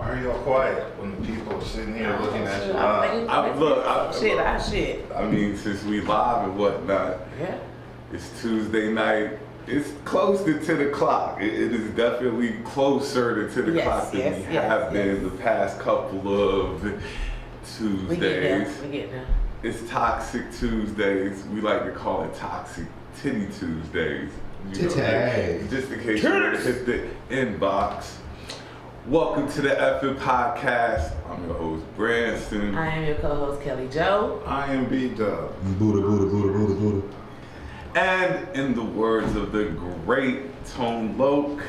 Why are y'all quiet when the people are sitting here looking at you live? I mean, since we live and whatnot, it's Tuesday night. It's close to 10 o'clock. It is definitely closer to 10 o'clock than we have been the past couple of Tuesdays. We get there. It's Toxic Tuesdays. We like to call it Toxic Titty Tuesdays. You know, just in case you want to hit the inbox. Welcome to the effing podcast. I'm your host, Branson. I am your co-host, Kelly Joe. I am B-Dub. Buddha. And in the words of the great Tone Loc,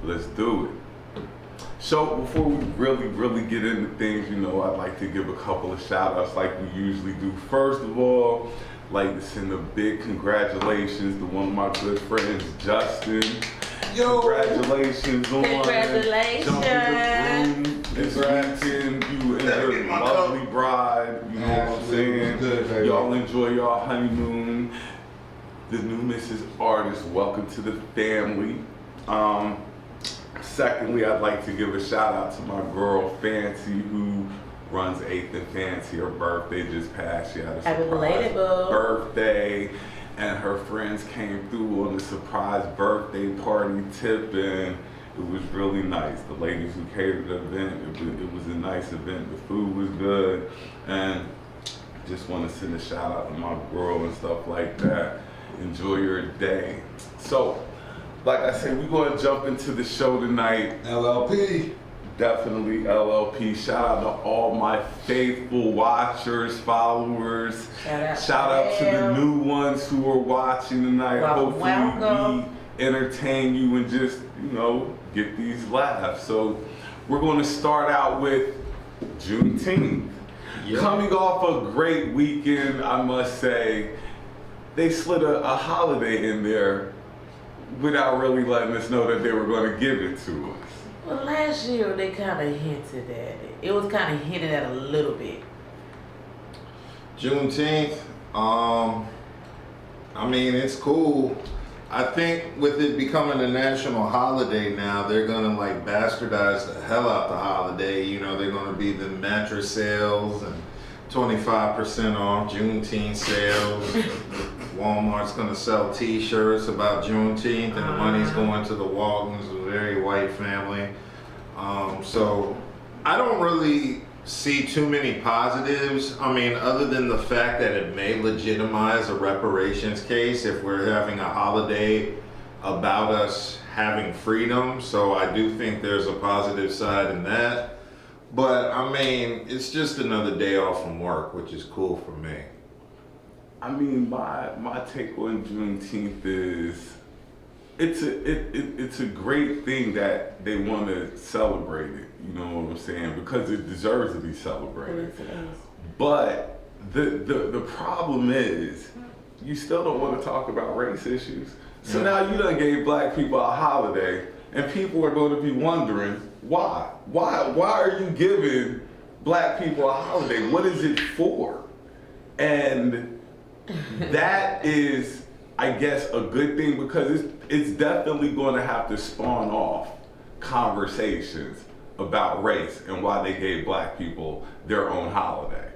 let's do it. So before we really get into things, you know, I'd like to give a couple of shout outs like we usually do. First of all, I'd like to send a big congratulations to one of my good friends, Justin. Yo! Congratulations on jumping the broom this weekend. You and your lovely bride, you know what I'm saying? Good, y'all enjoy your honeymoon. The new Mrs. Artist, welcome to the family. Secondly, I'd like to give a shout out to my girl Fancy, who runs 8th and Fancy. Her birthday just passed. She had a surprise birthday, and her friends came through on a surprise birthday party tip, and it was really nice. The ladies who catered the event, it was a nice event. The food was good, and just want to send a shout out to my girl and stuff like that. Enjoy your day. So, like I said, we're going to jump into the show tonight. LLP. Definitely LLP. Shout out to all my faithful watchers, followers. Shout out to the new ones who are watching tonight. Hopefully we entertain you and just, you know, get these laughs. So we're going to start out with Juneteenth. Yeah. Coming off a great weekend, I must say, they slid a holiday in there without really letting us know that they were going to give it to us. Well, last year they kind of hinted at it. It was kind of hinted at a little bit. Juneteenth, I mean, it's cool. I think with it becoming a national holiday now, they're gonna like bastardize the hell out the holiday. You know, they're gonna be the mattress sales and 25% off Juneteenth sales. Walmart's gonna sell T-shirts about Juneteenth, and the money's going to the Waltons, a very white family. So I don't really see too many positives. I mean, other than the fact that it may legitimize a reparations case if we're having a holiday about us having freedom. So I do think there's a positive side in that. But I mean, it's just another day off from work, which is cool for me. I mean, my take on Juneteenth is it's a great thing that they want to celebrate it. You know what I'm saying? Because it deserves to be celebrated. But the problem is, you still don't want to talk about race issues. So now you done gave black people a holiday, and people are going to be wondering why. Why are you giving black people a holiday? What is it for? And that is, I guess, a good thing, because it's definitely going to have to spawn off conversations about race and why they gave black people their own holiday.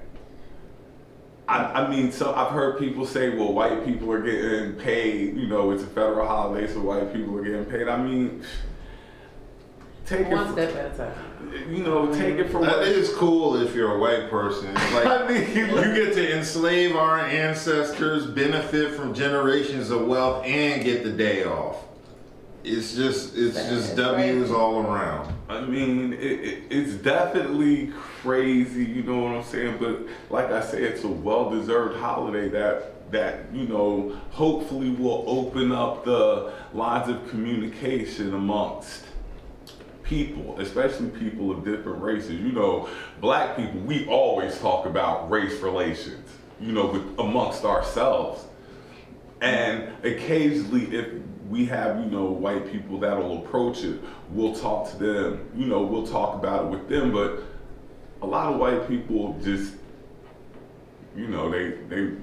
I mean, so I've heard people say, well, white people are getting paid, you know, it's a federal holiday, so white people are getting paid. I mean, take it one step at a time. You know, take it from what it is cool if you're a white person. It's like, I mean, you get to enslave our ancestors, benefit from generations of wealth, and get the day off. It's just W's all around. I mean, it's definitely crazy, you know what I'm saying? But like I said, it's a well-deserved holiday that you know, hopefully will open up the lines of communication amongst people, especially people of different races. You know, black people, we always talk about race relations, you know, amongst ourselves. And occasionally, if we have, you know, white people that'll approach it, we'll talk to them, you know, we'll talk about it with them. But a lot of white people just, you know, they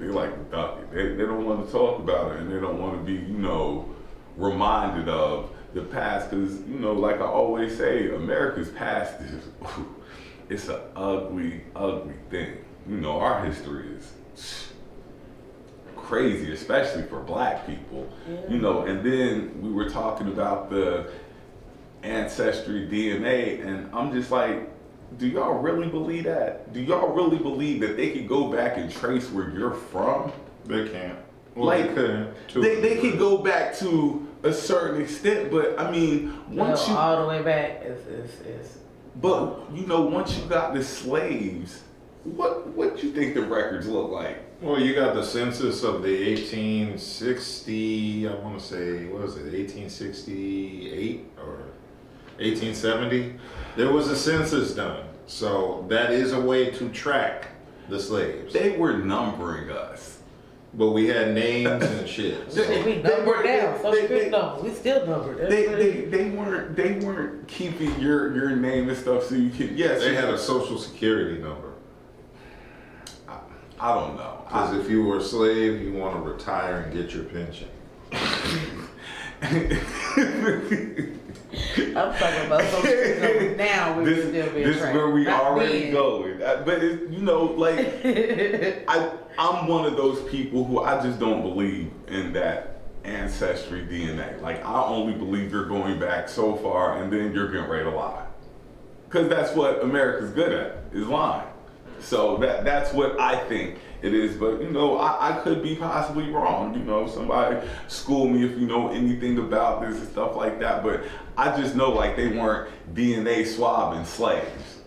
like to duck it. They don't want to talk about it, and they don't want to be, you know, reminded of the past, because like I always say, America's past is it's an ugly, ugly thing. Our history is crazy, especially for black people. Yeah. And then we were talking about the ancestry DNA, and I'm just like, do y'all really believe that? Do y'all really believe that they could go back and trace where you're from? They can't. Well, Like, they couldn't. they could go back to a certain extent, but I mean, once you all the way back is but once you got the slaves, what you think the records look like? Well, you got the census of the 1860, I want to say, what was it, 1868 or 1870? There was a census done. So that is a way to track the slaves. They were numbering us. But we had names and shit. So. we numbered down. So we still numbered. They weren't keeping your name and stuff so you could, yes. They had a social security number. I don't know. Because if you were a slave, you want to retire and get your pension. I'm talking about social security now. We would still be this is where we Not already then. going. But I'm one of those people who I just don't believe in that ancestry DNA. Like, I only believe you're going back so far and then you're getting ready to lie. Because that's what America's good at, is lying. So that's what I think it is. But, I could be possibly wrong. Somebody school me if you know anything about this and stuff like that. But I just know, like, they weren't DNA swabbing slaves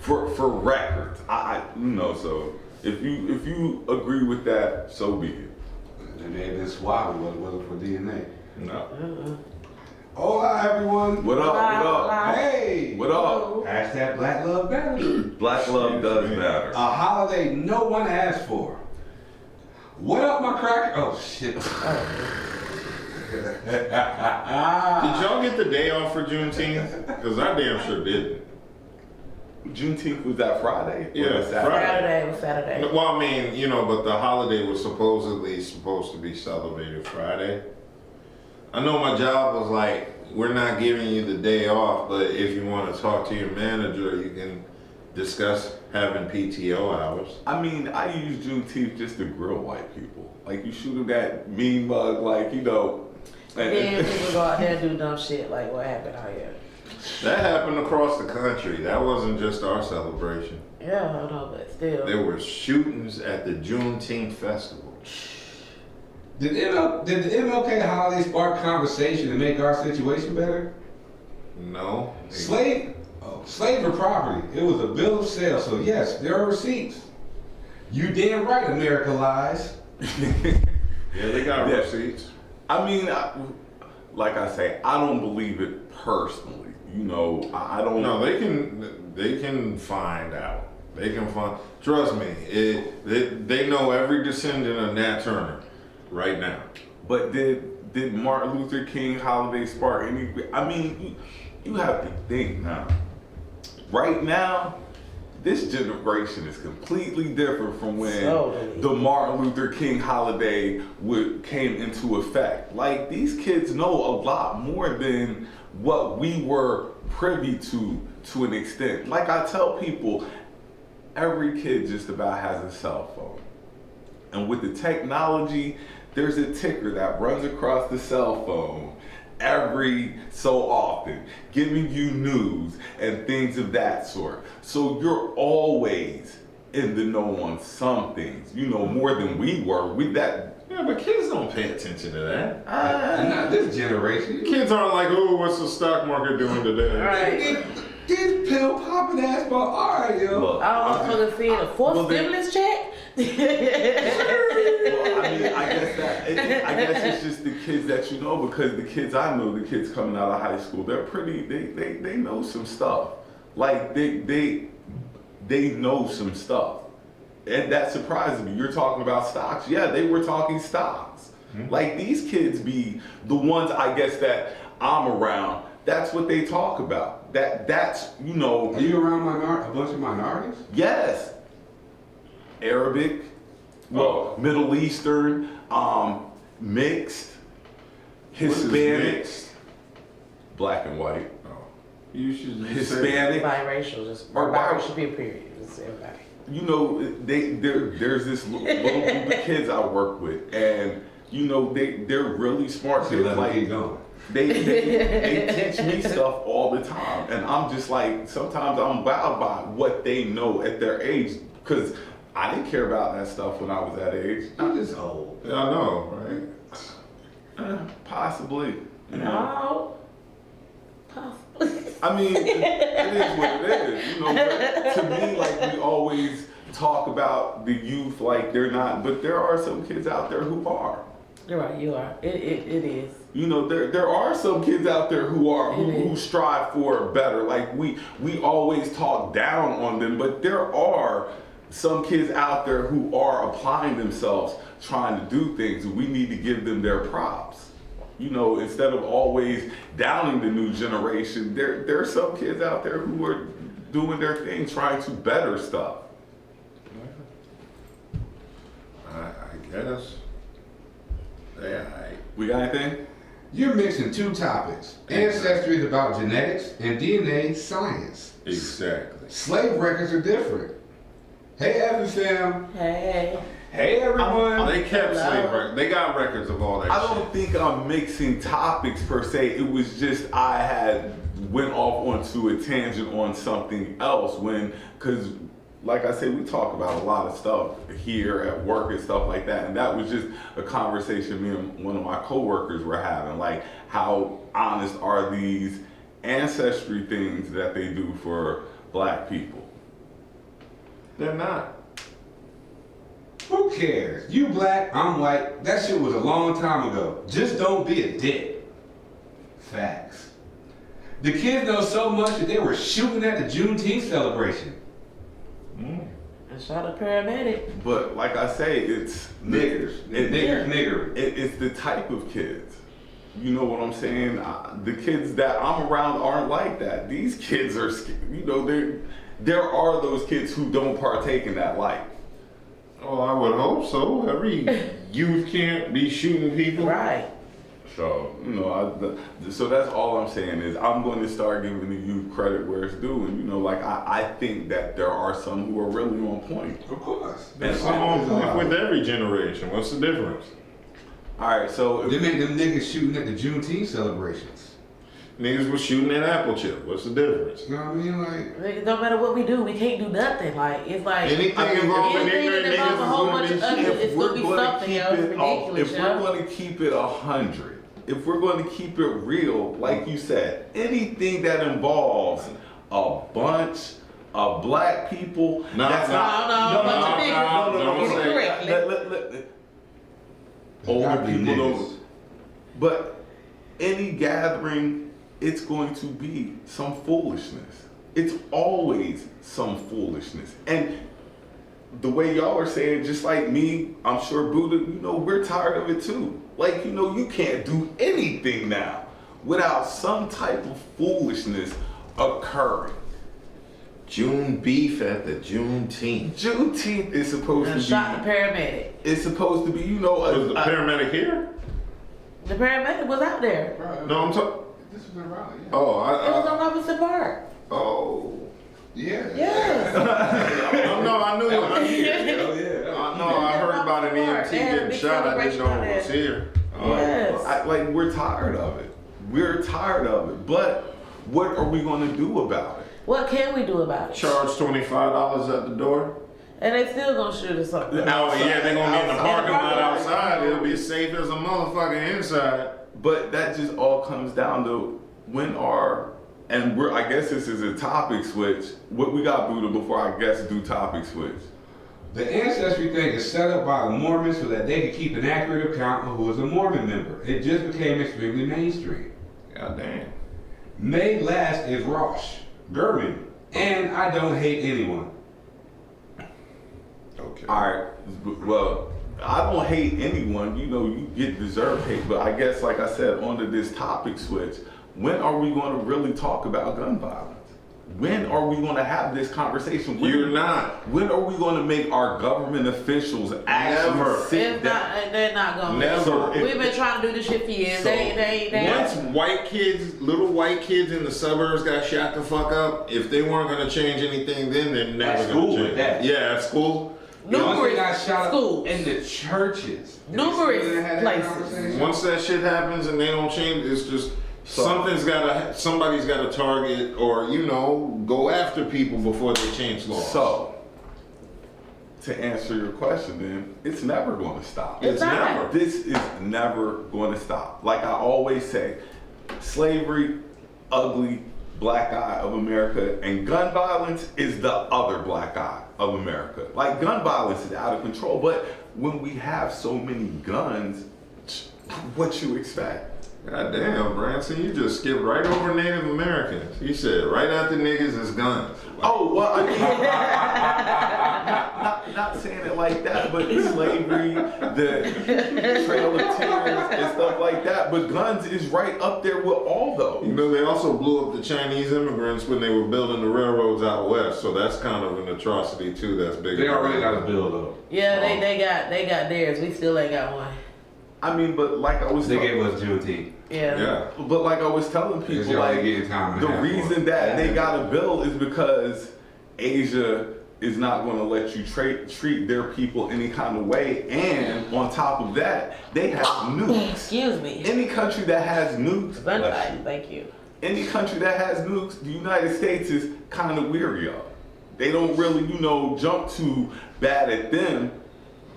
for records. So if you agree with that, so be it. And they been swabbing, wasn't for DNA. No. Hola, everyone. What up? What up? Hey. What up? Hashtag Black Love Matters. Black love does matter. A holiday no one asked for. What up, my cracker? Oh, shit. Did y'all get the day off for Juneteenth? Because I damn sure didn't. Juneteenth was that Friday? Yeah, Or Saturday? Saturday was Saturday. Well, I mean, but the holiday was supposedly supposed to be celebrated Friday. I know my job was like, we're not giving you the day off, but if you want to talk to your manager, you can discuss having PTO hours. I mean, I use Juneteenth just to grill white people. Like, you shoot them that mean mug, like, And then people go out there and do dumb shit like what happened out here. That happened across the country. That wasn't just our celebration. Yeah, I know, but still. There were shootings at the Juneteenth festival. Did the MLK holiday spark conversation and make our situation better? No. Slave or property. It was a bill of sale, so yes, there are receipts. You damn right, America lies. Yeah, they got Yeah. receipts. I mean, like I say, I don't believe it personally. I don't. No, they can find out. They can find. Trust me, they know every descendant of Nat Turner right now. But did Martin Luther King holiday spark any? I mean, you have to think now. Right now, this generation is completely different from when Totally. the Martin Luther King holiday came into effect. Like, these kids know a lot more than what we were privy to an extent. Like I tell people, every kid just about has a cell phone. And with the technology, there's a ticker that runs across the cell phone every so often, giving you news and things of that sort. So you're always in the know on some things, more than we were. Yeah, but kids don't pay attention to that. And not this generation. Kids aren't like, oh, what's the stock market doing today? Right. This pill popping ass, but all right, yo. Look, I was supposed to see the fourth stimulus check. Well, I mean, I guess it's just the kids that because the kids I know, the kids coming out of high school, they're pretty. They know some stuff. Like they know some stuff, and that surprises me. You're talking about stocks. Yeah, they were talking stocks. Mm-hmm. Like, these kids be the ones, I guess, that I'm around. That's what they talk about. That's Are you around a bunch of minorities? Yes. Arabic, Middle Eastern, mixed, Hispanic, Mixed? black and white, You should just say. Hispanic. Biracial, just Or biracial be a period. Just everybody. You know, there's this little group of kids I work with, and you know they're really smart So kids. let me Like keep going. they teach me stuff all the time, and I'm just like sometimes I'm wowed by what they know at their age, because I didn't care about that stuff when I was that age. You just old. Yeah, I know, right? Possibly. You know? No. Possibly. I mean, it is what it is, you know. But to me, like we always talk about the youth, like they're not, but there are some kids out there who are. You're right. You are. It is. You know, there are some kids out there who strive for better. Like we always talk down on them, but there are some kids out there who are applying themselves, trying to do things. We need to give them their props. You know, instead of always downing the new generation, there are some kids out there who are doing their thing, trying to better stuff. I guess. Yeah, We got anything? You're mixing two topics. Ancestry is about genetics and DNA science. exactly. Slave records are different. Hey, FFM. Hey. Hey, everyone. They kept Hello. slave records. They got records of all that I shit. don't think I'm mixing topics per se. It was just I had went off onto a tangent on something else because like I said, we talk about a lot of stuff here at work and stuff like that. And that was just a conversation me and one of my coworkers were having. Like, how honest are these ancestry things that they do for black people? They're not. Who cares? You black, I'm white. That shit was a long time ago. Just don't be a dick. Facts. The kids know so much that they were shooting at the Juneteenth celebration. And shot a paramedic. But like I say, it's Niggers. Nigger. It's the type of kids. You know what I'm saying? The kids that I'm around aren't like that. These kids are, you know, there are those kids who don't partake in that life. Oh, I would hope so. Every youth can't be shooting people. Right. So, you know, so that's all I'm saying is I'm going to start giving the youth credit where it's due. And, you know, like I think that there are some who are really on point. Of course. And I'm on point with every generation. What's the difference? All right, so They make them niggas shooting at the Juneteenth celebrations. Niggas was shooting at apple chip. What's the difference? You know what I mean? Like, It don't matter what we do, we can't do nothing. Like, it's like Anything involving anything ignorant that involves niggas a is whole gonna bunch be of other, shit. it's gonna be something else ridiculous, if we're going to keep it 100, if we're going to keep it real, like you said, anything that involves a bunch of black people, No, that's no, not. bunch of niggas. no, Get it no. correctly. Older gotta be people niggas. don't. But any gathering, it's going to be some foolishness. It's always some foolishness. And the way y'all are saying, just like me, I'm sure Buddha, you know, we're tired of it too. Like, you know, you can't do anything now without some type of foolishness occurring. June beef at the Juneteenth. Juneteenth is supposed And to shot the be, paramedic. it's supposed to be, you know, Was the paramedic here? The paramedic was out there. No, I'm talking. this was in Raleigh, yeah. Oh, It was on Robinson Park. oh. Yeah. Yes. No, I knew it. Oh, yeah. I heard about an EMT They had a getting big shot. I didn't know celebration it was out here. Yes. Like, we're tired of it. We're tired of it. But what are we going to do about it? What can we do about it? Charge $25 at the door. And they still gonna shoot us up. Oh yeah, they're gonna get in the Outside. parking lot outside. It'll be safe as a motherfucker inside. But that just all comes down to I guess this is a topic switch. What we got, Buddha, before I guess do topic switch. The ancestry thing is set up by the Mormons so that they can keep an accurate account of who is a Mormon member. It just became extremely mainstream. God damn. May last is Rosh, Gurman, and I don't hate anyone. Okay. All right. Well, I don't hate anyone. You know, you get deserved hate. But I guess, like I said, onto this topic switch, when are we going to really talk about gun violence? When are we going to have this conversation? You're not. When are we going to make our government officials actually Never. sit down? They're not gonna. Never. We've been trying to do this shit for years. So, They. Once little white kids in the suburbs got shot the fuck up, if they weren't gonna change anything then, they're never At gonna school change. with that. Yeah, at school. Once they got shot schools. up in the churches. Numerous They had that places. conversation. Once that shit happens and they don't change, it's just somebody's got to target or go after people before they change laws. So, to answer your question, then it's never going to stop. It's not. never. This is never going to stop. Like I always say, slavery, ugly black eye of America, and gun violence is the other black eye of America. Like gun violence is out of control, but when we have so many guns, what you expect? God damn, Branson, you just skipped right over Native Americans. You said right after niggas is guns. Oh, well, I mean, not saying it like that, but slavery, the Trail of Tears and stuff like that. But guns is right up there with all those. They also blew up the Chinese immigrants when they were building the railroads out west, so that's kind of an atrocity too. That's big. They already got a bill though. Yeah, they got theirs. We still ain't got one. I mean, but like I was They gave us Juneteenth. Yeah. But like I was telling people, You're already like getting time and a the half reason for it. that they got a bill is because Asia is not going to let you treat their people any kind of way, and on top of that, they have nukes. Excuse me. Any country that has nukes, Thank you. any country that has nukes, the United States is kind of weary of. They don't really, jump too bad at them.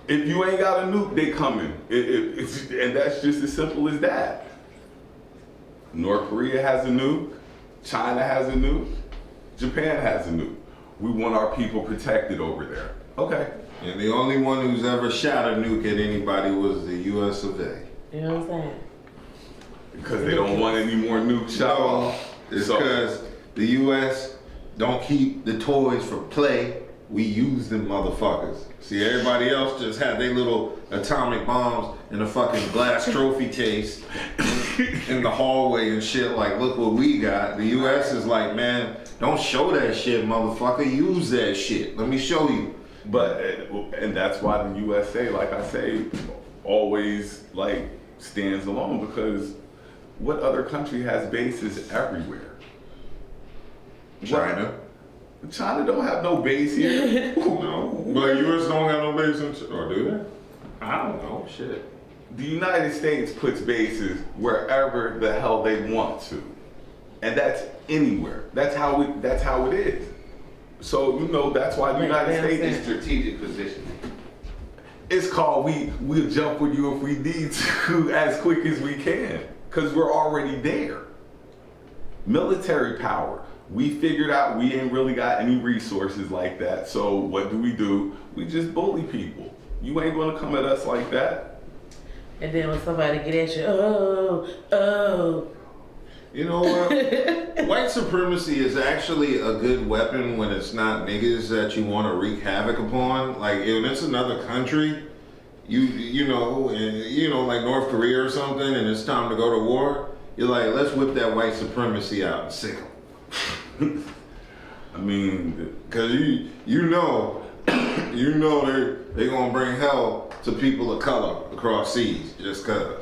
If you ain't got a nuke, they coming. And that's just as simple as that. North Korea has a nuke. China has a nuke. Japan has a nuke. We want our people protected over there. Okay. And the only one who's ever shot a nuke at anybody was the U.S. of A. You know what I'm saying? Because they don't want any more nukes shot off. It's So- because the U.S. don't keep the toys for play. We use them motherfuckers. See, everybody else just had their little atomic bombs in a fucking glass trophy case in the hallway and shit. Like, look what we got. The U.S. is like, man, don't show that shit, motherfucker. Use that shit. Let me show you. But, and that's why the USA, like I say, always like stands alone, because what other country has bases everywhere? China. China don't have no base here. No. But U.S. don't have no base in or do they? I don't know. Shit. The United States puts bases wherever the hell they want to. And that's anywhere. That's how it is. So, that's why the United States is Strategic positioning. It's called we'll jump with you if we need to as quick as we can, because we're already there. Military power. We figured out we ain't really got any resources like that, so what do? We just bully people. You ain't gonna come at us like that. And then when somebody get at you, oh. You know what? White supremacy is actually a good weapon when it's not niggas that you want to wreak havoc upon. Like, when it's another country, like North Korea or something, and it's time to go to war, you're like, let's whip that white supremacy out and sick them. I mean, Cause you know they're gonna bring hell to people of color across seas just cause.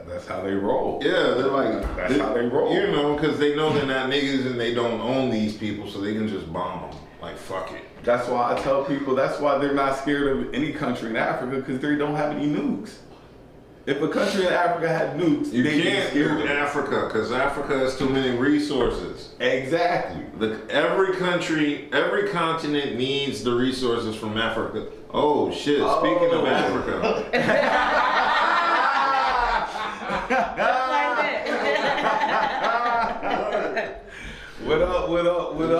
that's how they roll. Yeah, they're like, That's how they roll. Cause they know they're not niggas and they don't own these people, so they can just bomb them. Like, fuck it. That's why I tell people that's why they're not scared of any country in Africa, because they don't have any nukes. If a country in Africa had nukes, You they'd be can't scared do of it. Africa, cause Africa has too many resources. Exactly. Every continent needs the resources from Africa. Oh shit, speaking of Africa. What up? Hello, nigga?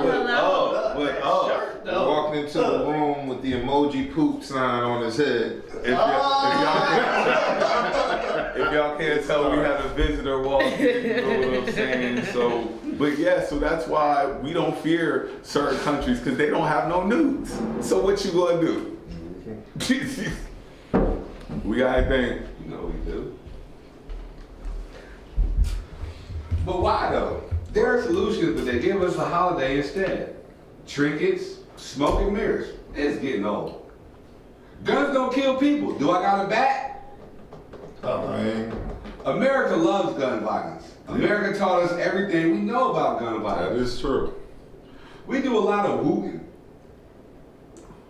hello. What up? Walked into the room with the emoji poop sign on his head. If y'all can't tell, we had a visitor walk in, you know what I'm saying? So, but yeah, so that's why we don't fear certain countries, because they don't have no nukes. So what you gonna do? We gotta think. You know we do. But why though? There are solutions, but they give us a holiday instead. Trinkets, smoke and mirrors. It's getting old. Guns don't kill people. Do I got a bat? Man, America loves gun violence. America taught us everything we know about gun that violence. is true. We do a lot of wooting.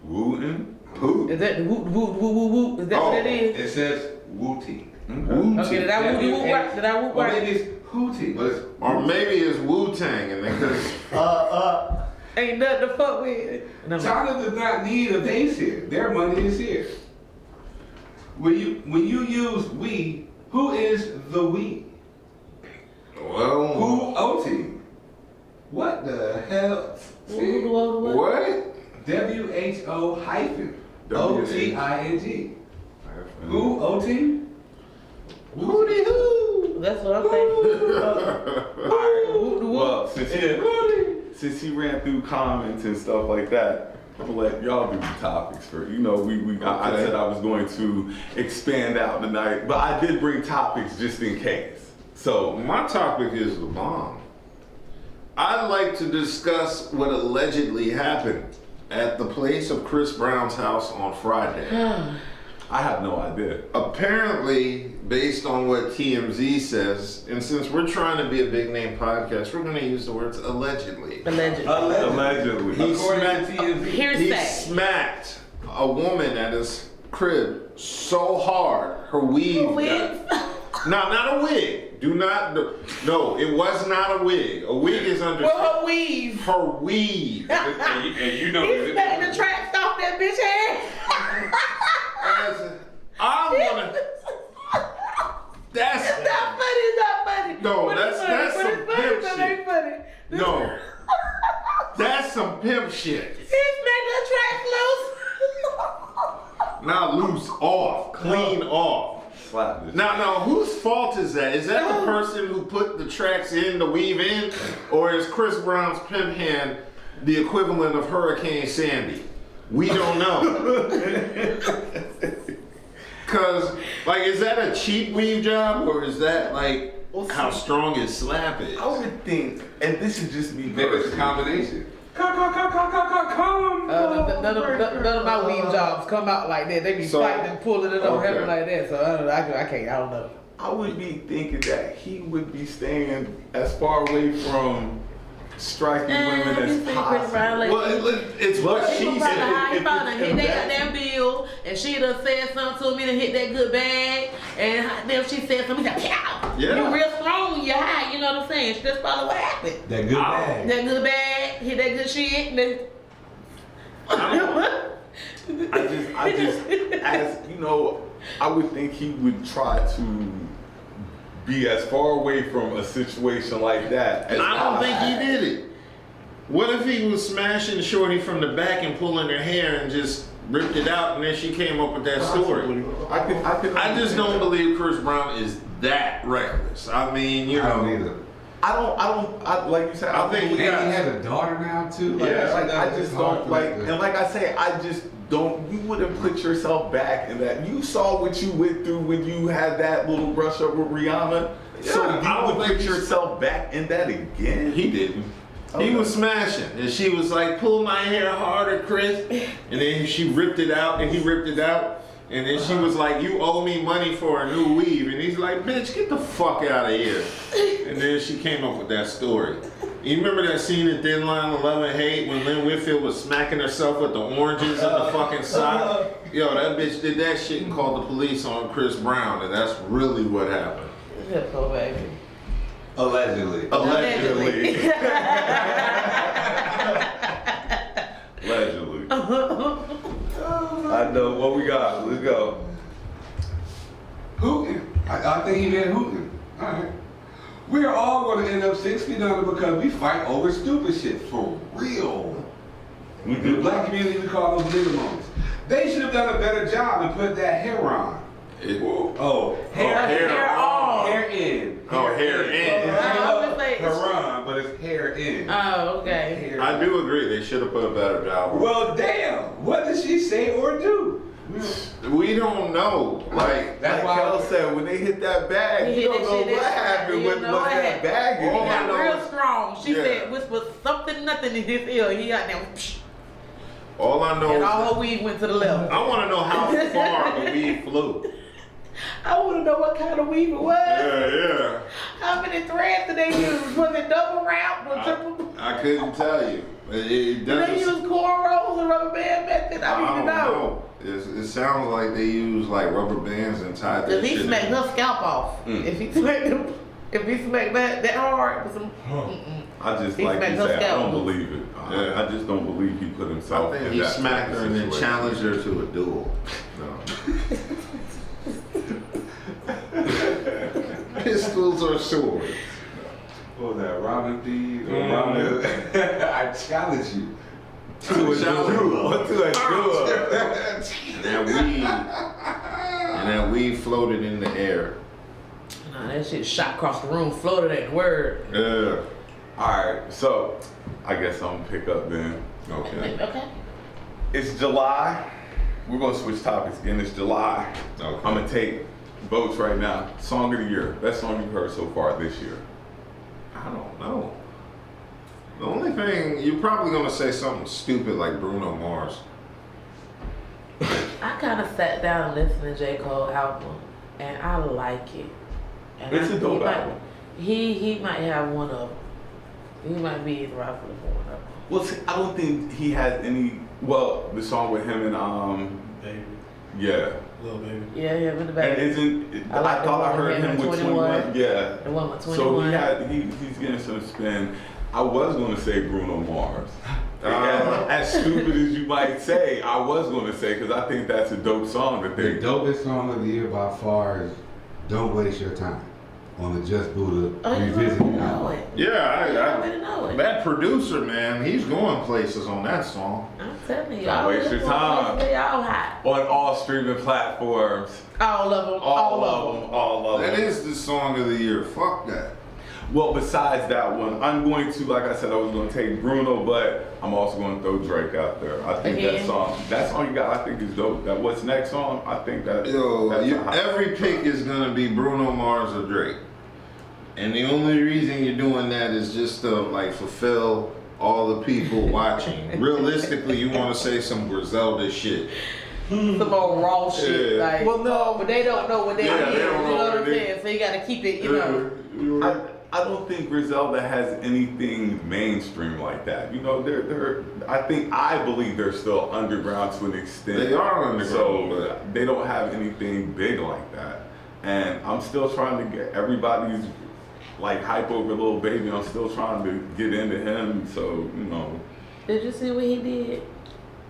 Wooten? Who? Is that whoop whoop whoop whoop whoop? Is that what it is? It says wooting. Okay, did I whoop whoop right? Did I whoop Or right? maybe it's hooting, but it's Or maybe it's Wu-Tang and they could. Ain't nothing to fuck with. And I'm like, China does not need a base here. Their money is here. When you use we, who is the we? Well, Who OT? What the hell? See? what? WHO hyphen OTING. Who OT? Hootie hoo. that's what I'm saying. Well, since he ran through comments and stuff like that, I'm gonna let y'all do the topics for. You know, I Okay. said I was going to expand out tonight, but I did bring topics just in case. So My topic is the bomb. I'd like to discuss what allegedly happened at the place of Chris Brown's house on Friday. I have no idea. Apparently, based on what TMZ says, and since we're trying to be a big name podcast, we're going to use the words allegedly. Allegedly. Allegedly. He According to smacked, TMZ. he Hearsay. smacked a woman at his crib so hard, her weave got... No, not a wig. Do not... No, it was not a wig. A wig is under... Well, her weave. Her weave. And you know He smacked the tracks off that bitch head. I wanna... That's... It's not funny. It's not funny. No, But it's that's funny, some but it's funny, pimp but it shit. ain't funny. No. That's some pimp shit. He smacked the tracks loose. Not loose, off. Clean off. Slap this. Now, whose fault is that? Is that the person who put the tracks in, the weave in? Or is Chris Brown's pimp hand the equivalent of Hurricane Sandy? We don't know. Cause, like, is that a cheap weave job? Or is that, like, how strong his slap is? I would think, and this is just me maybe it's a personally. combination. None of my weave jobs come out like that. They be So- fighting and pulling it up, okay. having like that. So I don't know. I can't. I don't know. I would be thinking that he would be staying as far away from striking women as possible. Well, it's what she He said. probably hit that goddamn bill, and she done said something to me to hit that good bag, and then she said something, he said, pow! Yeah. You real strong when you're high, you know what I'm saying? That's probably what happened. That good bag. That good bag, hit that good shit, and then... I just, as you know, I would think he would try to be as far away from a situation like that as I don't think possible. he did it. What if he was smashing Shorty from the back and pulling her hair and just ripped it out and then she came up with that story? I just don't believe Chris Brown is that reckless. I mean, you I know. don't either. I like you said, I think And he he got... has a daughter now too. Yeah, like I just don't like, and and like I say, I just don't. You wouldn't put yourself back in that. You saw what you went through when you had that little brush up with Rihanna. So Yeah, I you don't would think put he's- yourself back in that again. He didn't. Okay. He was smashing, and she was like, "Pull my hair harder, Chris." And then she ripped it out, and he ripped it out, and then she was like, "You owe me money for a new weave," and he's like, "Bitch, get the fuck out of here." And then she came up with that story. You remember that scene in Thin Line of Love and Hate when Lynn Whitfield was smacking herself with the oranges in the fucking sock? Yo, that bitch did that shit and called the police on Chris Brown, and that's really what happened. Oh, baby. Allegedly. Allegedly. Allegedly. I know what we got. Let's go. Hooting. I think he meant hooting. Alright. We are all going to end up 6 feet under because we fight over stupid shit. For real. In the black community, we call those nigga moments. They should have done a better job and put that hair on. It, Hair on. Hair in. Oh, hair in. I would say- Hair on, but it's hair in. Oh, okay. Hair I do agree. They should have put a better job on. Well, damn. What did she say or do? We don't know. Like, That's like why Kel said, when they hit that bag, He you hit don't know that shit, what happened he with don't know what that happened. bag. He in All it. I got know real is- strong. She Yeah. said whispered something, nothing in his ear. He got them, all I know and is all her weed went to the left. I want to know how far the weed flew. I want to know what kind of weed it was. Yeah. How many threads did they use? Was it double wrap or triple? I couldn't tell you. It Did they doesn't. use cornrows and rubber band method? I I don't don't even know. know. It sounds like they use like rubber bands and tied that Cause shit he smacked in. her scalp off. Mm. If he smacked them, if he smacked that hard with some. I just He like smacked you her said, I don't scalp. believe it. Yeah. I just don't believe he put himself I think in he that smacked her and then situation. challenged her to a duel. No. Pistols or swords? What was that, Robin Thieves? Or Robin? I challenge you. To a duel. To a duel. And that weed floated in the air. Nah, that shit shot across the room, floated at the word. Yeah. Alright, so I guess I'm gonna pick up then. Okay. Okay. It's July. We're gonna switch topics again. It's July. Okay. I'm gonna take votes right now. Song of the year. Best song you've heard so far this year. I don't know. The only thing, you're probably gonna say something stupid like Bruno Mars. I kind of sat down and listened to J. Cole album, and I like it. And It's a dope he might- album. He might have one of them. He might be the rightful for one of them. Well, see, I don't think he has any. Well, the song with him and Baby, yeah. little baby. Yeah, him in the And back. isn't I like I thought I the one heard with him him with and 21. Yeah. The one with So 21. he's getting some spin. I was gonna say Bruno Mars. Uh, as stupid as you might say, I was gonna say because I think that's a dope song that The they. dopest song of the year by far is "Don't Waste Your Time" on the Just Buddha Oh, you Revisited already know album. it. Yeah, You I already know it. that producer, man, he's going places on that song. I'm telling you, Don't all waste your time. They all hot. On all streaming platforms, All of them. all of them. That is the song of the year. Fuck that. Well, besides that one, I'm going to, like I said, I was going to take Bruno, but I'm also going to throw Drake out there. I think Again? that song you got, I think is dope. That What's Next song, I think that. Yo, that's a hot- every pick is gonna be Bruno Mars or Drake, and the only reason you're doing that is just to like fulfill all the people watching. Realistically, you want to say some Griselda shit. Some more raw shit. Yeah. Like, Well, no. but they don't know what they Yeah, is. they don't You know know what what I'm it saying? So you got to keep it, you know. I don't think Griselda has anything mainstream like that. You know, I believe they're still underground to an extent. They are underground, so but they don't have anything big like that. And I'm still trying to get everybody's like hype over Lil Baby. I'm still trying to get into him. So you know, Did you see what he did?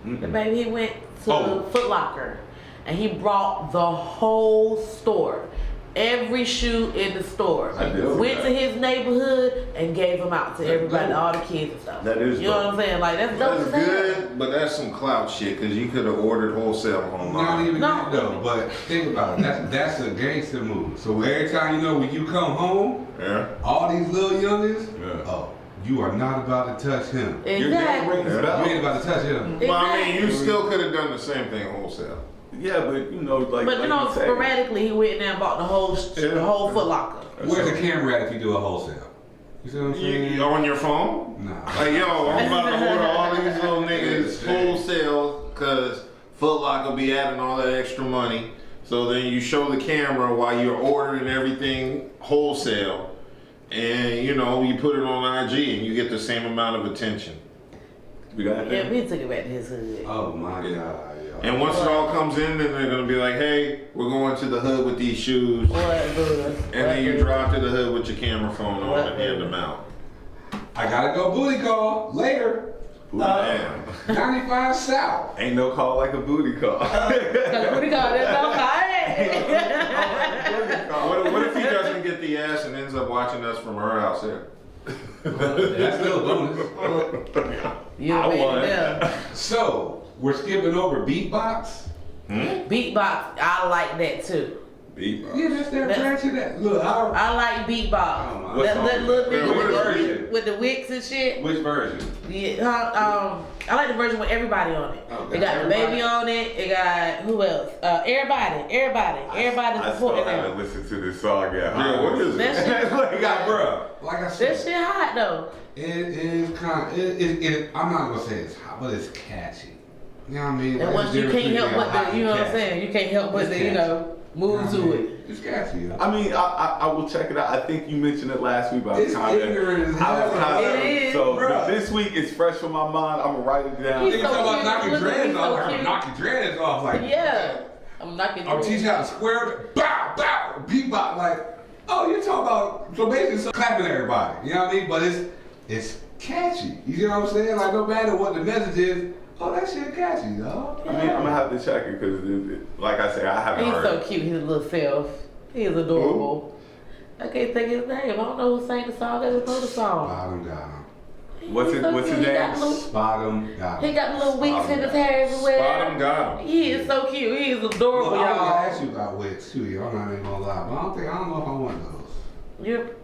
The mm-mm. baby, he went to Oh. Foot Locker and he brought the whole store. Every shoe in the store. I did see Went that. to his neighborhood and gave them out to everybody, dope. all the kids and stuff. That is You know dope. what I'm saying? Like, that's dope that's as hell. good, but that's some clout shit because you could have ordered wholesale Not online. even No. that though, but think about it. That's a gangster move. So every time you know when you come home, Yeah. all these little youngins, Yeah. oh, you are not about to touch him. Your name Exactly. rings You bells. ain't about to touch him. Well, I mean, you Exactly. still could have done the same thing wholesale. Yeah, but you know, like. But you know, say, sporadically, he went there and bought the whole Foot Locker. Where's the camera at if you do a wholesale? You see what I'm saying? You on your phone? Nah. Like, yo, I'm about to order all these little niggas wholesale because Foot Locker be adding all that extra money. So then you show the camera while you're ordering everything wholesale, and you know you put it on IG and you get the same amount of attention. We got Yeah, that. we took it back to his hood. Oh my god, yo. And once it all comes in, then they're gonna be like, "Hey, we're going to the hood with these shoes," What, Buddha? and then you drive to the hood with your camera phone on What, and hand Buddha? them out. I gotta go booty call later. Damn. 95 South. Ain't no call like a booty call. Cause Booty call, that's What if he doesn't get the ass and ends up watching us from her house here? That's still a bonus. You I made won. it there. So, we're skipping over beatbox. Beatbox, I like that too. Beatbox. Yeah, that's that branch of that. Look, I like beatbox. Oh, that little What nigga version? with the wicks and shit. which version? Yeah, I like the version with everybody on it. Oh, It got the baby on it. It got who else? Everybody I supporting still haven't them. listened to this song yet. Yeah, what is it? That shit, Like, bro, like I said, that shit hot though. it is kind of, I'm not gonna say it's hot, but it's catchy. You know what I mean? And Like, once you there's can't difference help between but hot the, you know and what I'm catchy. saying? You can't help but It's to, catchy. move to it. It's catchy. Yo. I mean, I will check it out. I think you mentioned it last week, but It's ignorant as hell. It is, so bruh. this week it's fresh on my mind. I'm gonna write it down. He's Nigga so talking about cute. knocking Look, dreads he's off. so Like, cute. knocking dreads off. Like, Yeah. I'm knocking I'm teaching how to square, bow, bow, beatbox. Like, oh, you're talking about, so basically it's clapping everybody. You know what I mean? But it's catchy. You know what I'm saying? Like, no matter what the message is, oh, that shit catchy, dog. I mean, I'm gonna have to check it because, like I say, I haven't He's heard. so cute, his little self. He is adorable. I can't think his name. I don't know who sang the song. I just know the song. Bottom got him. What's He's it- so what's cute. his He got name? little- Bottom got He him. got the little wigs in his hair everywhere. Spot him, got him. He is so cute. He is adorable, Well, I was gonna y'all. ask you about wigs too, yo. I'm not even gonna lie, but I don't know if I want those.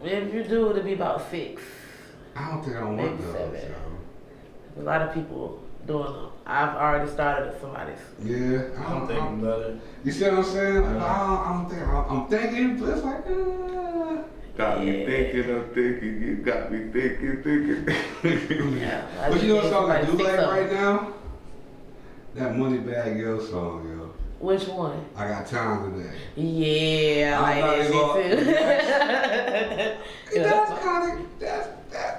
If you do, it'll be about 6. I don't think I want Maybe those, 7. yo. A lot of people doing them. I've already started at somebody's. Yeah, I'm thinking about it. You see what I'm saying? Like, I don't think I'm thinking, but it's like, Got me thinking, you got me thinking. Yeah. But you know what song I do Somebody like fix right them. now? That Money Bag Yo song, yo. Which one? I got time today. Yeah, I I'm like not that shit too. That's kind of, that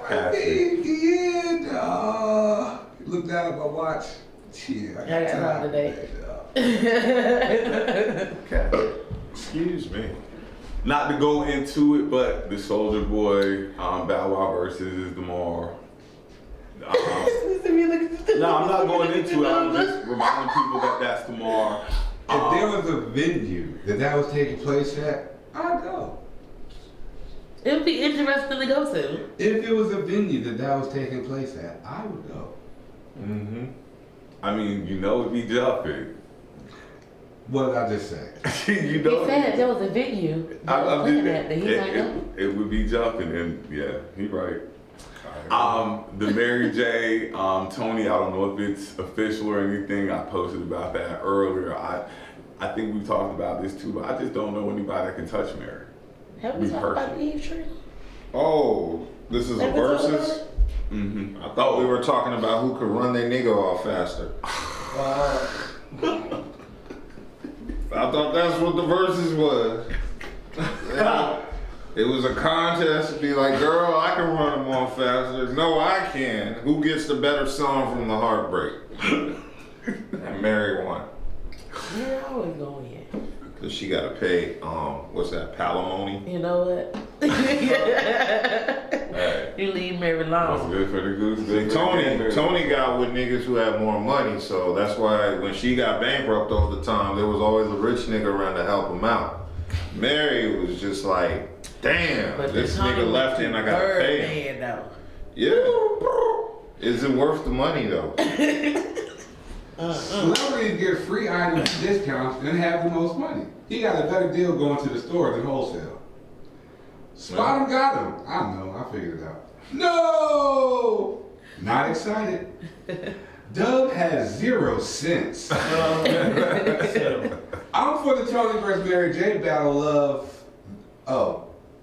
might be, yeah, dawg. Look down at my watch. Yeah, I got time today. dawg. Excuse me. Not to go into it, but the Soulja Boy Bow Wow versus is tomorrow. No, I'm not going into it. I'm just reminding people that that's tomorrow. If there was a venue that was taking place at, I'd go. It would be interesting to go to. If it was a venue that was taking place at, I would go. Mm-hmm. I mean, you know it'd be jumping. What did I just say? You He know. said there was a venue that was looking at that he might go. It would be jumping, and yeah, he right. The Mary J, Tony, I don't know if it's official or anything. I posted about that earlier. I think we talked about this too, but I just don't know anybody that can touch Mary. Have we Me talked about personally. Eve Tree? Oh, this is a Have we talked about versus? it? Mm-hmm. I thought we were talking about who could run their nigga off faster. I thought that's what the versus was. It was a contest to be like, girl, I can run them off faster. No, I can. Who gets the better song from the heartbreak? And Mary won. Yeah, I always go in. Cause she gotta pay, what's that, palimony? You know what? Hey. You leave Mary What's alone. good for the goose? See, Good for the gander. Tony got with niggas who had more money, so that's why when she got bankrupt all the time, there was always a rich nigga around to help him out. Mary was just like, damn, But this the Tony nigga left and I gotta pay him. Birdman, though. Yeah. Is it worth the money though? Celebrities get free items discounts and have the most money. He got a better deal going to the store than wholesale. Spot him, got him. I know, I figured it out. No! Not excited. Doug has 0 cents. I'm for the Tony vs. Mary J battle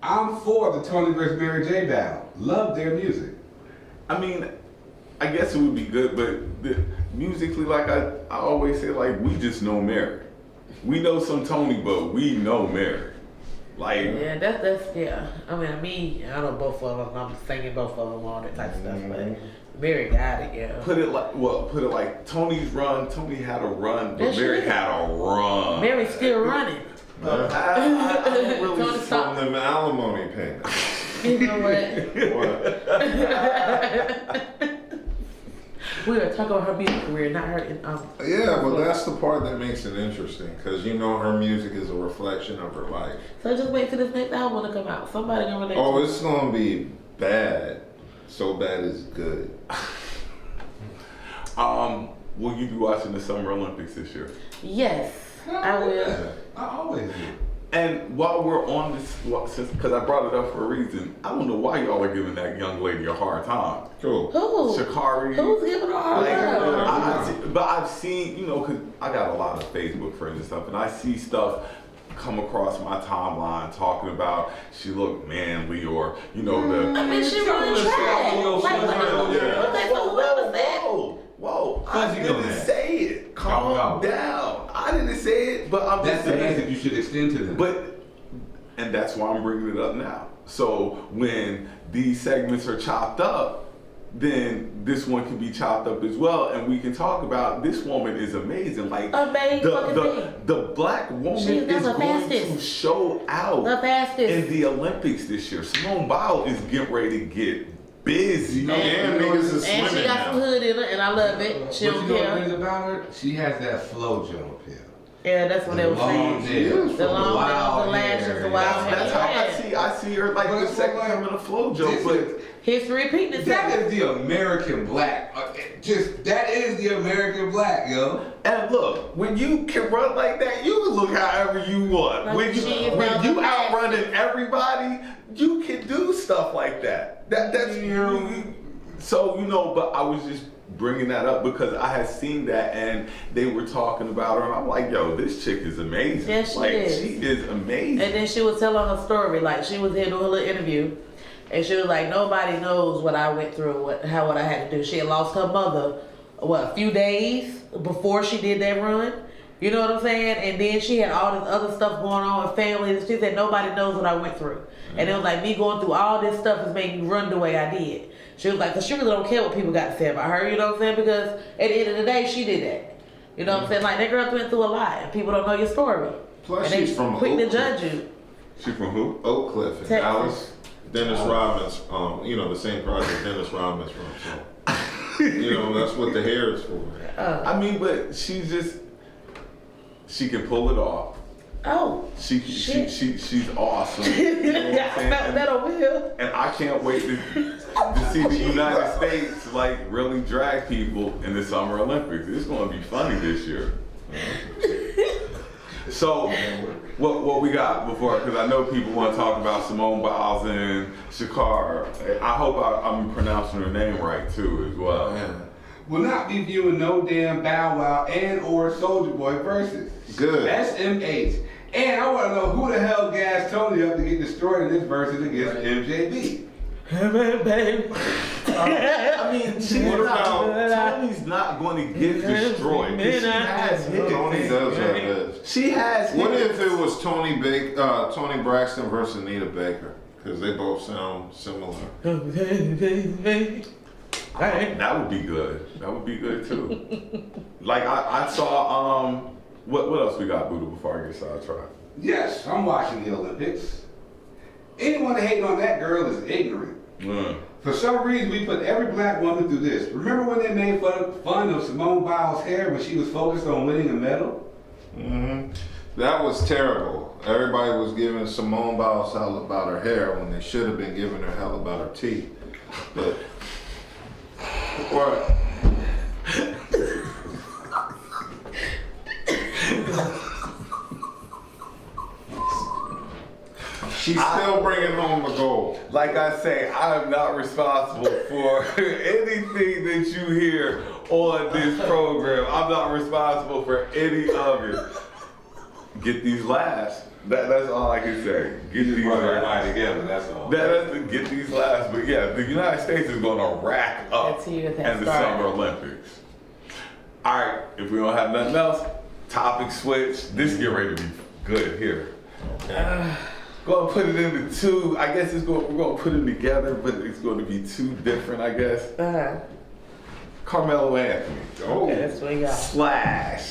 I'm for the Tony vs. Mary J battle. Love their music. I mean, I guess it would be good, but musically, like I always say, like we just know Mary. We know some Tony, but we know Mary. Like, Yeah, that's yeah. I mean, me, I know both of them. I'm singing both of them, all that type of stuff. But Mary got it, yeah. put it like Tony's run. Tony had a run, but Yes, she Mary did. had a run. Mary's still running. I don't really Tony, stop. From them alimony payments. You know what? What? We are talking about her music career, not her. Yeah, but that's the part that makes it interesting, because you know her music is a reflection of her life. So just wait till this next album to come out. Somebody gonna relate. Oh, to it. it's gonna be bad. So bad it's good. Will you be watching the Summer Olympics this year? Yes, I will. I always do. And while we're on this, because I brought it up for a reason, I don't know why y'all are giving that young lady a hard time. Cool. Who? Sha'Carri. Who's giving her a hard time? But I've seen, because I got a lot of Facebook friends and stuff, and I see stuff come across my timeline talking about she looked manly or, I mean, she really tried. Like, what they Whoa, I Fuzzy didn't on that. say it. Calm down. I didn't say it, but I'm That's just the saying. message you should extend to them. And that's why I'm bringing it up now. So when these segments are chopped up, then this one can be chopped up as well, and we can talk about this woman is amazing. Like the black woman She is is the going fastest. to show out The fastest. in the Olympics this year. Simone Biles is getting ready to get busy. And niggas is And she swimming got some now. hood in her, and I love it. But She you don't know what care. it is about her? She has that flojo pill. Yeah, that's what they were long saying. nails, The long nails, the lashes, hair. the wild hair. That's how I see her like But the it's second like- coming of FloJo, This but is- History repeating itself. That is the American black. That is the American black, yo. and look, when you can run like that, you can look however you want. Like when she is when now you the fastest. outrunning everybody, you can do stuff like that. That's so but I was just bringing that up because I had seen that and they were talking about her and I'm like, yo, this chick is amazing. Yes, she like is. she is amazing. And then she was telling her story, like she was here doing a little interview, and she was like, nobody knows what I went through, what I had to do. She had lost her mother, a few days before she did that run. You know what I'm saying? And then she had all this other stuff going on with family. And she said, nobody knows what I went through. And it was like, me going through all this stuff has made me run the way I did. She was like, because she really don't care what people got to say about her. You know what I'm saying? Because at the end of the day, she did that. You know what I'm saying? Like, that girl went through a lot, and people don't know your story. Plus, and they she's from quick to Oak judge Cliff. you. She from who? Oak Cliff and Texas. Dallas. Dennis Rodman's, the same project Dennis Rodman's from. So, that's what the hair is for. I mean, but she's she can pull it off. Oh, She's awesome. You know what I'm yeah, I saying? felt that over here. And I can't wait to see the United States like really drag people in the Summer Olympics. It's going to be funny this year. So, what we got before? Because I know people want to talk about Simone Biles and Sha'Carri. I hope I'm pronouncing her name right too, as well. Will not be viewing no damn Bow Wow and or Soulja Boy versus. Good. SMH. And I want to know who the hell gassed Tony up to get destroyed in this versus against MJB. I mean, Tony's not going to get destroyed. 'Cause she has hits. Tony does have this. She has What hits. if it was Tony Braxton versus Anita Baker? Because they both sound similar. That would be good. That would be good too. Like I saw what else we got, Buddha, before I get sidetracked? Yes, I'm watching the Olympics. Anyone hating on that girl is ignorant. For some reason, we put every black woman through this. Remember when they made fun of Simone Biles' hair when she was focused on winning a medal? Mm-hmm. That was terrible. Everybody was giving Simone Biles hell about her hair when they should have been giving her hell about her teeth. But what? She's still bringing home the gold. Like I say, I am not responsible for anything that you hear on this program. I'm not responsible for any of it. Get these laughs. That's all I can say. Get these Everybody laughs. together, that's all. That's to get these laughs. But yeah, the United States is going to rack up Let's see what that in the started. Summer Olympics. All right, if we don't have nothing else, topic switch. This get ready to be good here. Gonna put it into two. I guess we're gonna put them together, but it's going to be two different. I guess. Carmelo Anthony. Oh. Okay, that's what we got.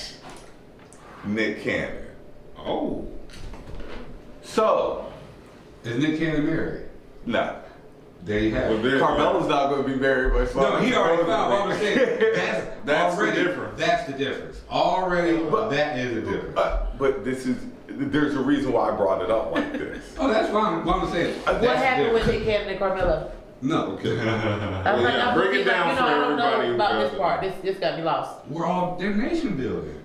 / Nick Cannon. Oh. So, Is Nick Cannon married? no. There you have Well, it. there- Carmelo's not going to be married much No, longer. he already found what I'm saying. That's the already, difference. That's the difference. Already, But- that is the difference. But there's a reason why I brought it up like this. Oh, that's fine. What I'm saying. What happened with Nick Cannon and Carmelo? No. Okay. I'm yeah, break it down for I don't everybody know who about this doesn't. part. This got me lost. We're all, they're nation building.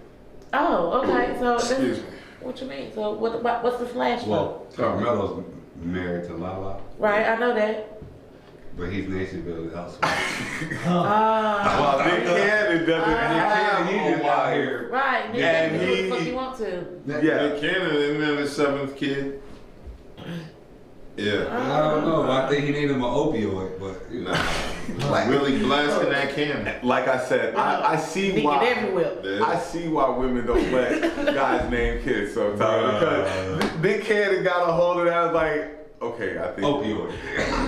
Oh, okay. So Excuse me. What you mean? So what's the slash for? Well, Carmelo's married to Lala, Right, I know that. but he's nationally elsewhere. Well, Nick Cannon doesn't have He a just out wife. here. Right, nigga, And do what he- the fuck you want to. Yeah. Nick Cannon, isn't that his 7th kid? Yeah. I don't know. I think he named him an opioid, but you know. Like really blasting that cannon. Like I said, I see Nigga why. everywhere. I see why women don't let guys name kids sometimes because Nick Cannon got a hold of that. Like, okay, I think Opioid.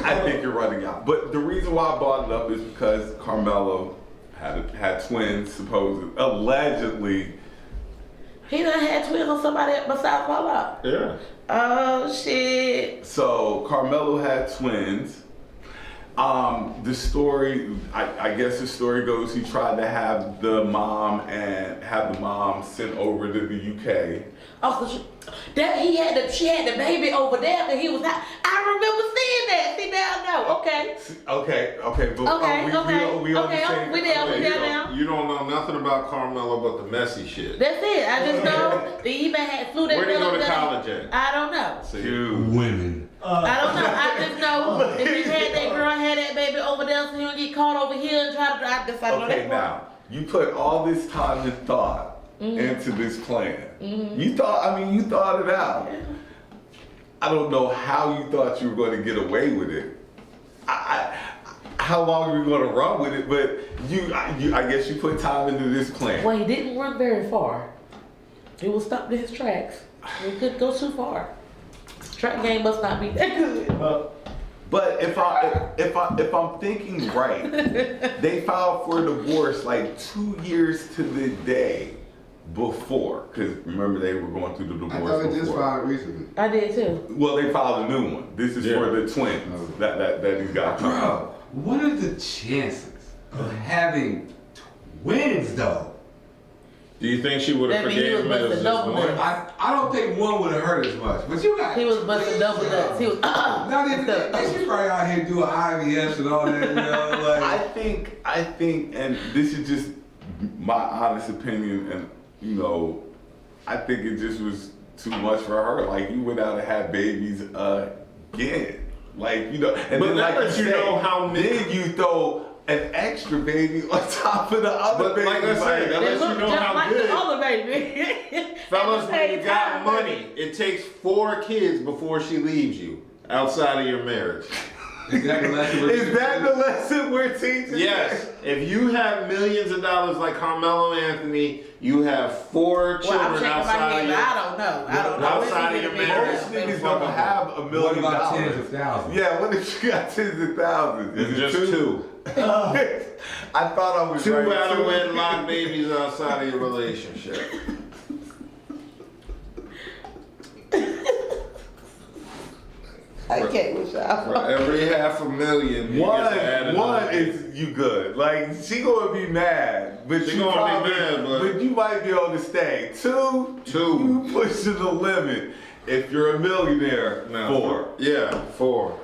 I think you're running out. But the reason why I brought it up is because Carmelo had twins, allegedly. He done had twins on somebody besides Paula. Yeah. Oh shit. So Carmelo had twins. The story, I guess the story goes, he tried to have the mom sent over to the UK. Oh, so she had the baby over there, and he was not. I remember seeing that. See now, I know. Okay. Okay, but we on the same. we there You now. don't, you don't know nothing about Carmelo but the messy shit. That's it. I just know that he flew that. Where'd he go to girl college at? I don't know. Dude. Women. I don't know. I just know that he had that girl had that baby over there, so he don't get caught over here and try to. I know Okay, that now you put all this time and thought into this plan. You thought it out. I don't know how you thought you were going to get away with it. How long are you going to run with it? But I guess you put time into this plan. Well, he didn't run very far. He was stopped in his tracks. He couldn't go too far. Track game must not be that good. But if I'm thinking right, they filed for divorce like 2 years to the day before, because remember they were going through the divorce. I thought they just before. filed recently. I did too. Well, they filed a new one. This is Yeah. for the twins that he's got coming Bro, out. what are the chances of having twins though? Do you think she would have That mean he forgave him was if it was busting just double one? nuts. I don't think one would have hurt as much, but you got. He was busting double nuts. He was Not even that. They should probably out here doing IVS and all that. You know, I like. think, and this is just my honest opinion, and I think it just was too much for her. Like, you went out and had babies again. Like, and But then that like lets you know how many- then you throw an extra baby on top of the other But baby. like I said, that They lets you look know just how like good. the other baby. Fellas, At the when same you got time, money, it takes 4 kids before she leaves you outside of your marriage. Is that the lesson? Is that the lesson we're teaching? Yes, if you have millions of dollars like Carmelo Anthony, you have 4 Well, I'm children shaking my outside head, of but your. I don't know. I don't know. Outside of your marriage. Most niggas don't have $1 million. What about tens of thousands? Yeah, what if you got tens of thousands? It's Is it just 2. I thought I was 2 right. out of wedlock babies outside of your relationship. I can't with y'all. For every $500,000, you get to add One another. is you good. Like, she gonna be mad, but She you gonna probably, be mad, but you might be able to stay. Two, you pushing the limit. If you're a millionaire, No. 4. Yeah, 4.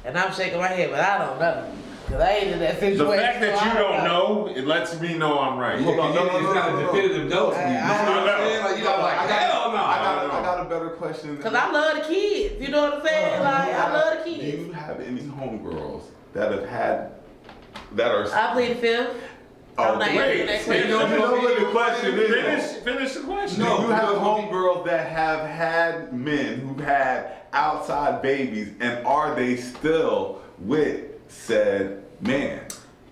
And I'm shaking my head, but I don't know. Because I ain't in that situation. The fact that so you I don't know, it lets me know I'm right. Hold on, no, It's not a definitive no. You know what I'm saying? Like, you're not like, hell no. I got a better question. Because I love the kids. You know what I'm saying? Like, I love the Do kids. you have any homegirls that are? I plead the fifth. I'm not answering that wait, question. You know what the question is? Finish the question. Do you have homegirls that have had men who've had outside babies, and are they still with said man?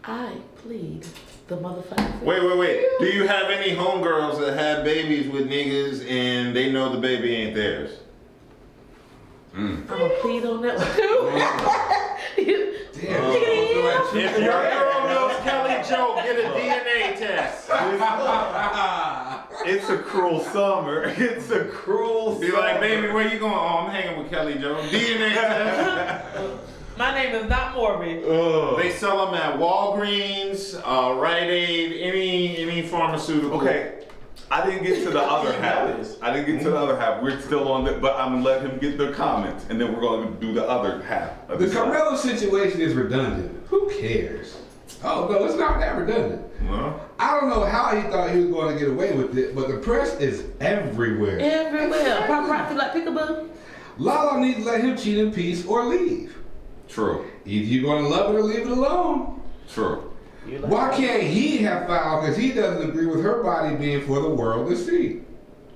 I plead the motherfucking fifth. Wait. Do you have any homegirls that had babies with niggas and they know the baby ain't theirs? I'm going to plead on that one too. Damn. If your girl knows Kelly Joe, get a DNA test. It's a cruel summer. It's a cruel Be summer. like, baby, where you going? Oh, I'm hanging with Kelly Joe. DNA test. My name is not Morbid. They sell them at Walgreens, Rite Aid, any pharmaceutical. Okay, I didn't get to the other half. We're still on the, but I'm gonna let him get the comments, and then we're gonna do the other half. Of The this Carmelo situation is redundant. Who cares? Oh no, it's not that redundant. Well, I don't know how he thought he was going to get away with it, but the press is everywhere. Everywhere. Paparazzi like peekaboo. Lala needs to let him cheat in peace or leave. True. Either you're going to love it or leave it alone. True. Why can't he have filed? Because he doesn't agree with her body being for the world to see.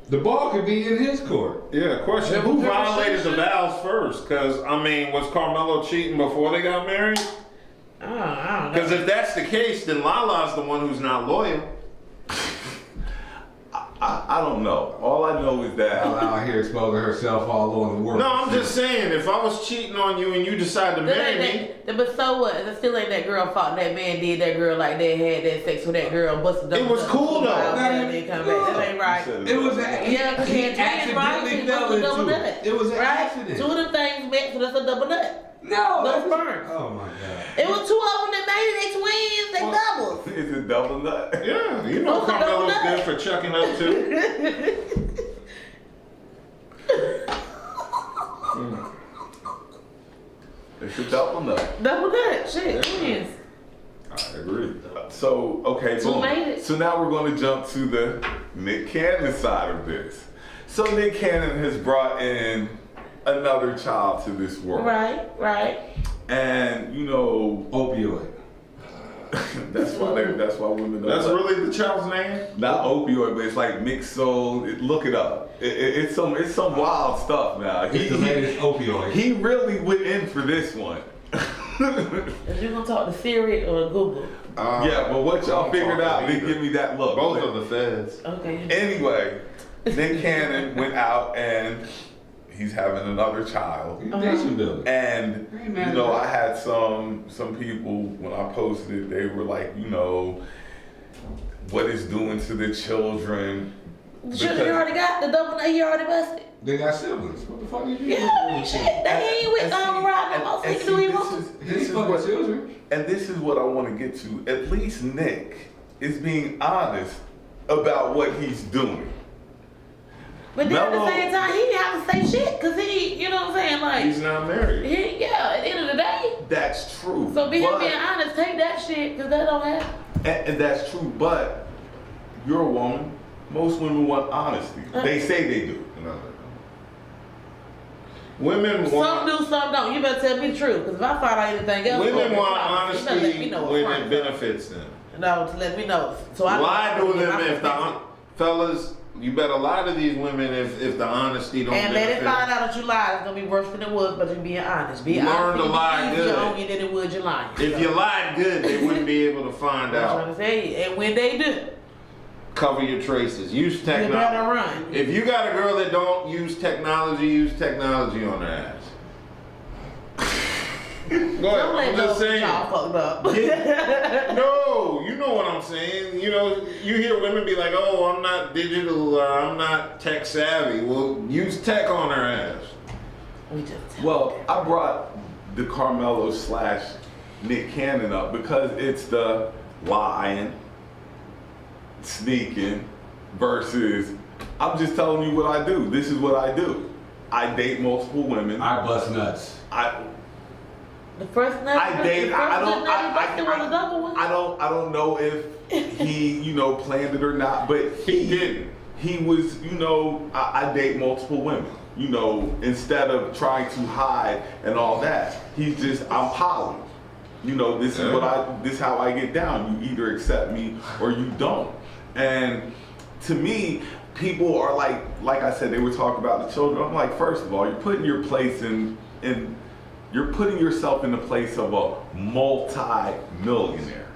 The ball could be in his court. Yeah, question. Who violated the vows first? Because, I mean, was Carmelo cheating before they got married? I don't know. Because if that's the case, then Lala's the one who's not loyal. I don't know. All I know is that Out here exposing herself all over the world. No, I'm just saying, if I was cheating on you and you decide to marry me, But so what? It still ain't that girl fault that man did that girl like that, had that sex with that girl, busted up. It was cool, though. That ain't right. It was Yeah, because he accidentally fell into it. It was an accident. Two of them things met, so that's a double nut. No, Those that's sperms. Oh my God. It was two of them that made it. They twins. They doubles. is it double nut? yeah, you know What's a Carmelo's double good nut? for chucking up too. It's a double nut. Double nut. Shit, twins. I agree. So, okay, Two boom. made it. So now we're going to jump to the Nick Cannon side of this. So Nick Cannon has brought in another child to this world. Right. And, you know, Opioid. that's why women don't That's like- really the child's name? not opioid, but it's like mixed soul. Look it up. It's some wild stuff now. It's the latest opioid. He really went in for this one. Is you gonna talk to Siri or Google? Yeah, but what y'all don't figured talk out, to they either. give me that look. Both But of the feds. Okay. anyway, Nick Cannon went out and he's having another child. Nation building. And Ain't mad you know, at I had some people when I posted it, they were like, you know, what it's doing to the children. The children you already got the double nut. You already busted. They got siblings. What the fuck are you Yeah, shit. They ain't with Raleigh no more. So he can do what he wants. These fucking children. And this is what I want to get to. At least Nick is being honest about what he's doing. But then at Mello- the same time, he didn't have to say shit because he, you know what I'm saying? Like, He's not married. yeah, at the end of the day. That's true. So be him but- being honest, take that shit because that don't happen. and that's true, but you're a woman. Most women want honesty. They say they do. No. Women Some want do, some don't. You better tell me the truth because if I find out anything else, women want you better let me honesty know what's when wrong. it benefits them. No, to let me know. So I Lie to don't- them I if the can fellas. You better lie to these women if the honesty don't and let benefit. it find out that you lied. It's gonna be worse than it was, but you being honest. Be Learn honest. to It'll be lie easier good. on you than it would you lying. If you lied good, they wouldn't be able to find I'm trying out. to say, and when they do, Cover your traces. Use you better technology. run. If you got a girl that don't use technology on her ass. Go ahead. Don't let I'm those just saying. y'all fucked up. No, you know what I'm saying. You know, you hear women be like, "Oh, I'm not digital. I'm not tech savvy." Well, use tech on her ass. We just Well, I brought the Carmelo / Nick Cannon up because it's the lying, sneaking versus I'm just telling you what I do. This is what I do. I date multiple women. I bust nuts. the first nut. I date. I don't. It was a double one. I don't know if he, you know, planned it or not, but He didn't. He was, you know, I date multiple women. You know, instead of trying to hide and all that, he's just I'm poly. You know, this is this is how I get down. You either accept me or you don't. And to me, people are like I said, they were talking about the children. I'm like, first of all, you're putting your place in you're putting yourself in the place of a multi-millionaire.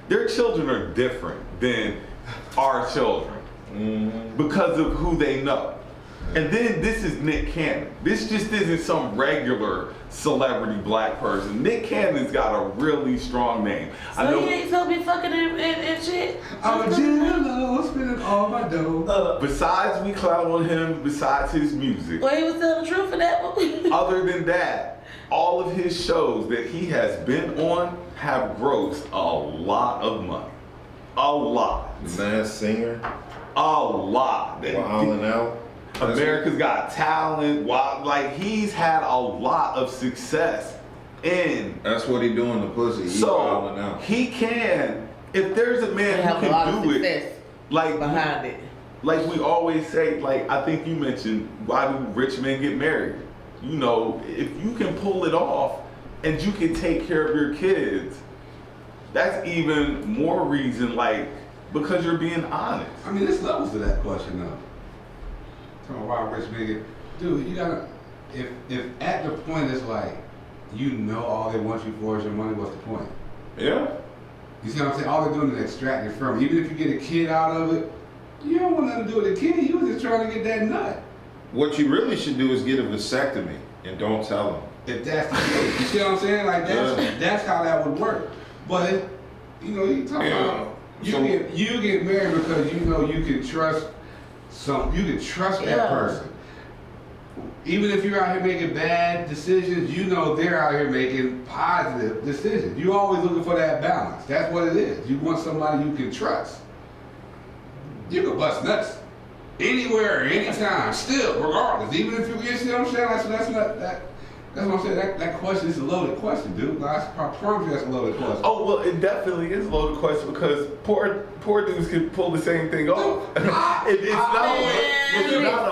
Their children are different than our children because of who they know. And then this is Nick Cannon. This just isn't some regular celebrity black person. Nick Cannon's got a really strong name. So he ain't supposed to be fucking and shit. I'm a gigolo, spending all my dough. Besides we clown on him, besides his music, Well, he was telling the truth for that one. other than that, all of his shows that he has been on have grossed a lot of money. A lot. Mass singer. A lot. Wilding out. America's Got Talent. Like he's had a lot of success in. That's what he doing to pussy. He So wilding out. he can if there's a They man have who a lot of can do success it, like behind it. like we always say, like I think you mentioned, why do rich men get married? You know, if you can pull it off and you can take care of your kids, that's even more reason, like, because you're being honest. I mean, there's levels to that question, though. Talking about why rich men get, dude, you gotta, if at the point it's like, you know all they want you for is your money, what's the point? Yeah. You see what I'm saying? All they're doing is extracting from you. Even if you get a kid out of it, you don't want nothing to do with the kid. You was just trying to get that nut. What you really should do is get a vasectomy and don't tell them. If that's the case. You see what I'm saying? Like, that's how that would work. But, you know, you talk about, you get married because you know you can trust you can trust that person. Even if you're out here making bad decisions, you know they're out here making positive decisions. You're always looking for that balance. That's what it is. You want somebody you can trust. You can bust nuts anywhere, anytime, still, regardless. Even if you see what I'm saying? So that's not that. That's what I'm saying. That question is a loaded question, dude. I promise you that's a loaded question. Oh well, it definitely is a loaded question because poor dudes can pull the same thing off. It's not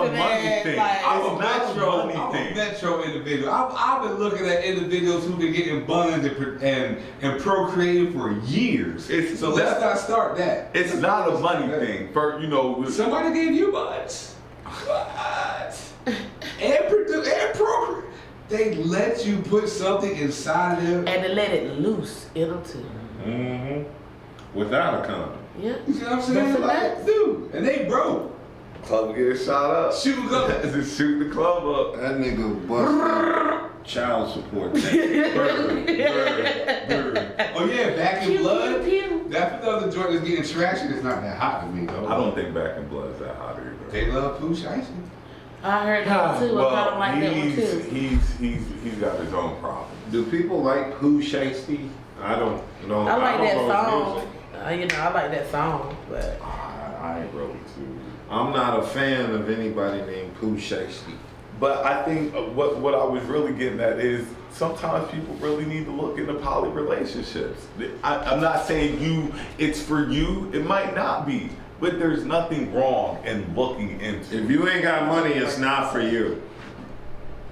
a money thing. I'm a thing. metro individual. I've been looking at individuals who've been getting buns and procreating for years. So let's not start that. It's not a money thing. For somebody gave you buns. And produce and procreate. They let you put something inside of them. And they let it loose in them too. Mm-hmm. Without a condom. Yeah. You see what I'm saying? That's Like, dude, and they broke. Club get shot up. Shoot up. Just shoot the club up. That nigga busted child support. Bird. Oh yeah, Back in Blood. That's another joint that's getting traction. It's not that hot to me though. I don't think Back in Blood's that hot either. They love Pooh Shiesty. I heard that too. I kind of like that one too. He's got his own problems. Do people like Pooh Shiesty? I don't know. I like that know his song. music. I like that song, but I ain't really too. I'm not a fan of anybody named Pooh Shiesty. But I think what I was really getting at is sometimes people really need to look into poly relationships. I'm not saying it's for you. It might not be. But there's nothing wrong in looking into. If you ain't got money, it's not for you.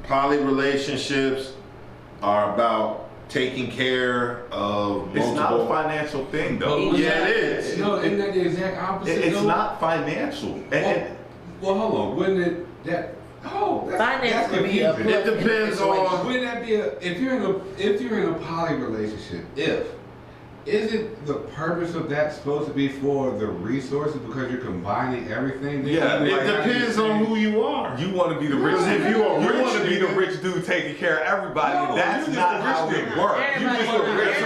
Poly relationships are about taking care of multiple. It's not a financial thing, though. Yeah, it is. No, isn't that the exact opposite? It's not financial. Well, hold on. Wouldn't it that? Oh, that's would be a confusing. It depends on. Wouldn't that be if you're in a poly relationship? Is it the purpose of that supposed to be for the resources because you're combining everything? Yeah, It depends on who you are. You want to be the rich. Because if you are you rich, want to be the rich dude taking care of everybody. No, That's you just not the rich how it nigga. works. You just a rich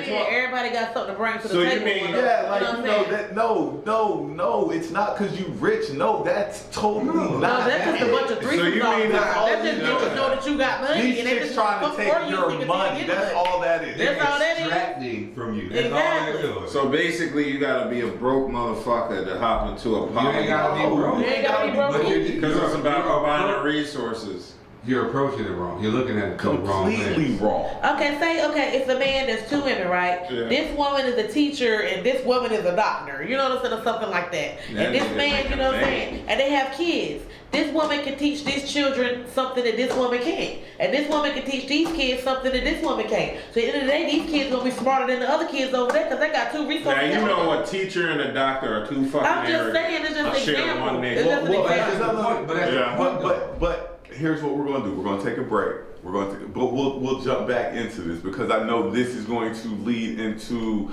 nigga. Everybody got something to bring to the So you table. mean- Yeah, like what I'm saying? that. No, it's not because you rich. No, that's totally No, not. No, that's just a bunch of So threesomes you all mean the that's time. all That's just you bitches know? know that you got money These and they chicks just trying to fuck take for you your so you can money. get That's it. all that is. They're That's all that is. extracting from you. That's all they're Exactly. doing. So basically, you gotta be a broke motherfucker to hop into a You poly. ain't gotta be broke. You ain't gotta be broke But either. Because it's about combining resources. You're approaching it wrong. You're looking at it through the wrong Completely lens. wrong. Okay, it's a man, there's two women, right? Yeah. This woman is a teacher and this woman is a doctor. You know what I'm saying? Or something like that. That And this nigga man, like you a know what I'm man. saying? And they have kids. This woman can teach these children something that this woman can't. And this woman can teach these kids something that this woman can't. So at the end of the day, these kids gonna be smarter than the other kids over there because they got two resources. Now you know a teacher and a doctor are two fucking I'm just areas. saying, it's just an Share example. one nigga. It's just an Well, example. But that's Yeah. the point, though. But here's what we're going to do. We're going to take a break. But we'll jump back into this because I know this is going to lead into.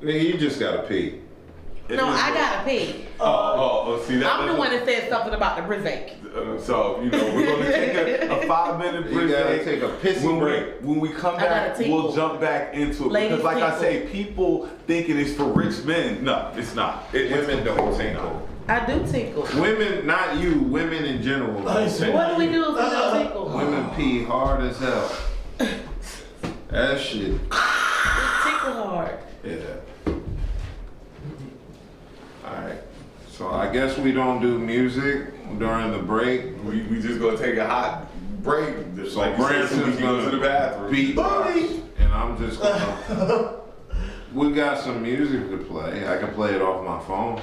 Nigga, you just gotta pee. No, I gotta pee. See that? I'm the one that said something about the Brizake. So we're going to take a 5-minute You break. gotta take a pissy break. When we come I gotta back, tinkle. we'll jump back into it Ladies because, like I tinkle. say, people thinking it's for rich men. No, it's not. Women don't tinkle. I do tinkle. Women, not you, women in general. What do we do if we don't tinkle? Women pee hard as hell. That shit. We tinkle hard. Yeah. Alright. So I guess we don't do music during the break. We just gonna take a hot break. Just So like you said, so we Branson's can go to the bathroom. beatbox, and I'm just gonna we got some music to play. I can play it off my phone.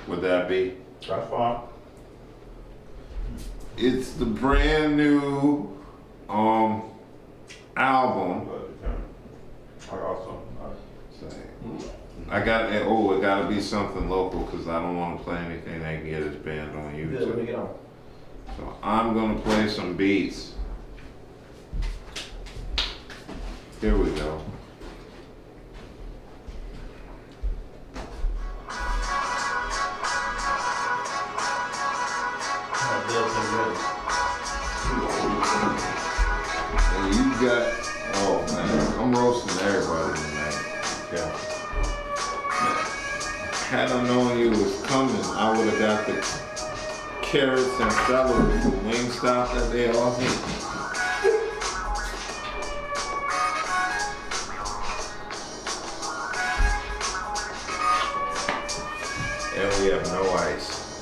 Would that be? That's fine. It's the brand new album. I got some. I got it gotta be something local because I don't want to play anything that can get us banned on Good, let me YouTube. get on. So I'm gonna play some beats. Here we go. And you got, oh man, I'm roasting everybody tonight. Yeah. Had I known you was coming, I would have got the carrots and celery from Wingstop that they offer. And we have no ice.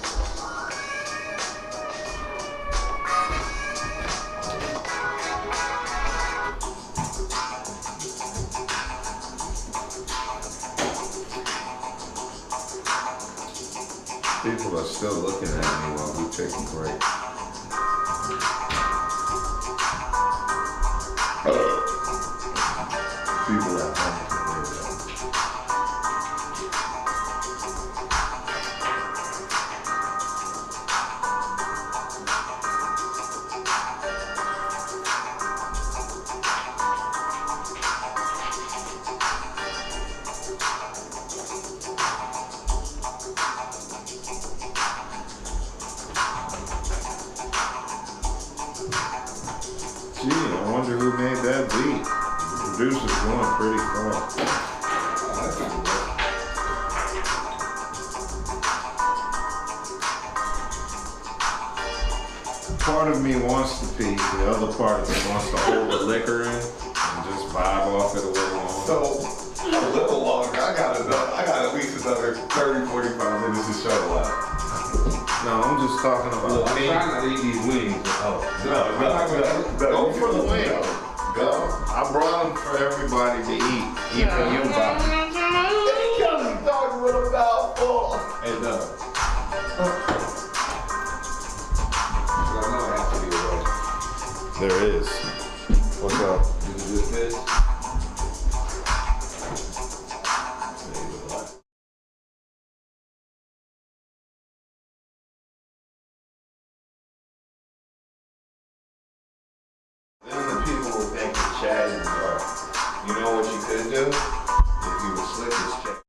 People are still looking at me while we take a break. People at home can hear that. Gee, I wonder who made that beat. The producer's going pretty far. Part of me wants to pee, the other part of me wants to hold the liquor in and just vibe off it a little longer. So, a little longer. I got at least another 30, 45 minutes to show up. No, I'm just talking Look, about I'm me. trying not to eat these wings. Oh, Go for the win. Go. I brought them for everybody to eat. Even you, Bob. Talking with a mouthful. Hey, no. I know it has to be a roast. There is. What's up? Is it good fish? Then the people will think you're chatting. You know what you could do? If you were slick as chat.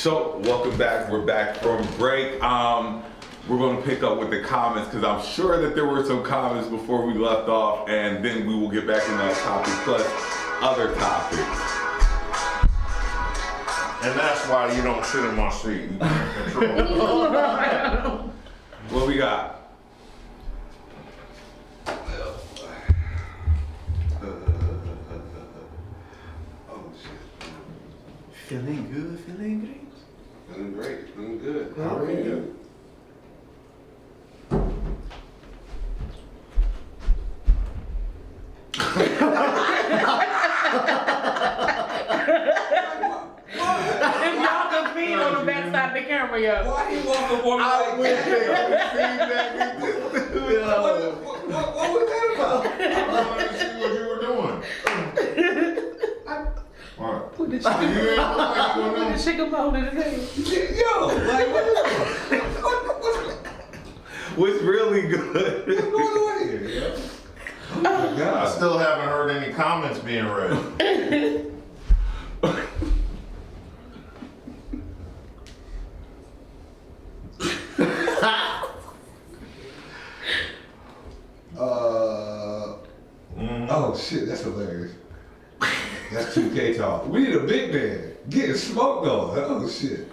So, welcome back. We're back from break. We're going to pick up with the comments because I'm sure that there were some comments before we left off, and then we will get back in that topic plus other topics. And that's why you don't sit in my seat. You can't control. What we got? Oh shit. Feeling good, feeling great. Feeling great, feeling good. How are you? If y'all can feed on the backside of the camera, yo. Why he walk up on me I like wish they that? could have seen that. What was that about? I wanted to see what you were doing. What? Put the You ain't look like you were Put the doing. chicken bone in his hand. Yo, like what's What's really good? going on here? Yo? Oh my I God. still haven't heard any comments being read. Oh shit, that's hilarious. That's 2K talk. We need a big man getting smoked on. Oh shit.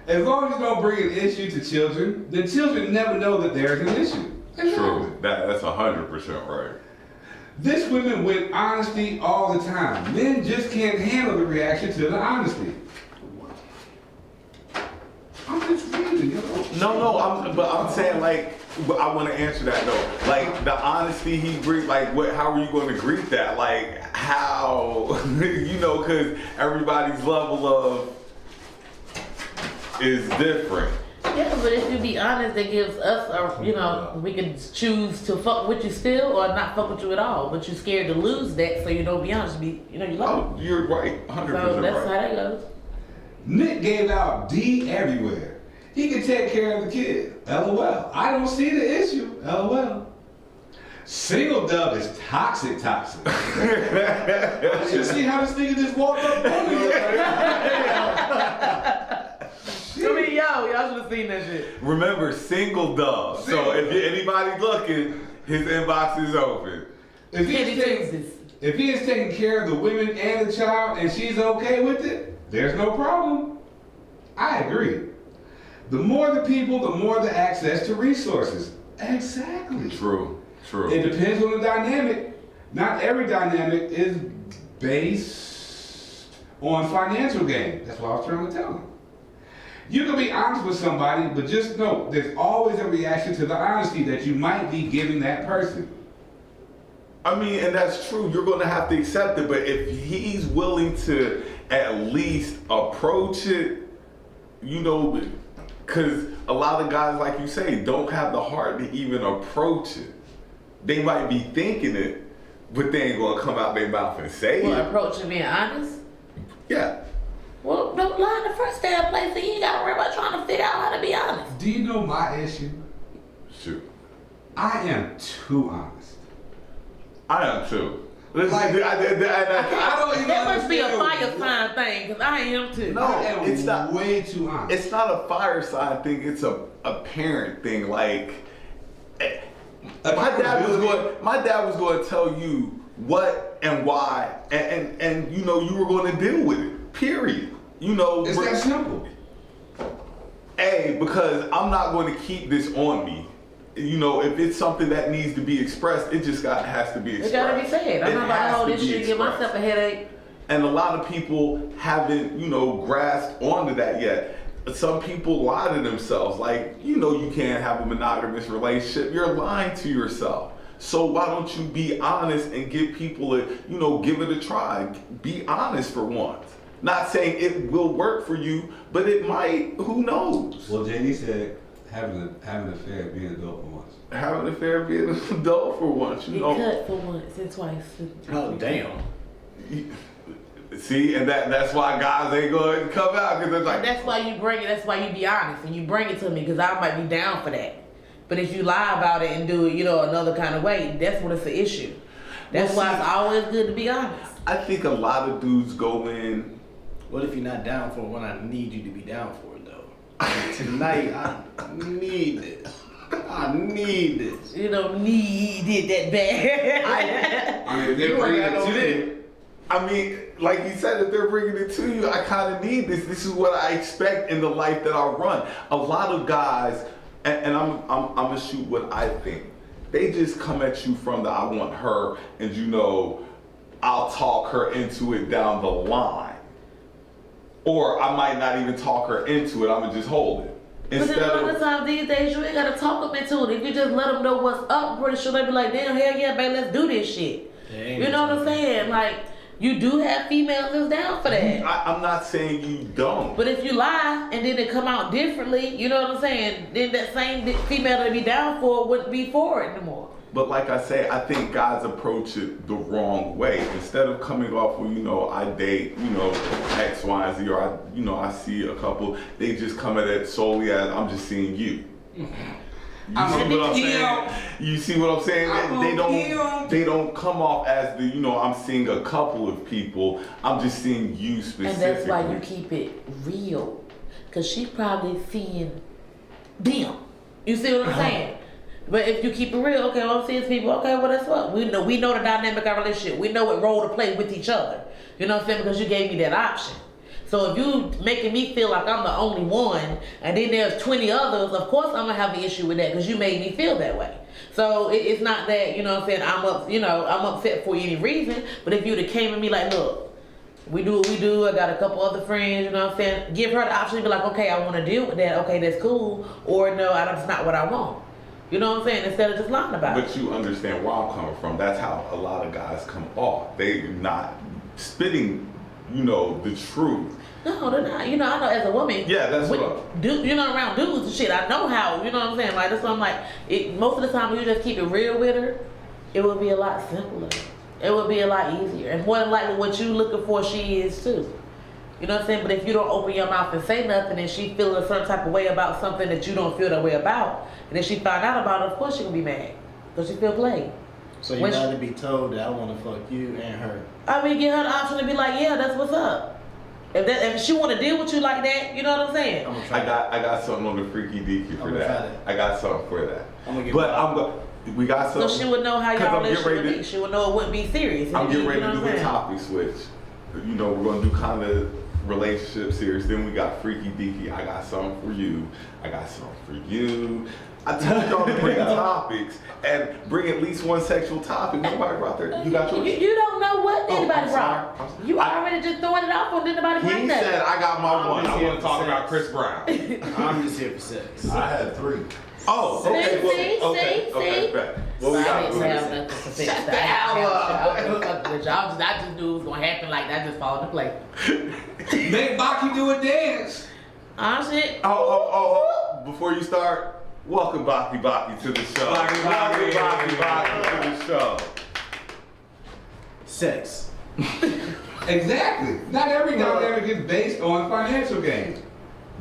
As long as you don't bring an issue to children, the children never know that there's an issue. True. That's 100% right. This women with honesty all the time. Men just can't handle the reaction to the honesty. I'm just reading, you know. No, but I'm saying like, but I want to answer that though. Like the honesty he brings, like how are you going to greet that? Like how, you know, because everybody's level of is different. Yeah, but if you be honest, that gives us, you know, we can choose to fuck with you still or not fuck with you at all. But you're scared to lose that, so you don't be honest. You know, you love Oh, you're right, 100% So that's how right. that goes. Nick gave out D everywhere. He can take care of the kid. LOL. I don't see the issue. LOL. Single dub is toxic. You see how this nigga just walked up on me? I mean, y'all should have seen that shit. Remember, single dub. So if anybody's looking, his inbox is open. If Kitty he's taking, Tuesdays. if he is taking care of the women and the child and she's okay with it, there's no problem. I agree. The more the people, the more the access to resources. Exactly. True. It depends on the dynamic. Not every dynamic is based on financial gain. That's what I was trying to tell him. You can be honest with somebody, but just know there's always a reaction to the honesty that you might be giving that person. I mean, and that's true. You're going to have to accept it. But if he's willing to at least approach it, you know, because a lot of guys, like you say, don't have the heart to even approach it. They might be thinking it, but they ain't going to come out their mouth and say Well, it. approach and being honest. Yeah. Well, don't lie in the first damn place, so you ain't got to worry about trying to figure out how to be honest. Do you know my issue? Shoot. I am too honest. I am too. Listen, Like, I don't even That must be a understand. fire sign thing, because I am too. No. I am it's not- way too honest. It's not a fire sign thing. It's a parent thing. Like, my dad was going to tell you what and why, and you know you were going to deal with it. Period. You know. It's that simple. Because I'm not going to keep this on me. You know, if it's something that needs to be expressed, it just has to be It expressed. gotta be said. I'm It not about to has hold to this be shit and give expressed. myself a headache. And a lot of people haven't, you know, grasped onto that yet. Some people lie to themselves, like, you know, you can't have a monogamous relationship. You're lying to yourself. So why don't you be honest and give people give it a try. Be honest for once. Not saying it will work for you, but it might. Who knows? Well, JD said having an affair, being an adult for once. Having an affair, being an adult for once, you Get know. cut for once and twice. Oh, damn. See, and that's why guys ain't going to come out, because it's like, And that's why you bring it. That's why you be honest and you bring it to me, because I might be down for that. But if you lie about it and do it, another kind of way, that's when it's an issue. That's Well, why see, it's always good to be honest. I think a lot of dudes go in What if you're not down for it when I need you to be down for it, though? Like, tonight, I need this. I need this. You don't need it that bad. I mean, if they're bringing it to you. I mean, like you said, if they're bringing it to you, I kind of need this. This is what I expect in the life that I run. A lot of guys, and I'm gonna shoot what I think. They just come at you from the I want her, and you know, I'll talk her into it down the line. Or I might not even talk her into it, I'm gonna just hold it. But then a lot of times these days, you ain't gotta talk them into it. If you just let them know what's up, I'm pretty sure they be like, damn, hell yeah, babe, let's do this shit. You know what I'm saying? Like, you do have females that's down for that. I'm not saying you don't. But if you lie and then it come out differently, you know what I'm saying? Then that same female that be down for it wouldn't be for it anymore. But like I say, I think guys approach it the wrong way. Instead of coming off with, you know, I date, you know, X, Y, and Z, or I see a couple, they just come at it solely as I'm just seeing you. You see what I'm saying? You see what I'm saying? They don't come off as the, you know, I'm seeing a couple of people. I'm just seeing you specifically. And that's why you keep it real. Cause she's probably seeing them. You see what I'm saying? But if you keep it real, okay, well, I'm seeing people, okay, well, that's what. We know the dynamic of our relationship. We know what role to play with each other. You know what I'm saying? Because you gave me that option. So if you making me feel like I'm the only one, and then there's 20 others, of course I'm gonna have an issue with that because you made me feel that way. So it's not that, you know what I'm saying, I'm upset for any reason, but if you'd have came at me like, look, we do what we do, I got a couple other friends, you know what I'm saying, give her the option to be like, okay, I wanna deal with that, okay, that's cool, or no, that's not what I want. You know what I'm saying? Instead of just lying about it. But you understand where I'm coming from. That's how a lot of guys come off. They're not spitting, you know, the truth. No, they're not. You know, I know as a woman. Yeah, that's what you know, around dudes and shit, I know how, you know what I'm saying? Like, that's why I'm like, most of the time when you just keep it real with her, it would be a lot simpler. It would be a lot easier. And more than likely what you looking for, she is too. You know what I'm saying? But if you don't open your mouth and say nothing and she feeling a certain type of way about something that you don't feel that way about, and then she find out about it, of course she gonna be mad. Because she feel played. So you'd rather be told that I want to fuck you and her? I mean, give her the option to be like, yeah, that's what's up. If she want to deal with you like that, you know what I'm saying? I got something on the freaky deaky for that. I got something for that. We got something. So she would know how y'all relationship would be. She would know it wouldn't be serious. I'm getting ready to do a topic switch. You know, we're gonna do kind of relationship series. Then we got freaky deaky. I got something for you. I got something for you. I told y'all to bring topics and bring at least one sexual topic. Nobody brought there. You got yours? You don't know what anybody brought. You already just throwing it out on anybody bring that. He said I got my one. I want to talk about Chris Brown. I'm just here for sex. I had 3. Oh, okay. See? What we I got? didn't have nothing to fix. Shut the hell up. I just knew it was going to happen like that. Just fall into place. Make Baki do a dance. Shit. Oh. Before you start, welcome Baki to the show. Welcome Baki to the show. Sex. Exactly. Not every dynamic is based on financial gain.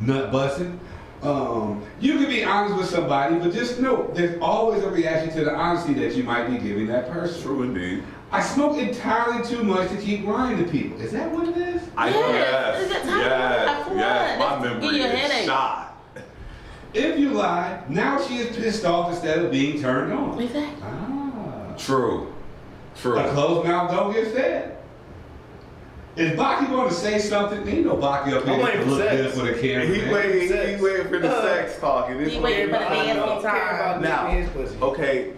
Nut busting. You can be honest with somebody, but just know there's always a reaction to the honesty that you might be giving that person. True indeed. I smoke entirely too much to keep lying to people. Is that what it is? Yes. My memory is shot. If you lie, now she is pissed off instead of being turned on. Exactly. True. A closed mouth don't get fed. Is Baki going to say something? Ain't no Baki up here to look good for the camera. He waiting for the sex talking. He waiting for the nasty time. Now, okay.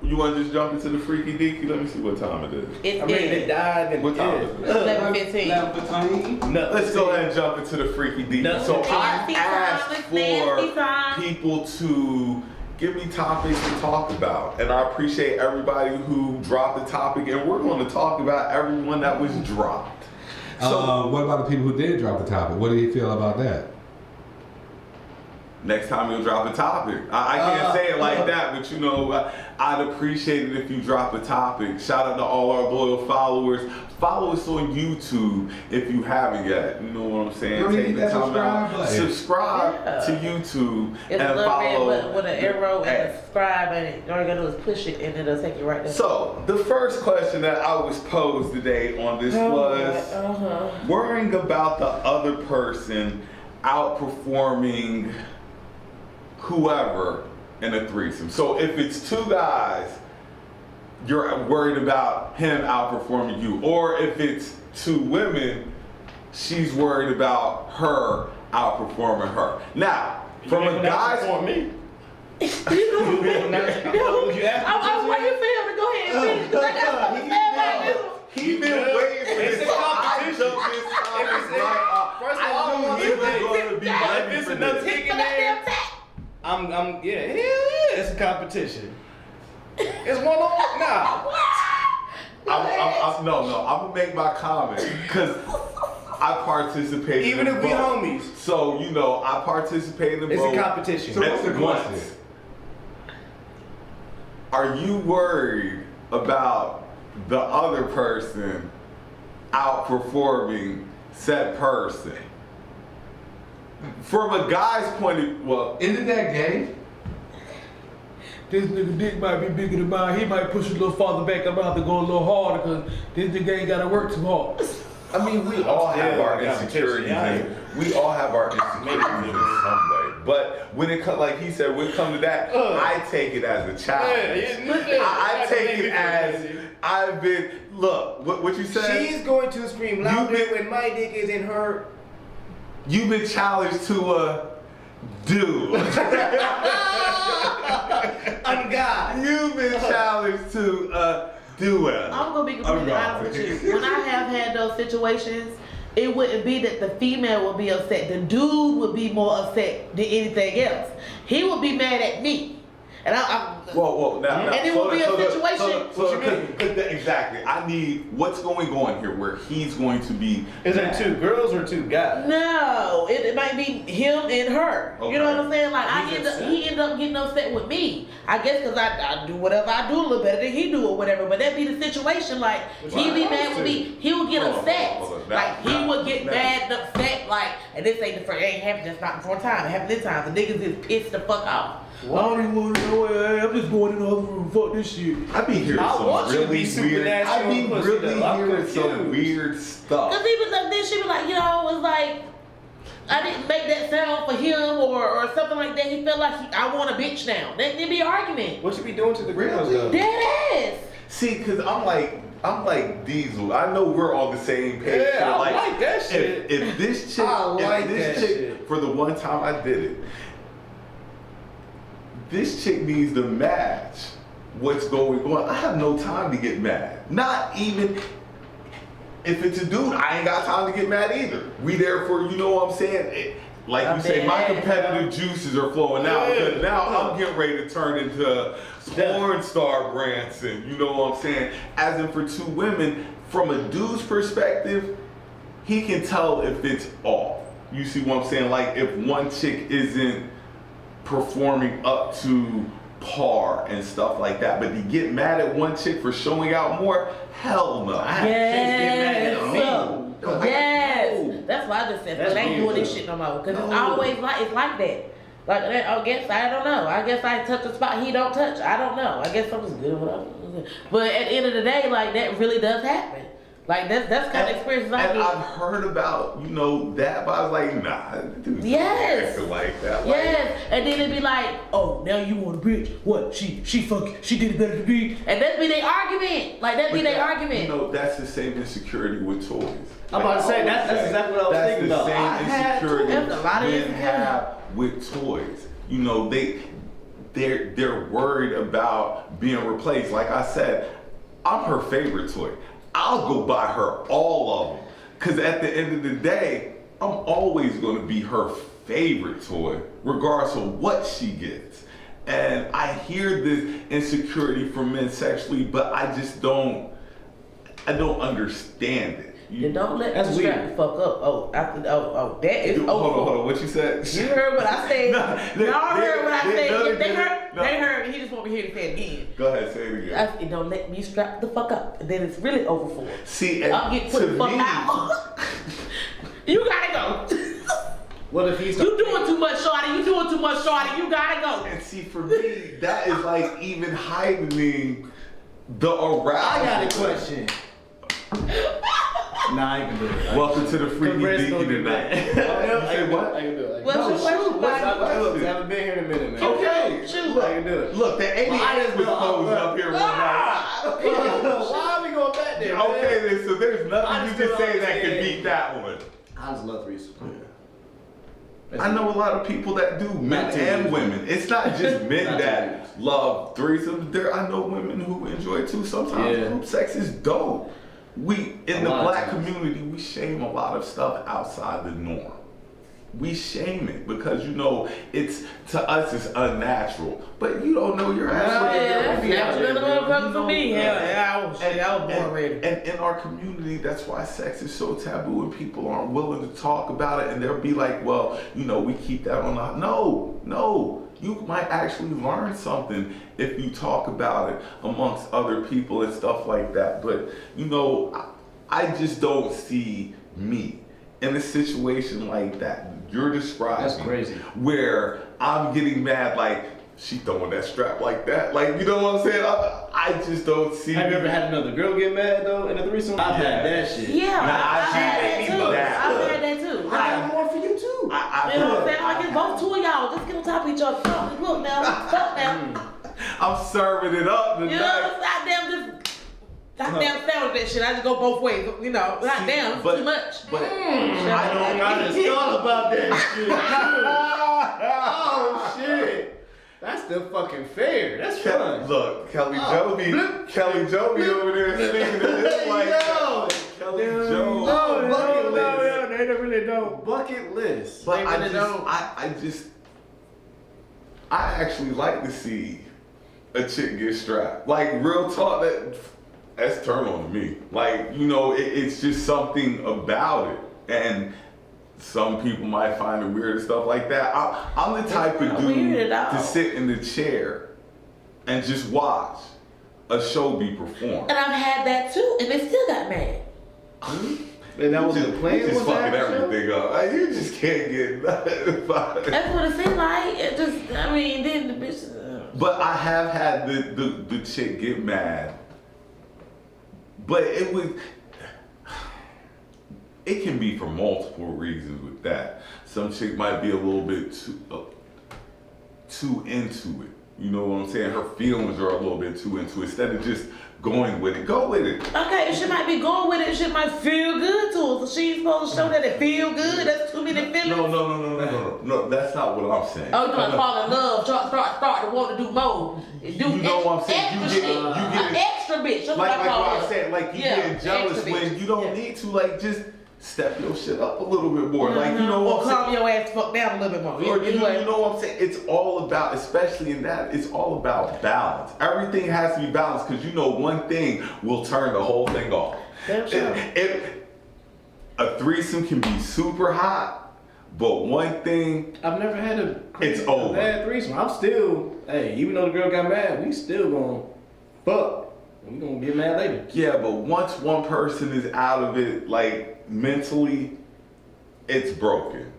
You want to just jump into the freaky deaky? Let me see what time it is. It's I'm ready to dive in. What time is it? 11:15. Let's go ahead and jump into the freaky deaky. So I asked for people to give me topics to talk about, and I appreciate everybody who dropped the topic, and we're going to talk about everyone that was dropped. So, what about the people who did drop the topic? What do you feel about that? next time you'll drop a topic. I can't say it like that, but you know, I'd appreciate it if you drop a topic. Shout out to all our loyal followers. Follow us on YouTube if you haven't yet. You know what I'm saying? Really Take the hit that time out. subscribe Subscribe to YouTube It's and a little follow. red button with an arrow and Hey. a subscribe, and all you gotta do is push it, and it'll take you right there. So the first question that I was posed today on this was worrying about the other person outperforming whoever in a threesome. So if it's two guys, you're worried about him outperforming you, or if it's two women, she's worried about her outperforming her. Now, from a guy's on me. I'm waiting for him to go ahead and finish, 'cause I got something to say about this one. He been waiting for It's this. a So I competition. jumped this right up. First I knew he was going to be If ready it's for enough this. tick in there, yeah, hell yeah, it's a competition. It's one on one. Nah. No, I'm gonna make my comment because I participated. Even in if we both. homies. So you know, I participated in It's both. a competition. So what's the At question? once. Are you worried about the other person outperforming said person? From a guy's point of Isn't that gay? This nigga dick might be bigger than mine. He might push a little farther back. I'm gonna have to go a little harder because this nigga ain't gotta work too hard. I mean, we all have still our got insecurities, competition, and we all have our insecurities in some way. But when it comes, like he said, when it comes to that, I take it as a challenge. I take it as I've been. Look, what you said? She's going to scream louder when my dick is in her. You've been challenged to do. On God. You've been challenged to do it. I'm gonna be completely honest with you. When I have had those situations, it wouldn't be that the female would be upset. The dude would be more upset than anything else. He would be mad at me. And Whoa, now. And it will be a situation- Exactly. I need what's going on here where he's going to be. Is it two girls or two guys? no, it might be him and her. You know what I'm saying? Like he ended up getting upset with me. I guess because I do whatever I do a little better than he do or whatever. But that'd be the situation. Like he'd be mad with me. He would get upset. Hold on. Like he would get mad and upset. Like, and this ain't the first. It ain't happened just not before time. It happened this time. The niggas is pissed the fuck off. I don't even want to know. I'm just going in the other room. Fuck this shit. I be hearing I some want you to really be super weird. nasty I be on pussy, really though. I'm hearing some confused. weird stuff. Cause even then she'd be like, it was like, I didn't make that sound for him or something like that. He felt like I want a bitch now. That'd be an argument. What you be doing to the girls though? Dead ass. See, cause I'm like Diesel. I know we're on the same page. Yeah, but I like that shit. If this chick, for the one time I did it, this chick needs to match what's going on. I have no time to get mad. Not even if it's a dude, I ain't got time to get mad either. We therefore, you know what I'm saying? Like you say, my competitive juices are flowing out because now I'm getting ready to turn into porn star Branson. You know what I'm saying? As in for two women, from a dude's perspective, he can tell if it's off. You see what I'm saying? Like if one chick isn't performing up to par and stuff like that, but to get mad at one chick for showing out more, hell no. Yes. That's what I just said. But I ain't doing this shit no more. Cause it's always like that. Like I guess I don't know. I guess I touch a spot he don't touch. I don't know. I guess something's good or whatever. But at the end of the day, like that really does happen. Like that's kind of experiences I And get. I've heard about, that, but I was like, nah, dude, Yes. like that. Yes, and then it'd be like, oh, now you want a bitch? What? She did it better than me, and that'd be their argument. Like that'd be their argument. That's the same insecurity with toys. I'm about to say, that's exactly what I was thinking about. That's the same insecurity That's a lot of men insecurity. have with toys. They're worried about being replaced. Like I said, I'm her favorite toy. I'll go buy her all of them. Because at the end of the day, I'm always going to be her favorite toy, regardless of what she gets. And I hear this insecurity from men sexually, but I just don't understand it. Then don't let That's me strap weird. the fuck up. That is over. Hold on, what you said? You heard what I said. Y'all heard what I said. They no. heard. He just want me here to say it again. Go ahead, say it again. I said, don't let me strap the fuck up. And then it's really over for. See, and I'll get put to the fuck me, out. You gotta go. What if he's You doing too much, shorty. You doing too much, shorty. You gotta go. and see, for me, that is like even heightening the arousal. I got a question. Nah, I can do it. Welcome to the Freaky Congrats, don't Deaky do tonight. that. You say what? I can do it. What's your question, What's buddy? up? I haven't been here in a minute, man. Okay. Shoot. I can do it. Look, the 88 was posing up here one night. Why are we going back there? man? Okay, then, so there's I nothing just you don't can say that could understand. beat that one. I just love threesomes. I know a lot of people that do, men Not to and use. women. It's not just men Not to that use. love threesomes. I know women who enjoy it too. Sometimes Yeah. group sex is dope. We in A the lot of black times. community, we shame a lot of stuff outside the norm. We shame it because it's to us it's unnatural, but you don't know your ass. Yeah, that's another motherfucker for me. You know, Hell, I was born ready. And in our community, that's why sex is so taboo and people aren't willing to talk about it. And they'll be like, well, we keep that on the... No. You might actually learn something if you talk about it amongst other people and stuff like that. But, I just don't see me in a situation like that you're describing. That's crazy. Where I'm getting mad like, she throwing that strap like that. Like, you know what I'm saying? I just don't see. Have you ever had another girl get mad though in a threesome? I've had that shit. Yeah, I've she had made that me too. mad. I've had that too. I have more for you too. You know what I'm saying? Like it's both two of y'all. Just get on top of each other. Fuck, look now. Fuck now. I'm serving it up You tonight. know, goddamn sandwich that shit. I just go both ways. Goddamn, it's but- too much. but I don't I just thought about that shit. Oh shit. That's the fucking fair. That's fun. Look, Kelly Oh, Joby over there singing this like Yo. Kelly Joe. No, bucket list. They don't really don't. Bucket list. But They really don't. I actually like to see a chick get strapped. Like real talk, that's turn on to me. Like, it's just something about it. And some people might find it weird and stuff like that. I'm the type of not dude weird at all. to sit in the chair and just watch a show be performed. And I've had that too, and they still got mad. And that was the plan. You just was fucking that show? everything up. Like, you just can't get nothing about it. That's what it seemed like. Then the bitch. But I have had the chick get mad. But it can be for multiple reasons with that. Some chick might be a little bit too into it. You know what I'm saying? Her feelings are a little bit too into it. Instead of just going with it, go with it. Okay, she might be going with it. She might feel good to her. So she's supposed to show that it feel good. That's too many feelings. No, that's not what I'm saying. Oh, you gonna fall in love? Start to want to do more. You know what I'm saying? Extra shit. An extra bitch. That's like what I call what it. I'm saying, like you Yeah, getting jealous extra when bitch. you don't Yeah. need to, like just step your shit up a little bit more. Like you know Or what I'm saying? calm your ass fuck down a little bit more. Or you Anyway. know what I'm saying? It's all about, especially in that, it's all about balance. Everything has to be balanced because one thing will turn the whole thing off. Damn sure. A threesome can be super hot, but one thing, I've never had a It's over. bad threesome. I'm still, even though the girl got mad, we still gonna fuck. We gonna get mad later. yeah, but once one person is out of it, like mentally, it's broken.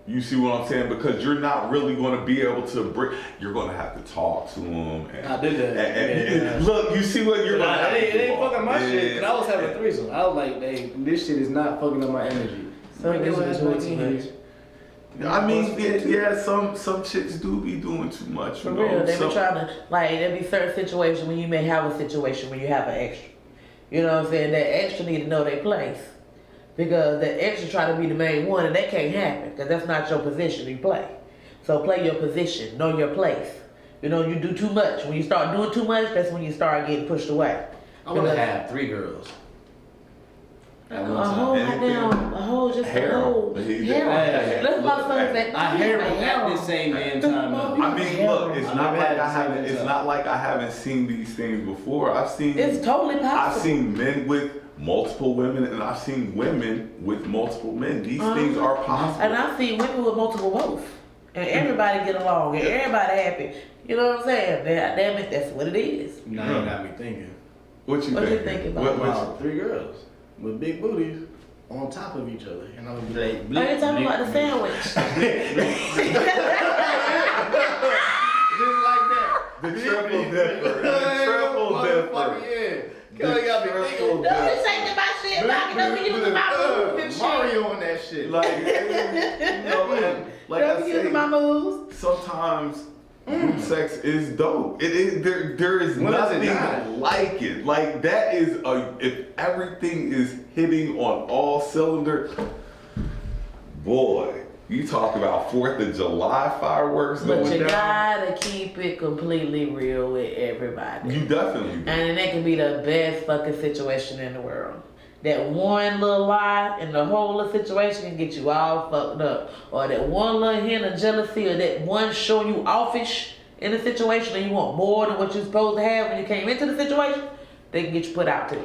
You see what I'm saying? Because you're not really going to be able to bring. You're going to have to talk to them. And, I did that. And look, you see what you're going to have to It ain't do. fucking my shit. Cause I was having a Yeah. threesome. I was like, hey, this shit is not fucking up my energy. Some Bring your bitches ass do it back too in much. here. I mean, yeah, some chicks do be doing too much. For You know? real, they be Some- trying to, there be certain situations when you may have a situation where you have an extra. You know what I'm saying? That extra need to know their place. Because the extra try to be the main one, and that can't happen, because that's not your position you play. So play your position, know your place. You do too much. When you start doing too much, that's when you start getting pushed away. I want to Because- have 3 girls. At one A time. whole Anything. goddamn, a whole just Harem. a whole He- harem. Hey, That's my son said. I hear them at the same damn time. though. I mean, look, it's I've not never like had I the same haven't. It's time. not like I haven't seen these things before. I've seen. It's totally I've possible. seen men with multiple women, and I've seen women with multiple men. These things are possible. And I've seen women with multiple both. And everybody get along and everybody happy. You know what I'm saying? Damn it, that's what it is. Now you got me thinking. What you thinking about? About 3 girls with big booties on top of each other. And I'm gonna be like, Are you talking about the sandwich? Just like that. The triple dipper. The triple dipper. Yeah. Kelly got me thinking. Don't be saying my shit, Bobby. Don't be using my moves and shit. Mario on that shit. Like, you know, man, like Don't I be using say, my moves. sometimes group sex is dope. It is there is When is it nothing not? like it. Like that is if everything is hitting on all cylinders, boy, you talk about 4th of July fireworks But going you down. gotta keep it completely real with everybody. You definitely do. And that can be the best fucking situation in the world. That one little lie in the whole little situation can get you all fucked up. Or that one little hint of jealousy, or that one showing you offish in a situation and you want more than what you're supposed to have when you came into the situation, they can get you put out too.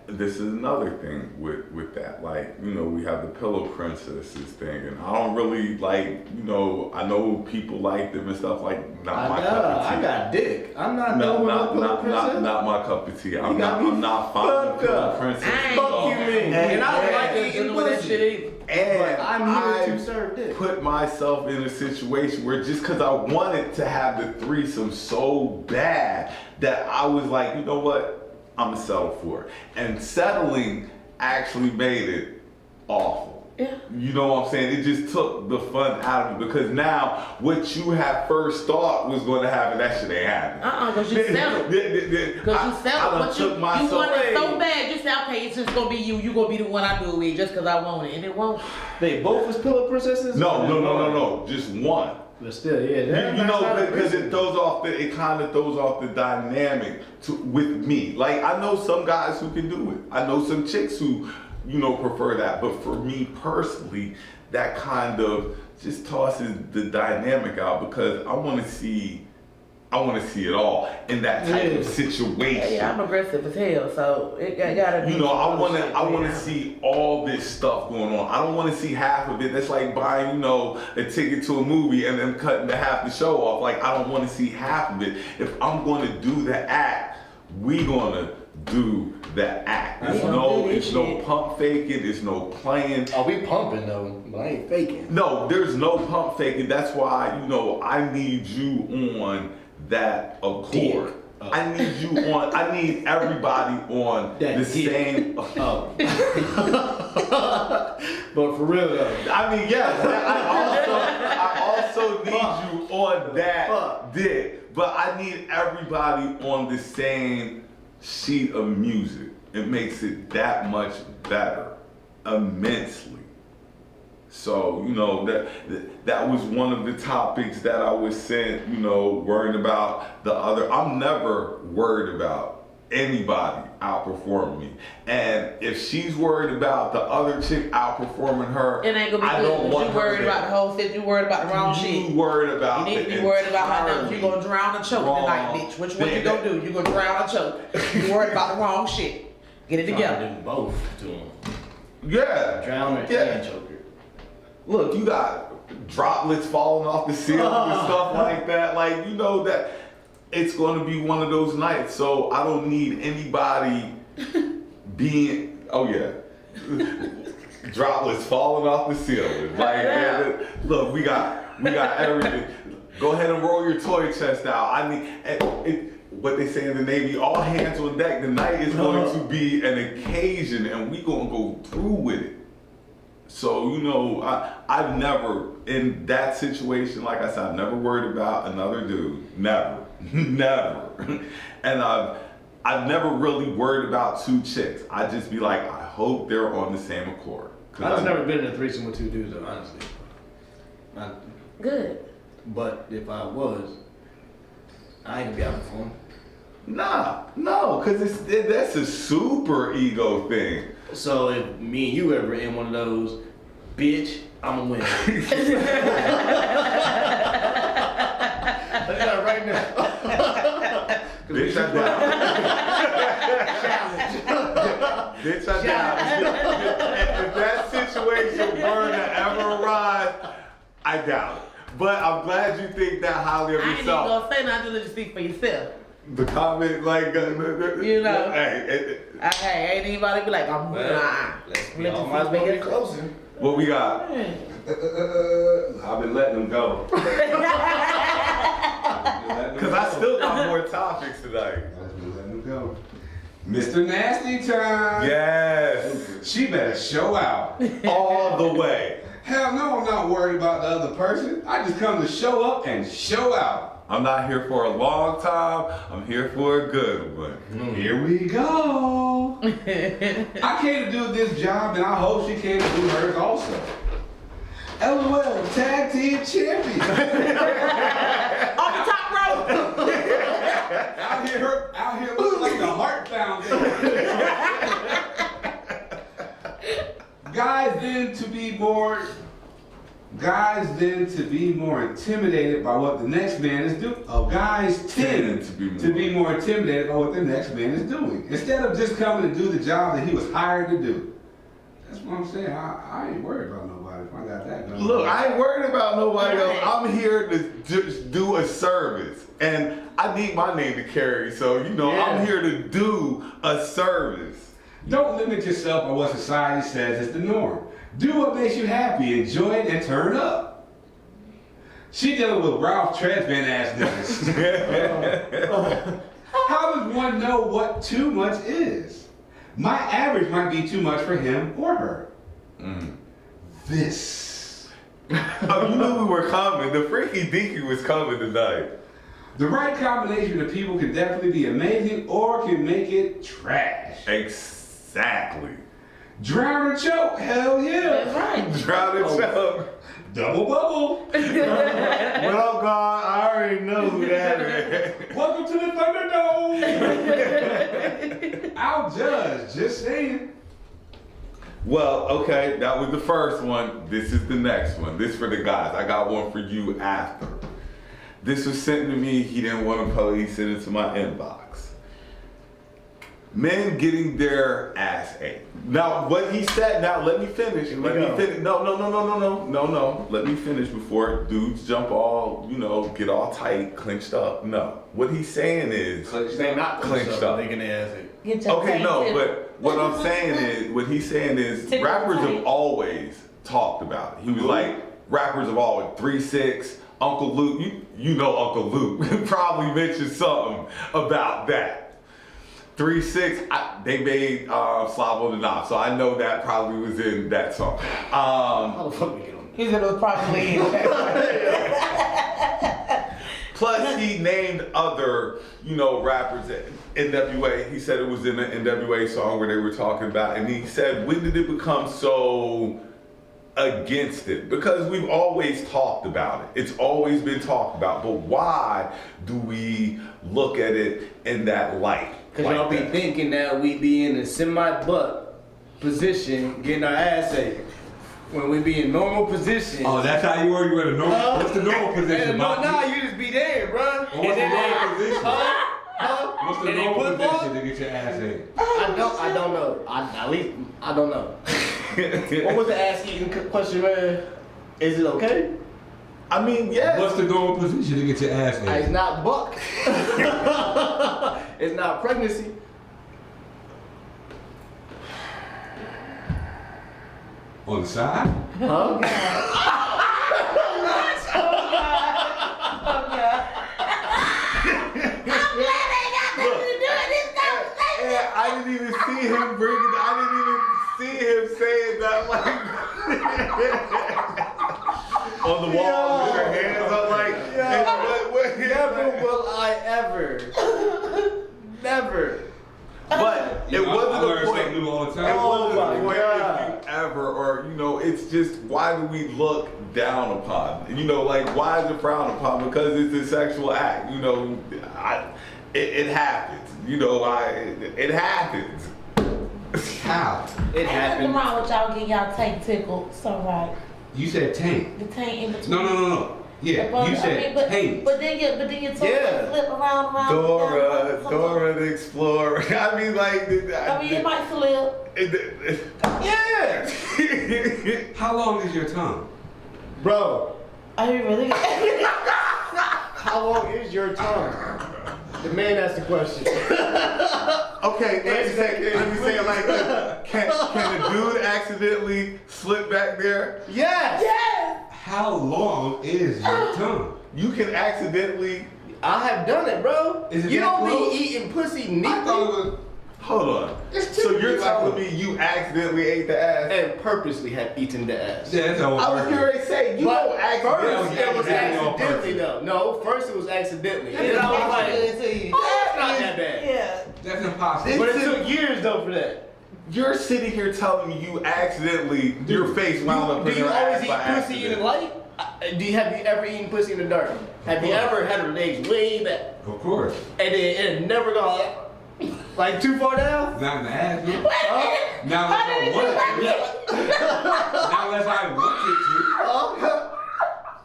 This is another thing with that. Like, you know, we have the pillow princesses thing, and I don't really like, you know, I know people like them and stuff, like, not my cup of tea. I got dick. I'm not No, doing not princess. my cup of tea. I'm got me not fond of fucked pillow up. princess. I ain't- Fuck you, man. And I don't like ain't eating doing that shit pussy. either. And But I'm here to I serve dick. put myself in a situation where just because I wanted to have the threesome so bad that I was like, you know what? I'm gonna settle for it. And settling actually made it awful. Yeah. You know what I'm saying? It just took the fun out of it because now what you had first thought was going to happen, that shit ain't happening. Because you settled. Because you settled. But you wanted it so bad, you said, okay, it's just gonna be you. You gonna be the one I do it with just because I want it, and it won't. They both was pillow princesses? No. Just one. But still, yeah. You know, because it kind of throws off the dynamic with me. Like, I know some guys who can do it. I know some chicks who, you know, prefer that. But for me personally, that kind of just tosses the dynamic out because I want to see it all in that type of situation. Yeah, I'm aggressive as hell, so it gotta be. You know, I want to see all this stuff going on. I don't want to see half of it. That's like buying, you know, a ticket to a movie and then cutting the half the show off. Like, I don't want to see half of it. If I'm going to do the act, we gonna do the act. It's no pump faking. It's no playing. Oh, we pumping though, but I ain't faking. No, there's no pump faking. That's why, you know, I need you on that accord. I need everybody on That the dick. same. Oh. But for real though. I mean, yes, I also need you on that dick, but I need everybody on the same sheet of music. It makes it that much better, immensely. So, you know, that was one of the topics that I was sent, you know, worrying about the other. I'm never worried about anybody outperforming me. And if she's worried about the other chick outperforming her, It ain't gonna be I good. don't want You her worried there. about the whole shit. You worried about the wrong shit. You worried about You need to the be worried about how entirely you gonna drown or choke wrong tonight, bitch. Which one you thing. gonna do? You gonna drown or choke? You worried about the wrong shit. Get it together. Trying to do both to them. Yeah. Drowner Yeah. and choker. Look, you got droplets falling off the ceiling and stuff like that. Like, you know that it's going to be one of those nights. So I don't need anybody being, droplets falling off the ceiling. Like, look, we got everything. Go ahead and roll your toy chest out. I need, what they say in the Navy, all hands on deck. The night is going to be an occasion and we going to go through with it. So, you know, I've never, in that situation, like I said, I've never worried about another dude. Never. Never. And I've never really worried about two chicks. I just be like, I hope they're on the same accord. I've never been in a threesome with two dudes though, honestly. Good. But if I was, I ain't gonna be outperformed. No, because that's a super ego thing. So if me and you ever in one of those, bitch, I'm a winner. Look at that right now. Bitch, I'm down. Bitch, I doubt it. If that situation were to ever arise, I doubt it. But I'm glad you think that highly of I ain't even yourself. gonna say nothing, just speak for yourself. The comment, like, You know. Hey, Hey, ain't anybody be like, I'm Let's be Let all the my feet make money it closer. what we got? I've been letting them go. Because I still got more topics tonight. I've been letting them go. Mr. Nasty Time. Yes. She better show out. All the way. Hell no, I'm not worried about the other person. I just come to show up and show out. I'm not here for a long time. I'm here for a good one. Here we go. I came to do this job and I hope she came to do hers also. LOL, tag team champion. On the top row. out here looking like the Heart Foundation. Guys tend to be more intimidated by what the next man is doing. Guys tend to be more intimidated by what the next man is doing. Instead of just coming to do the job that he was hired to do. That's what I'm saying. I ain't worried about nobody if I got that going. Look, I ain't worried about nobody else. I'm here to just do a service. And I need my name to carry. So, I'm here to do a service. Don't limit yourself by what society says is the norm. Do what makes you happy, enjoy it, and turn up. She dealing with Ralph Tresvant ass niggas. How does one know what too much is? My average might be too much for him or her. This. Oh, you knew we were coming. The freaky dinky was coming tonight. The right combination of people can definitely be amazing or can make it trash. Exactly. Drown or choke, hell yeah. That's right. Drown and choke. Double bubble. Well, God, I already know who that is. Welcome to the Thunderdome. I'll judge, just saying. Well, okay, that was the first one. This is the next one. This for the guys. I got one for you after. This was sent to me. He didn't want to police it into my inbox. Men getting their ass ate. Now, what he said, now let me finish. Let me finish. No. Let me finish before dudes jump all, get all tight, clenched up. No. What he's saying is. They not clenched up. They can ass it. Okay, no, but what I'm saying is, what he's saying is, rappers have always talked about it. He was like, rappers have always, 3-6, Uncle Luke, you know Uncle Luke probably mentioned something about that. 3-6, they made Slob on the Knob, so I know that probably was in that song. How the fuck we get on He said it was probably Plus, he named other, rappers at NWA. He said it was in an NWA song where they were talking about, and he said, when did it become so against it? Because we've always talked about it. It's always been talked about, but why do we look at it in that light? Because y'all be thinking that we be in a semi-butt position getting our ass ate. When we be in normal position. Oh, that's how you are? You in a normal, what's the normal position? No, you just be there, bro. What's the normal position? What's the And they normal put position to get your ass ate? I don't know. At least, I don't know. What was the ass eating question, man? Is it okay? I mean, yes. What's the normal position to get your ass ate? It's not buck. It's not pregnancy. On the side? Huh? I didn't even see him bring it. I didn't even see him saying that like on the wall with your hands up like. Never will I ever. Never. But it wasn't a point. New all the It time. wasn't my a point God. if you ever, or it's just why do we look down upon? Like why is it frowned upon? Because it's a sexual act. It happens. It happens. How? It Ain't nothing happened. wrong with y'all getting y'all tank tickled. It's alright. You said tank. The tank in between. No. Yeah, But, you said but taint. then your tongue Yeah. slip around. Dora the Explorer. I mean, like, I mean, it might slip. Yeah. How long is your tongue? Bro, Are you really? how long is your tongue? The man asked the question. Okay, let me say it like this. Can a dude accidentally slip back there? Yes. Yes. How long is your tongue? You can accidentally. I have done it, bro. Is it You that don't close? be eating pussy I neatly thought it was. Hold on. It's So you're typically like telling me you accidentally ate the ass? and purposely have eaten the ass. Yeah, that's all. I was getting ready to say you But don't first, accidentally. it was Yeah, on accidentally purpose. though. No, first it was accidentally. And It's then I was like, accidentally. it's not that bad. Yeah. That's impossible. But it took years though for that. You're sitting here telling me you accidentally your face wound up Do in you your always ass eat by pussy in the accident. light? Have you ever eaten pussy in the dark? Have you ever had her legs way back Of course. and it never gone like too far down? Not in the ass, no. Huh? Not How did unless it I do wanted to. Not unless I wanted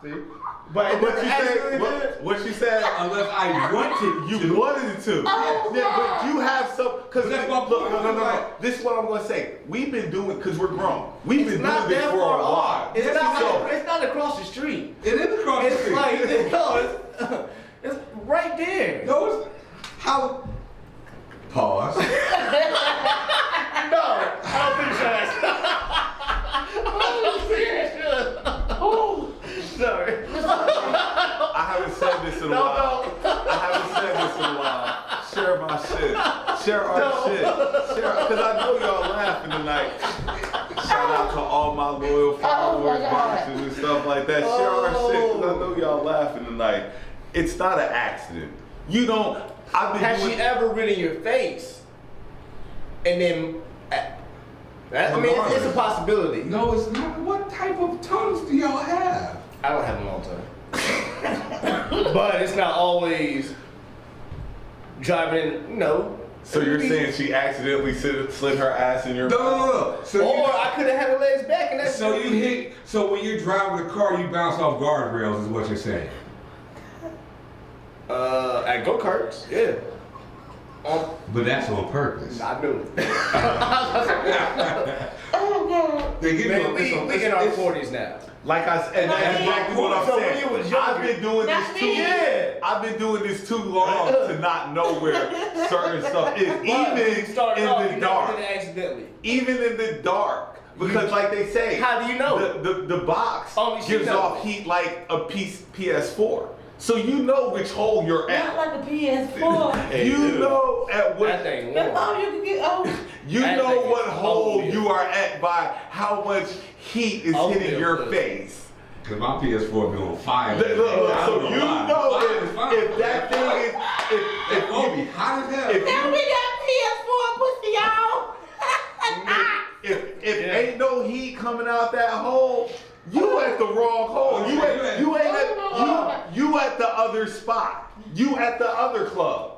See? But What you said? What you said? to. Unless I wanted You to. wanted to. Oh, Yeah, but you have some. Because That's my look, point. no. This is what I'm going to say. We've been doing because we're grown. We've It's been not doing this that for a far while. off. It's not across the street. It is across the It's street. like no, it's right there. No, it's. How. Pause. No, I don't think so. Oh, sorry. I haven't said this in a while. I haven't said this in a while. Share my shit. Share our shit. Because I know y'all laughing tonight. Shout out to all my loyal followers, watchers, and stuff like that. Share our shit because I know y'all laughing tonight. It's not an accident. You don't. I've been Has doing. she ever rid in your face? And then, I mean, it's a possibility. No, it's not. What type of tongues do y'all have? I don't have them all the time. But it's not always driving, So you're saying she accidentally slid her ass in your No. So or you, I could have had her legs back and that's so you hit. So when you're driving the car, you bounce off guardrails, is what you're saying. at go-karts, yeah. But that's on purpose. I knew it. Oh God. They give you Man, a, we in our 40s now. Like I said, and that's exactly what I'm So when saying. you was I've younger- been doing Not this too. me. Yeah. I've been doing this too long to not know where certain stuff is, But you even started off, in you the never dark. did it accidentally. Even in the dark, because like they say, How do you know? the box Only she gives knows. off heat like a PS4, so you know which hole you're Not at. like a PS4. You know at That what thing That's all warm. you can get. Oh. you that know thing what is hole obvious. you are at by how much heat is Obvious. hitting your face. Cause my PS4 be on fire. Look, I so don't you why. know Fire is fine. if that thing is It's gonna be hot as hell. if Now we got PS4 pussy, y'all. if ain't no heat coming out that hole, you at the wrong hole. You at the other spot. You at the other club.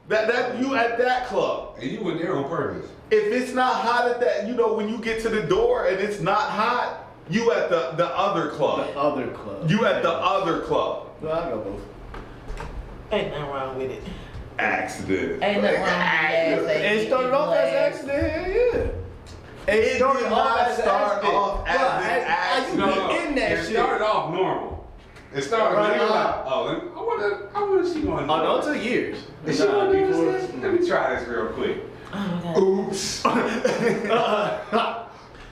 That you at that club. And you went there on purpose. If it's not hot at that, when you get to the door and it's not hot, you at the other club. The other club. You at the other club. No, I know both. Ain't nothing wrong with it. Accident. Ain't nothing wrong with it. It started off as an accident, yeah. It started did off not as an start accident. off as Bruh, an accident. No. In that it shit. started off normal. It started Right you were like, on. oh, I wonder she gonna do. Oh, no, it took years. Is she gonna do this? Let me try this real quick. Oops.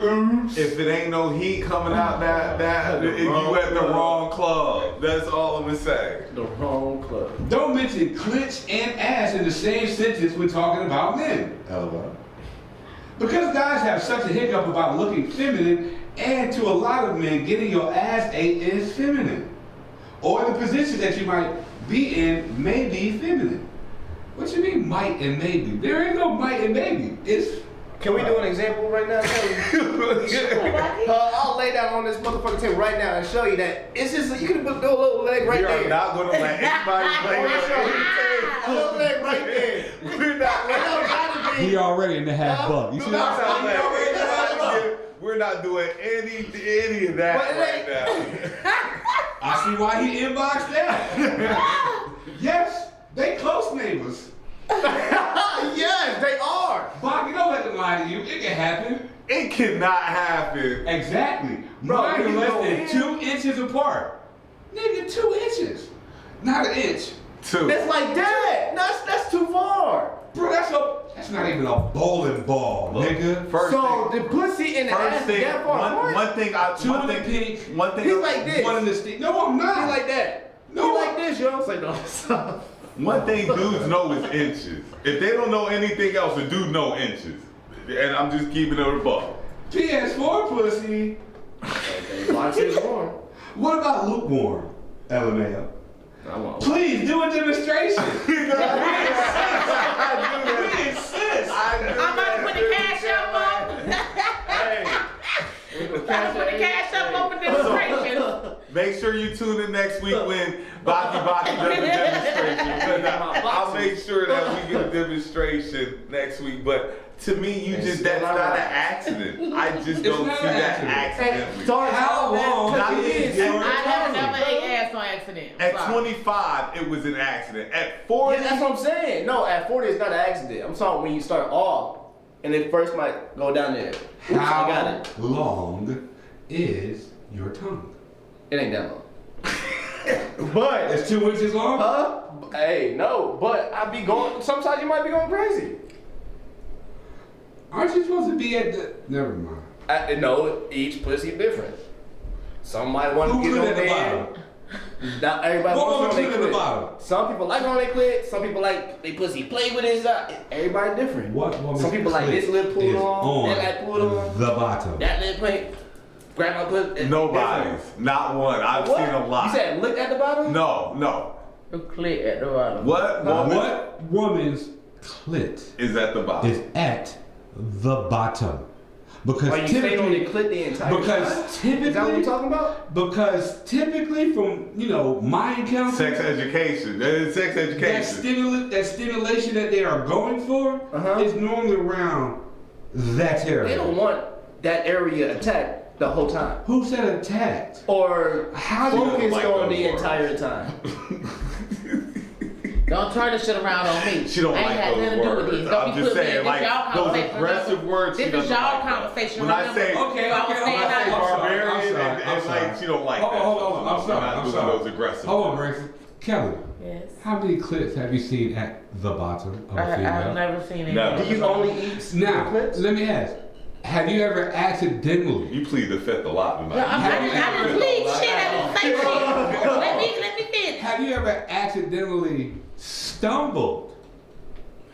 Oops. If it ain't no heat coming out you at the wrong club. That's all I'm gonna say. The wrong club. Don't mention clench and ass in the same sentence when talking about men. Because guys have such a hiccup about looking feminine, and to a lot of men, getting your ass ate is feminine. Or the position that you might be in may be feminine. What you mean might and maybe? There ain't no might and maybe. It's Can we do an example right now? I'll lay down on this motherfucking table right now and show you that it's just, you can do a little leg right We are there. not gonna let anybody play with anything. A little leg right there. We're not letting He already in the half buck. You see what I'm saying? We're not doing any of that But it right now. I see why he inboxed that. Yes, they close neighbors. Yes, they are. Bobby, don't let them lie to you. It can happen. It cannot happen. Exactly. Bro, Mine are you less know than it. 2 inches apart. Nigga, 2 inches. Not an inch. 2. That's like that. That's too far. Bro, that's not even a bowling ball, nigga. First So thing, the pussy and the ass first is thing, that far apart? one thing I, Two one in the thing, pink. one thing, He's like this. One in the stick. No, I'm not. He like that. No. He like this, yo. It's like, no, stop. one thing dudes know is inches. If they don't know anything else, a dude know inches. And I'm just keeping it a buck. PS4 pussy. Okay, box is warm. What about lukewarm? LMAO. I want. Please do a demonstration. We insist. I'm about to put the cash up on. Hey. I'm about to put the cash up on for demonstration. Make sure you tune in next week when Baki does a demonstration. Because I'll make sure that we get a demonstration next week. But to me, that's not an accident. I just don't not see an that accident. accidentally. How long? Not It is. yet. I never ate ass on accident. I'm At sorry. 25, it was an accident. At 40, Yeah, that's what I'm saying. No, at 40 it's not an accident. I'm talking when you start off and it first might go down there. Oops, I got How it. long is your tongue? It ain't that long. But It's 2 inches long? hey, no, but I be going sometimes you might be going crazy. Aren't you supposed to be at the... Never mind. No, each pussy different. Some might want to Who get clit on at the there. bottom? Not everybody What wants woman on clit their at the clit. bottom? Some people like on their clit. Some people like they pussy play with his. Everybody different. What woman's Some people like clit this lip pulled is on. That like pulled on. the bottom. That lip play. Grab my pussy. nobody's. Not one. I've What? seen a lot. You said look at the bottom. No. The clit at the bottom. What woman What woman's clit is at the bottom? is at the bottom? Because Are you staying on the typically, clit the entire time? because Is that what we're typically, talking about? because typically from, my encounter, Sex education. Sex that, education. that stimulation that they are going for Uh-huh. is normally around that area. They don't want that area attacked the whole time, Who said attacked? or How do you focused like on those the words. entire time. Don't turn this shit around on me. She don't I ain't like had those nothing to do with words. this. Don't I'm be just putting me saying, in like, this y'all those conversation. aggressive words, she This is doesn't y'all like that. conversation. When I remember? say- Okay, So I was okay, saying okay, I- I'm sorry, barbarian I'm sorry, and I'm like sorry. she don't like Hold that. on, I'm sorry, not I'm doing sorry. those aggressive Hold on, words. Braxton. Kelly, Yes. how many clips have you seen at the bottom of a I've female? never seen it. Never. Do you only eat Now, clits? let me ask, have you ever accidentally, You plead the fifth a lot tonight. Yeah, I didn't plead shit. I didn't say shit. Let me finish. have you ever accidentally stumbled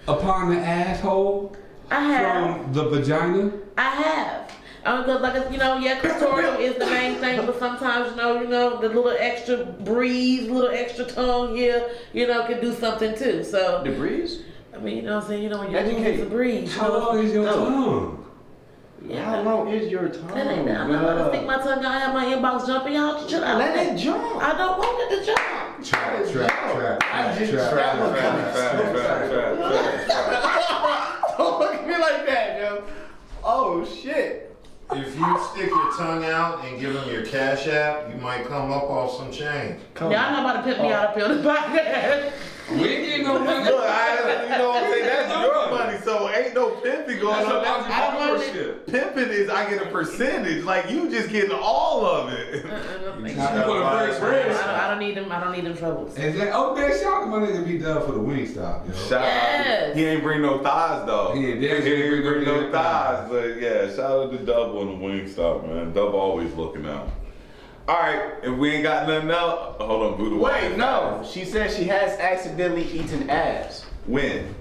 upon the asshole I have. from the vagina? I have. Because like clitoral is the main thing, but sometimes the little extra breeze, little extra tongue here, can do something too. So The breeze? I mean, you know what I'm saying? When you're Educate. moving the breeze. How long is your tongue? How long is your tongue? That ain't that. I'm not gonna stick my tongue out, have my inbox jumping. Y'all chill out. Let it jump. I don't want it to jump. I just Don't look at me like that, yo. Oh shit. If you stick your tongue out and give them your cash app, you might come up off some change. Y'all not about to pimp me out up here on the podcast. We ain't getting no money. Look, you know what I'm saying? That's your money, so ain't no pimping going That's on. about That's entrepreneurship. pimping is I get a percentage. Like you just getting all of it. You wanna break bread? I don't need them. I don't need them troubles. And then, oh man, shout out to my nigga B Dub for the wing stop, yo. Shout Yes. out. He ain't bring no thighs though. He ain't bring no thighs. But yeah, shout out to Dub on the wing stop, man. Dub always looking out. All right, if we ain't got nothing else, hold on, Buddha. Wait, no. She said she has accidentally eaten ass. When?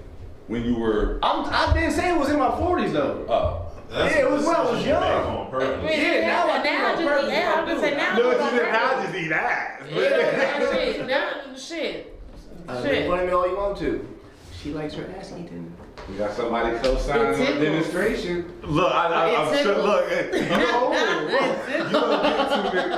When you were? I didn't say it was in my 40s though. Oh. That's Yeah, it was a when I was decision you make young. on purpose. Yeah, now I do it on purpose. I'm just saying now. No, I you do it on didn't have purpose. to eat ass. Yeah, shit. Now, shit. Make Shit. fun of me all you want to. She likes her ass eaten. We got somebody co-signing It on the tickles. demonstration. Look, I'm It's sure. simple. Look, you don't get too many.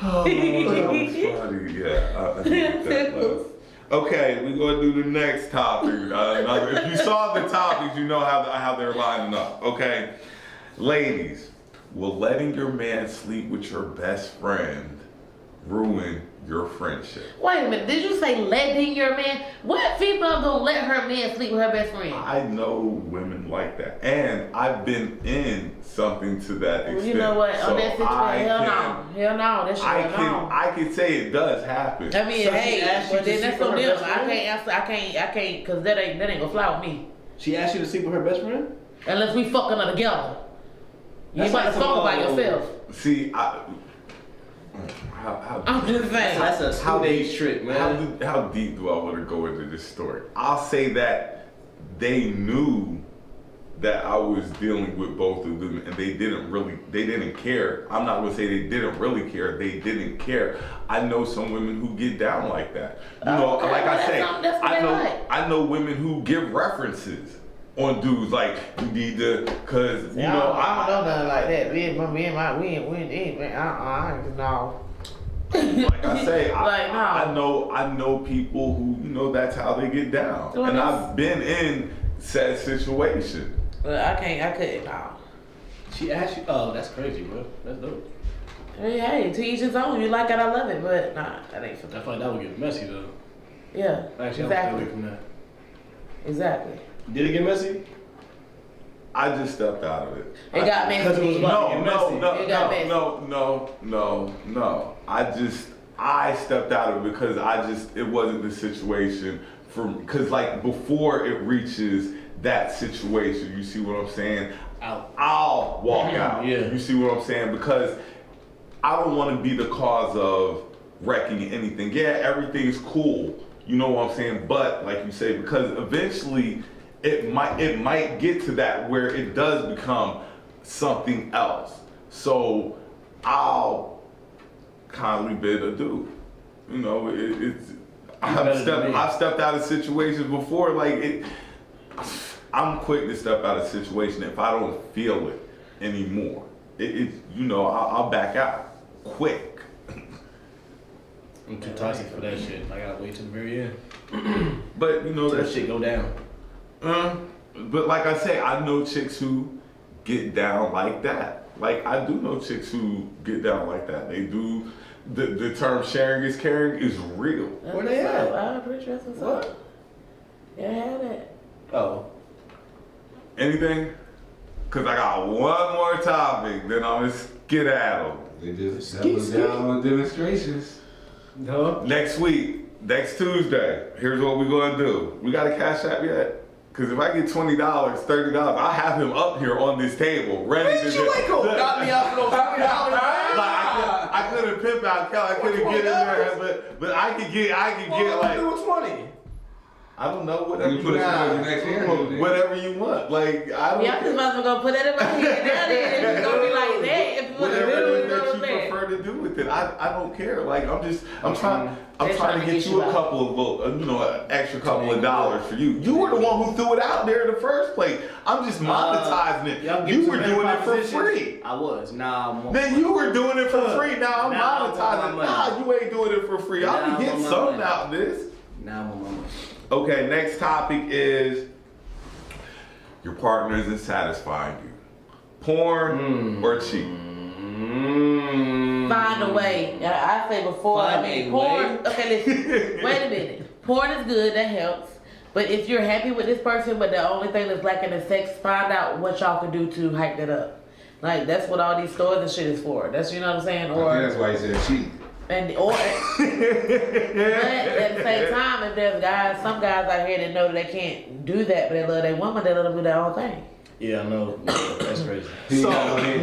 Oh, that was funny. Yeah, I think that was. Okay, we're gonna do the next topic. If you saw the topics, you know how they're lining up. Okay, Ladies, will letting your man sleep with your best friend ruin your friendship? Wait a minute, did you say letting your man? What female gonna let her man sleep with her best friend? I know women like that, and I've been in something to that extent. You know what? So On that situation, hell no, that shit I can say it does happen. I mean, So hey, she asked you but to then sleep that's with on her them. best I friend? can't answer. I can't, cause that ain't gonna fly with me. She asked you to sleep with her best friend? Unless we fucking her together. You That's about like to fuck some, by yourself. See, I'm just saying. That's a 2 days trip, man. How deep do I want to go into this story? I'll say that they knew that I was dealing with both of them, and they didn't care. I'm not gonna say they didn't really care. They didn't care. I know some women who get down like that. You know, Okay, like I that's say, something that's what they like. I know women who give references on dudes like you need to, cause you know I don't know nothing like that. We ain't, no. like I say, Like, no. I know people who, you know, that's how they get down. Well, and that's- I've been in said situation. But I couldn't, no. She asked you. Oh, that's crazy, bro. That's dope. Hey, to each his own. You like it, I love it, but nah, that ain't for I me. feel like that would get messy though. Yeah, Actually, I would stay exactly. away from that. Exactly. Did it get messy? I just stepped out of it. It got messy. Because it was about to get messy. It got messy. No. I stepped out of it because it wasn't the situation because like before it reaches that situation, you see what I'm saying? Out. I'll walk out. Yeah. You see what I'm saying? Because I don't want to be the cause of wrecking anything. Yeah, everything's cool. You know what I'm saying? But like you say, because eventually it might get to that where it does become something else. So I'll kindly bid adieu. You know, I've stepped out of situations before. Like I'm quick to step out of situation if I don't feel it anymore. You know, I'll back out quick. I'm too toxic for that shit. I gotta wait till the very end. But you know Till that that shit go down. But like I say, I know chicks who get down like that. Like I do know chicks who get down like that. They do. The term sharing is caring is real. Where they at? I'm pretty sure that's what's up. Yeah, I had it. Oh. Anything? Cause I got one more topic, then I'm gonna skedaddle. They just settled down on demonstrations. No. Next week, next Tuesday, here's what we're gonna do. We got a Cash App yet? Cause if I get $20, $30, I'll have him up here on this table, ready to Got me out for those $20. I couldn't pimp out Cal. I couldn't get in there, but I could get like What's money? I don't know whatever You put it towards the next year. whatever you want. Like I don't Yeah, I just might as well go put that in my head. Now then, it's gonna be like that. If you want to whatever do it it, is you know that what you I'm saying? prefer to do with it. I don't care. Like I'm trying They're to get you a couple of little, an extra couple of dollars for you. You were the one who threw it out there in the first place. I'm just monetizing it. You were doing it for free. I was. Nah, Then you were doing it for free. Now I'm Now I want monetizing. my Nah, money. you ain't doing it for free. Now I'm I gonna get want my something money. out of this. Now I'm on my money. Okay, next topic is your partner isn't satisfying you. Porn or cheat? Find a way. I say before. Find a porn. way? Okay, listen. Wait a minute. Porn is good. That helps. But if you're happy with this person, but the only thing that's lacking is sex, find out what y'all can do to hype that up. Like that's what all these stores and shit is for. That's you know what I'm saying. I think that's why he said cheat. But at the same time, if there's some guys out here that know that they can't do that, but they love their woman, they let them do their own thing. Yeah, I know. That's crazy. So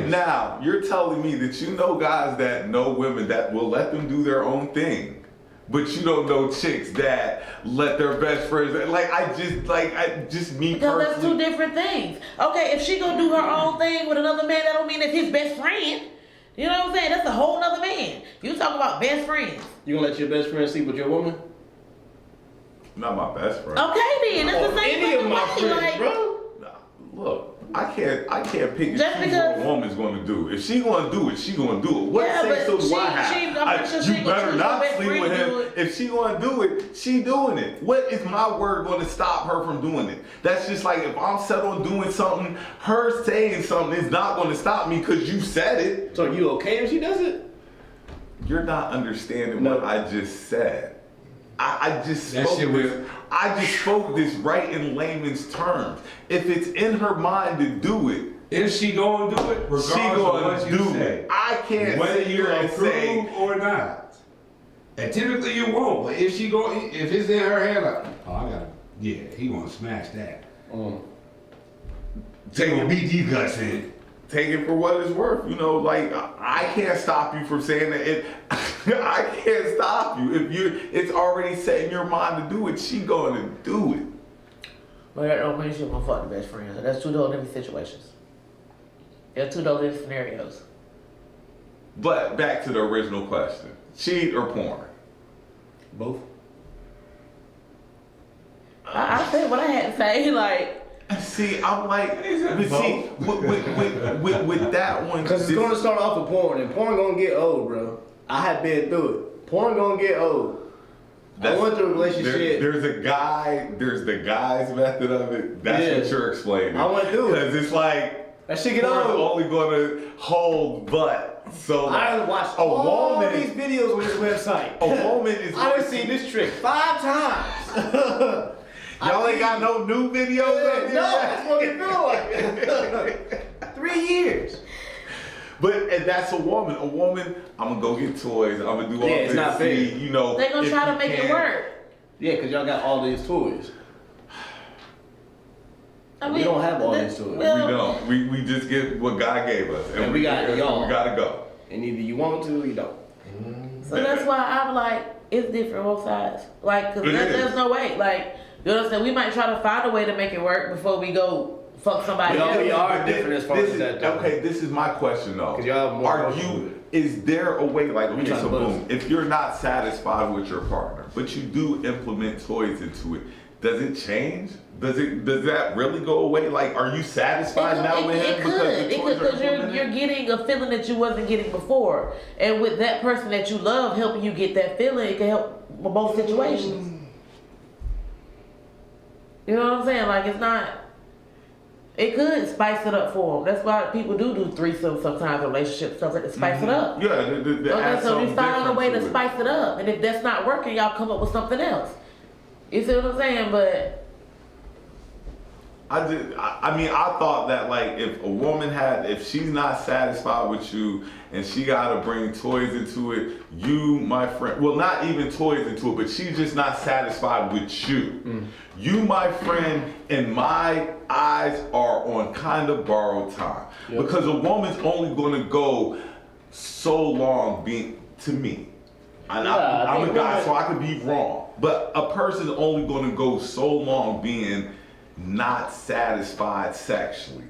now you're telling me that you know guys that know women that will let them do their own thing, but you don't know chicks that let their best friends. I just me Because that's two personally. different things. Okay, if she gonna do her own thing with another man, that don't mean that's his best friend. You know what I'm saying? That's a whole nother man. You talking about best friends. You gonna let your best friend sleep with your woman? Not my best friend. Okay then, that's the same Any thing of my with me, friends, like, bro. Nah, look, I can't pick and Just choose because- what a woman's gonna do. If she gonna do it, she gonna do it. What Yeah, say so but do I I'm have? pretty sure she You ain't gonna better choose not her best sleep friend with to do him. it. If she gonna do it, she doing it. What is my word gonna stop her from doing it? That's just like if I'm set on doing something, her saying something is not gonna stop me because you said it. So you okay if she does it? You're not understanding No. what I just said. I just That spoke shit this. was- I just spoke this right in layman's terms. If it's in her mind to do it, If she gonna do it, regardless she of gonna what you do say, it. I can't whether sit you here and say, approve or not. And typically you won't, but if it's in her head, like, oh, I gotta, yeah, he gonna smash that. Take gonna beat these guts in. take it for what it's worth. You know, like I can't stop you from saying that. I can't stop you if it's already set in your mind to do it. She gonna do it. But that don't mean she gonna fuck the best friend. So that's two totally different situations. They're two totally different scenarios. But back to the original question: cheat or porn? Both. I said what I had to say. Like, See, I'm like, but see, with that one, Because it's going to start off with porn, and porn going to get old, bro. I have been through it. Porn going to get old. I went through a relationship. There's the guy's method of it. That's Yeah. what you're explaining. I went through it. Because it's like, That shit get porn's old. only gonna hold butt. So I done watched a all woman, these videos on this website. a woman is. I done seen this trick 5 times. Y'all ain't got no new videos up there? No, that's what it feel like. 3 years. And that's a woman. A woman, I'm gonna go get toys. I'm gonna do all Yeah, this. it's not fair. See, you know, they gonna if try to you make it can- work. Yeah, because y'all got all these toys. I We don't have all that- these toys. well, We don't. We just get what God gave us, And we got y'all. We gotta go. And either you want to or you don't. So that's why I'm like, it's different both sides. Like, cause It is. there's no way. Like, you know what I'm saying? We might try to find a way to make it work before we go fuck somebody We all- else. we are different as far This as is- that, though. Okay, this is my question though. 'Cause y'all have more Are emotional with you? Is there a way, like, okay, trying so to buzz. boom, if you're not satisfied with your partner, but you do implement toys into it, does it change? Does that really go away? Like, are you satisfied now with him because the It toys could, are because you're implemented? getting a feeling that you wasn't getting before, and with that person that you love helping you get that feeling, it can help with both situations. You know what I'm saying? Like, it's not. It could spice it up for them. That's why people do threesomes sometimes in relationships, stuff like to spice it up. Yeah, Okay, add so you something find a way to different spice it up, and if that's not working, y'all come up with something else. You see what I'm saying? But I mean, I thought that, like, if she's not satisfied with you and she got to bring toys into it, you, my friend, well, not even toys into it, but she's just not satisfied with you. You, my friend, in my eyes, are on kind of borrowed time. Yep. Because a woman's only going to go so long to me. And Yeah, I I'm a think guy, women- so I could be wrong. But a person's only going to go so long being not satisfied sexually,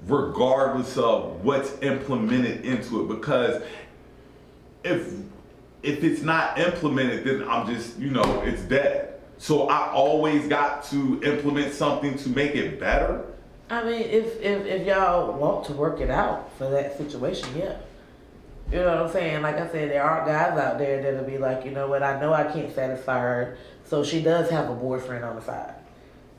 regardless of what's implemented into it. Because if it's not implemented, then I'm just, it's dead. So I always got to implement something to make it better. I mean, if y'all want to work it out for that situation, yeah. You know what I'm saying? Like I said, there are guys out there that'll be like, you know what, I know I can't satisfy her, so she does have a boyfriend on the side.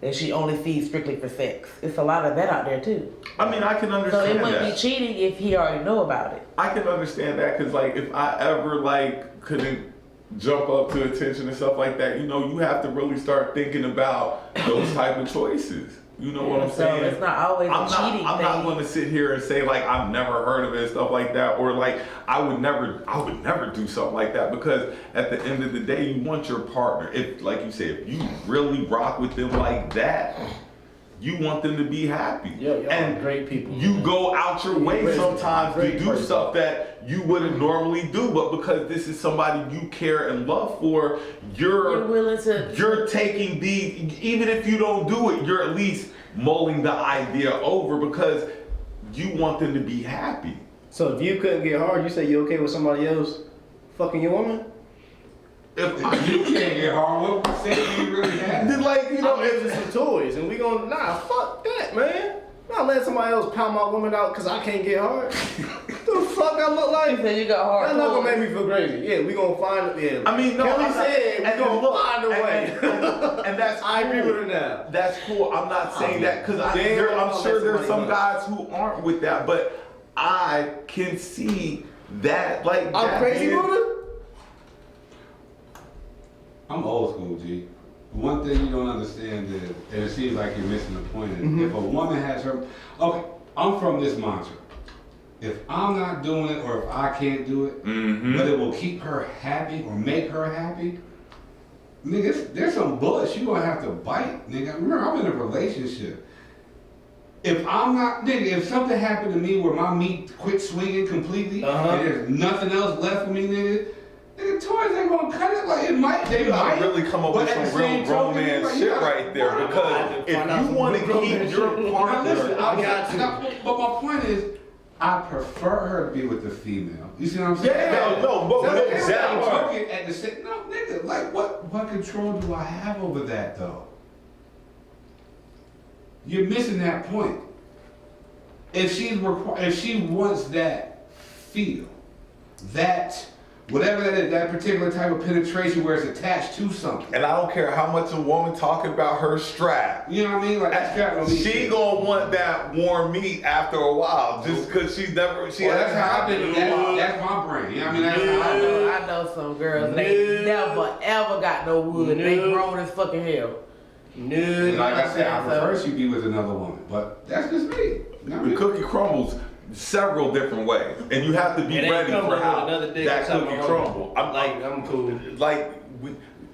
That she only sees strictly for sex. It's a lot of that out there too. I mean, I can So understand it wouldn't that. be cheating if he already know about it. I can understand that because, like, if I ever, like, couldn't jump up to attention and stuff like that, you have to really start thinking about those type of choices. You know what I'm So saying? it's not always a cheating I'm thing. not going to sit here and say, like, I've never heard of it and stuff like that, or like I would never do something like that, because at the end of the day, you want your partner. If, like you said, if you really rock with them like that, you want them to be happy. Yeah, y'all and are great people. You go out your way Great- sometimes to great do person. stuff that you wouldn't normally do, but because this is somebody you care and love for, You're willing to. you're taking even if you don't do it, you're at least mulling the idea over because you want them to be happy. So if you couldn't get hard, you say you okay with somebody else fucking your woman? If You can't get hard. What percent do you really have? then, like, I'm into some toys, and we gonna fuck that, man. Not letting somebody else pound my woman out because I can't get hard. The fuck I look He like? said you got hard. That's not gonna make me feel crazy. Yeah, we gonna find it. Yeah. I mean, no, Kelly I'm not- said we and gonna look, find a way. and that's I agree cool. with her now. That's cool. I'm not saying that because I'm Damn, sure there's that's some somebody guys who aren't with that, but I can see that like I'm that crazy being- with her? I'm old school, G. One thing you don't understand is, and it seems like you're missing the point, is if a woman has her, okay, I'm from this mantra. If I'm not doing it or if I can't do it, but it will keep her happy or make her happy, nigga, there's some bullets you gonna have to bite, nigga. Remember, I'm in a relationship. If I'm not, nigga, if something happened to me where my meat quit swinging completely and there's nothing else left for me, nigga, toys ain't gonna cut it like it might. They You might gotta really come up but with at some the same real grown token, man like, shit you gotta right there. find Because out if some you want to grown man keep your shit. Now partner, listen, I got you. but my point is, I prefer her to be with the female. You see what I'm saying? Yeah, no, but So with exactly. that part. At the same, no, nigga, like what control do I have over that though? You're missing that point. If she wants that feel, that whatever that is, that particular type of penetration where it's attached to something. and I don't care how much a woman talking about her strap. You know what I mean? Like that strap don't mean She shit. gonna want that warm meat after a while, just because she Well, that's how I do. That's my brain. You know what I mean? That's how I do. I know some girls, they never ever got no wood. They No. grown as fucking hell. And No. like I said, I So- prefer she be with another woman, but that's just me. You know what I The mean? cookie crumbles several different ways, and you have to be It ain't ready coming for with how another dick that inside cookie my crumble. I'm cool.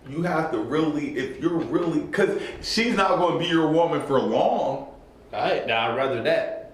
You have to really, if you're really, because she's not going to be your woman for long. Alright, now I'd rather that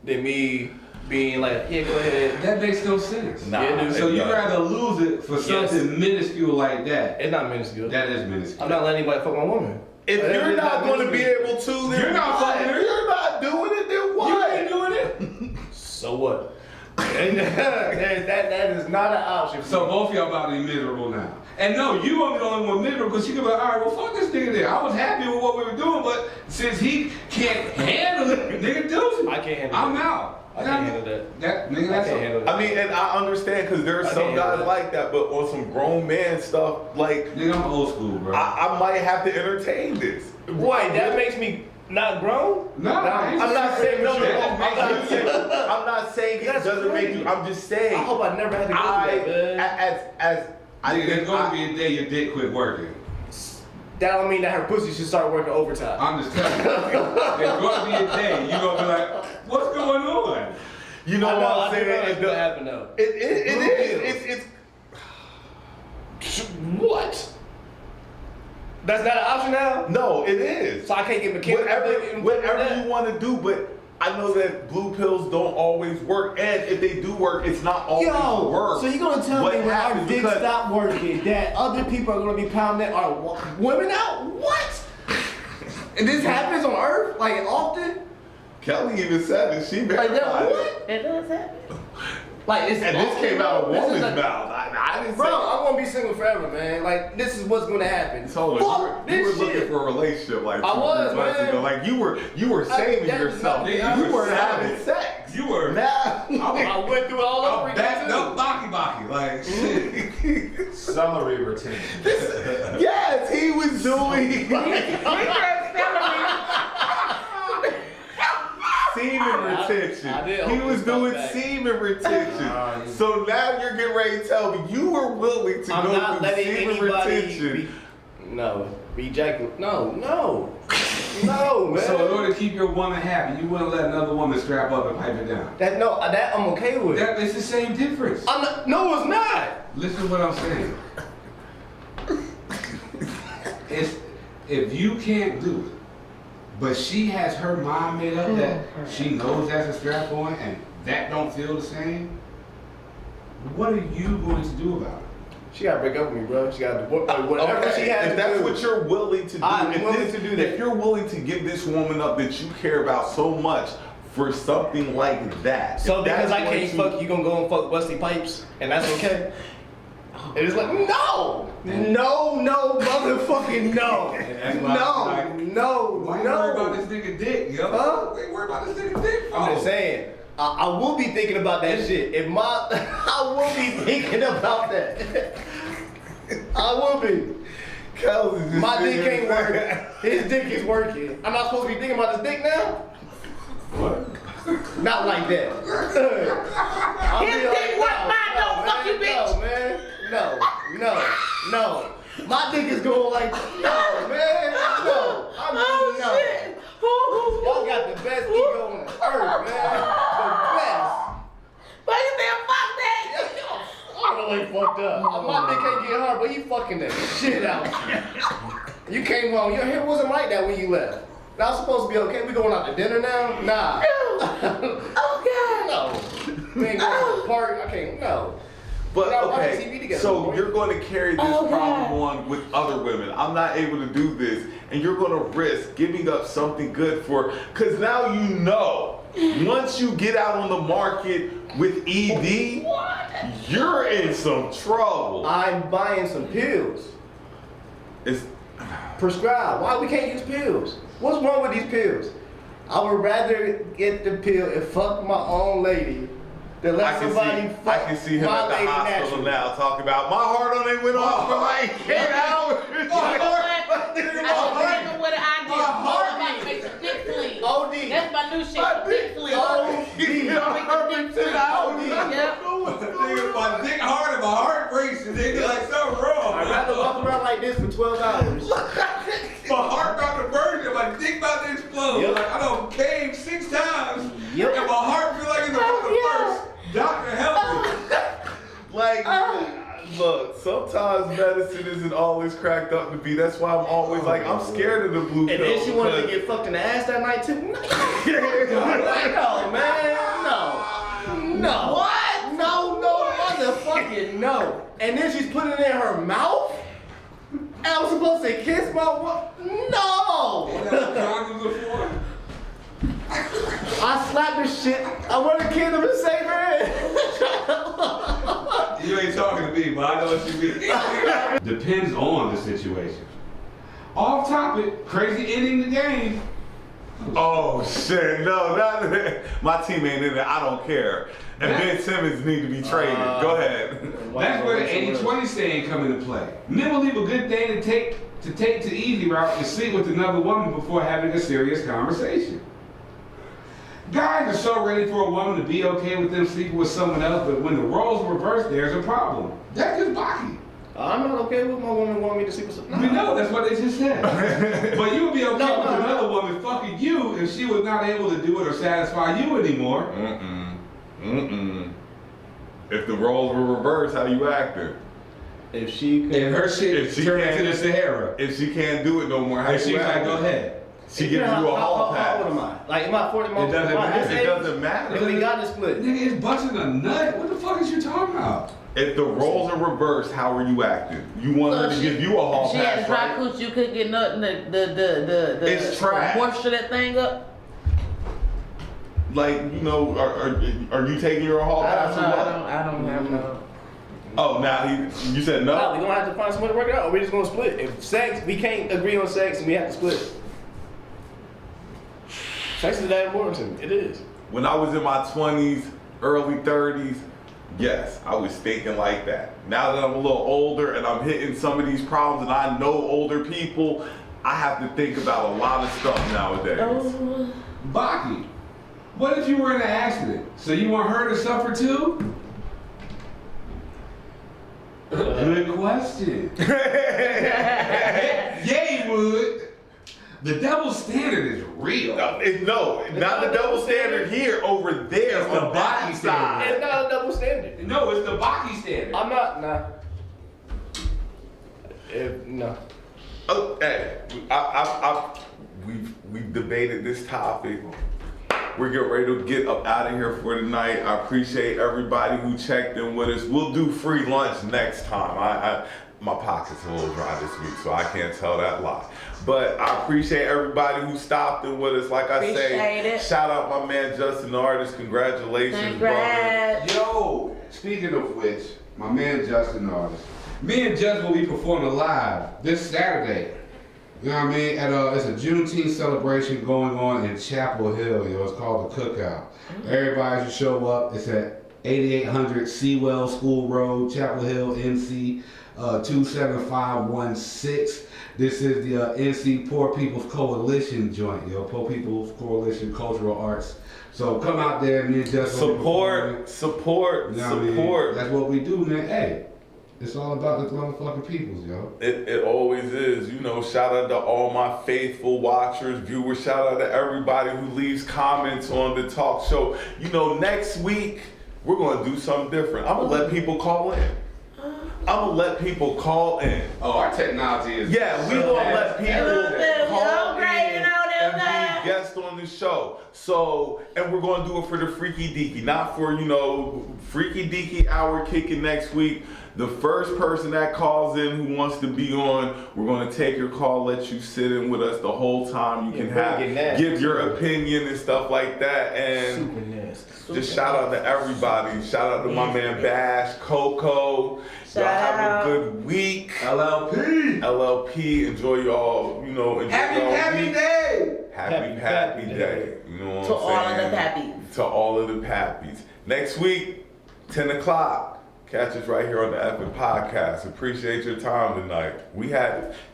than me being like, yeah, go ahead. That makes no sense. Nah, Yeah, dude. So it you'd doesn't. rather lose it for Yes. something minuscule like that? It's not minuscule. That is minuscule. I'm not letting anybody fuck my woman. If It's you're not going to be minuscule. able to, then You're not what? fucking her. If you're not doing it, then You what? ain't doing it. So what? that is not an option. So both of y'all about to be miserable now. And no, you won't be the only one miserable because you can be like, all right, well, fuck this nigga there. I was happy with what we were doing, but since he can't handle it, nigga, do I can't handle I'm that. out. I can't handle that. That nigga, I that's can't a, handle that. I mean, and I understand because there's I some can't guys handle like that, but on some grown man stuff, like, nigga, I'm old school, bro. I might have to entertain this. Why? That makes me not grown? No, I'm not saying no, no, That I'm makes not you- saying, I'm not saying it That's doesn't make crazy. you. I'm just saying. I hope I never had to go through that, man. as I Nigga, think there's gonna be a day your dick quit working. That don't mean that her pussy should start working overtime. I'm just telling you. There's gonna be a day you're gonna be like, what's going on? you know I what know, I'm I do know saying. that's gonna happen though. It is. It's What? That's not an option now? no, it is. So I can't get mechanical. Whatever you want to do, but I know that blue pills don't always work, and if they do work, it's not always Yo, work. so you gonna tell What me when our happens dick because- stop working that other people are gonna be pounding our women out? What? And this happens on Earth like often? Kelly even said it. She Like verified that? it. What? It does happen. Like it's And this often, came out of a This is woman's a- mouth. I didn't Bro, say. I'm gonna be single forever, man. Like, this is what's gonna happen. Hold Fuck on, you were this looking shit. for a relationship like I 2 was, months man. ago. Like you were saving that- yourself. no, You I was were having saving. sex. You were. Now, I went through it all over I'm again. backed too. up Baki. Like, shit. Celery retention. yes, he was doing semen retention. I did He hope was you got doing that. semen retention. So now you're getting ready to tell me you were willing to I'm go not through letting semen anybody retention. No, ejaculate. No, no, man. So in order to keep your woman happy, you wouldn't let another woman strap up and pipe it down. that I'm okay with. That it's the same difference. I'm not, no, it's not. Listen to what I'm saying. It's if you can't do it, but she has her mind made up that she knows that's a strap on and that don't feel the same, what are you going to do about it? She gotta break up with me, bro. She gotta whatever Okay, she has if to that's do. what you're willing to do, I'm if willing to do that. If you're willing to give this woman up that you care about so much for something like that, So if because that's I going can't to- fuck, you gonna go and fuck Busty Pipes, and that's okay? And it's like, no, motherfucking no. That's why I'm like, why you worry about this nigga dick, yo? Huh? Why you worry about this nigga dick? I'm just saying. I will be thinking about that shit. If I will be thinking about that. I will be. My dick ain't working. His dick is working. I'm not supposed to be thinking about his dick now? What? Not like that. His dick work, mine don't, fuck you, bitch. No, man. No. My dick is going like, no, man. No. No. Shit. Y'all got the best ego on earth, man. The best. But you said fuck that. I'm really fucked up. My dick can't get hard, but he fucking that shit out. You came home. Your hair wasn't like that when you left. Now I'm supposed to be okay. We going out to dinner now? Nah. Oh, God. No. We ain't going to the park. I can't. No. But We're not watching okay, TV together, so boy. you're going to carry this Oh, problem God. on with other women. I'm not able to do this, and you're going to risk giving up something good for, because now you know, once you get out on the market with ED, you're in some trouble. I'm buying some pills. It's Prescribed. Why we can't use pills? What's wrong with these pills? I would rather get the pill and fuck my own lady than let somebody fuck I can see him my at the lady hospital naturally. now talking about my heart only went off for like 8 hours. I don't with an idea. I'm about to make some dick clean. OD. That's my new shit. Dick clean. My dick hard and my heart racing. Nigga, like something wrong. I'd rather walk around like this for 12 hours. My heart about to burst and my dick about to explode. Yep. Like I done came 6 times. Yep. And my heart feel like it's about to burst. Doctor, help me. Like, look, sometimes medicine isn't always cracked up to be. That's why I'm always like, I'm scared of the blue pill. And then she wanted to because- get fucked in the ass that night too. No, man, no. What? No, motherfucking no. And then she's putting it in her mouth? And I was supposed to kiss my what? No! That's what condoms are for. I slapped the shit. I want to kill him and save her. You ain't talking to me, but I know what you mean. Depends on the situation. Off topic, crazy ending the game. Oh shit, no, not my team ain't in it. I don't care. And Ben Simmons need to be traded. Go ahead. That's where the 80-20 saying come into play. Men will leave a good thing to take to easy route and sleep with another woman before having a serious conversation. Guys are so ready for a woman to be okay with them sleeping with someone else, but when the roles reverse, there's a problem. That's just Baki. I'm not okay with my woman wanting me to sleep with some. We know, that's what they just said. But you would be okay with another woman fucking you if she was not able to do it or satisfy you anymore. If the roles were reversed, how you acting? If she could. If her shit If she turned can't- into the Sahara, If she can't do it no more, how and you she's like, acting? go ahead. She giving you a hall How old am pass. I? Like, am I 40 months? It doesn't matter. It doesn't matter. If we got to split. Nigga, it's busting a nut. What the fuck is you talking about? If the roles are reversed, how are you acting? You want her to give you a hall She had a pass, dry right? cooch, you couldn't get nothing. The It's trash. moisture that thing up. Like, you know, are you taking your hall I pass don't or know. what? I don't have no. Oh, now you said No, no? we're gonna have to find some way to work it out, or we're just gonna split. If sex, we can't agree on sex, and we have to split. Sex is that important to me. It is. When I was in my 20s, early 30s, yes, I was thinking like that. Now that I'm a little older and I'm hitting some of these problems and I know older people, I have to think about a lot of stuff nowadays. Oh. Baki, what if you were in an accident? So you want her to suffer too? Good question. Yeah, you would. The double standard is real. No, not the double standard here, over there It's the on that Baki side. It's not a double standard. No, it's the Baki standard. I'm not. Nah. No. Oh, hey, we've debated this topic. We're getting ready to get up out of here for tonight. I appreciate everybody who checked in with us. We'll do free lunch next time. My pocket's a little dry this week, so I can't tell that lie. But I appreciate everybody who stopped in with us. Like I Appreciate say, it. shout out my man Justin the Artist. Congratulations, Congrats. Yo, speaking of which, my man Justin Artist. Me and Justin will be performing live this Saturday You know what I mean? It's a Juneteenth celebration going on in Chapel Hill, yo. It's called the Cookout. Everybody should show up. It's at 8800 Sewell School Road, Chapel Hill, NC 27516. This is the NC Poor People's Coalition joint, yo. Poor People's Coalition Cultural Arts. So come out there, me and Justin. Support. You know what I mean? That's what we do, man. Hey. It's all about the motherfucking peoples, yo. It always is. You know, shout out to all my faithful watchers, viewers. Shout out to everybody who leaves comments on the talk show. You know, next week, we're going to do something different. I'm going to let people call in. Oh, our technology is... Yeah, we going to let people call in and be guests on the show. So, and we're going to do it for the Freaky Deaky. Not for, you know, Freaky Deaky hour kicking next week. The first person that calls in who wants to be on, we're going to take your call, let you sit in with us the whole time. You can give your opinion and stuff like that. And just shout out to everybody. Shout out to my man Bash, Coco. Y'all have a good week. LLP. Enjoy y'all, you know, enjoy Happy day! Happy day. You know what To I'm all saying? of the pappies. To all of the pappies. Next week, 10 o'clock. Catch us right here on the Effing Podcast. Appreciate your time tonight.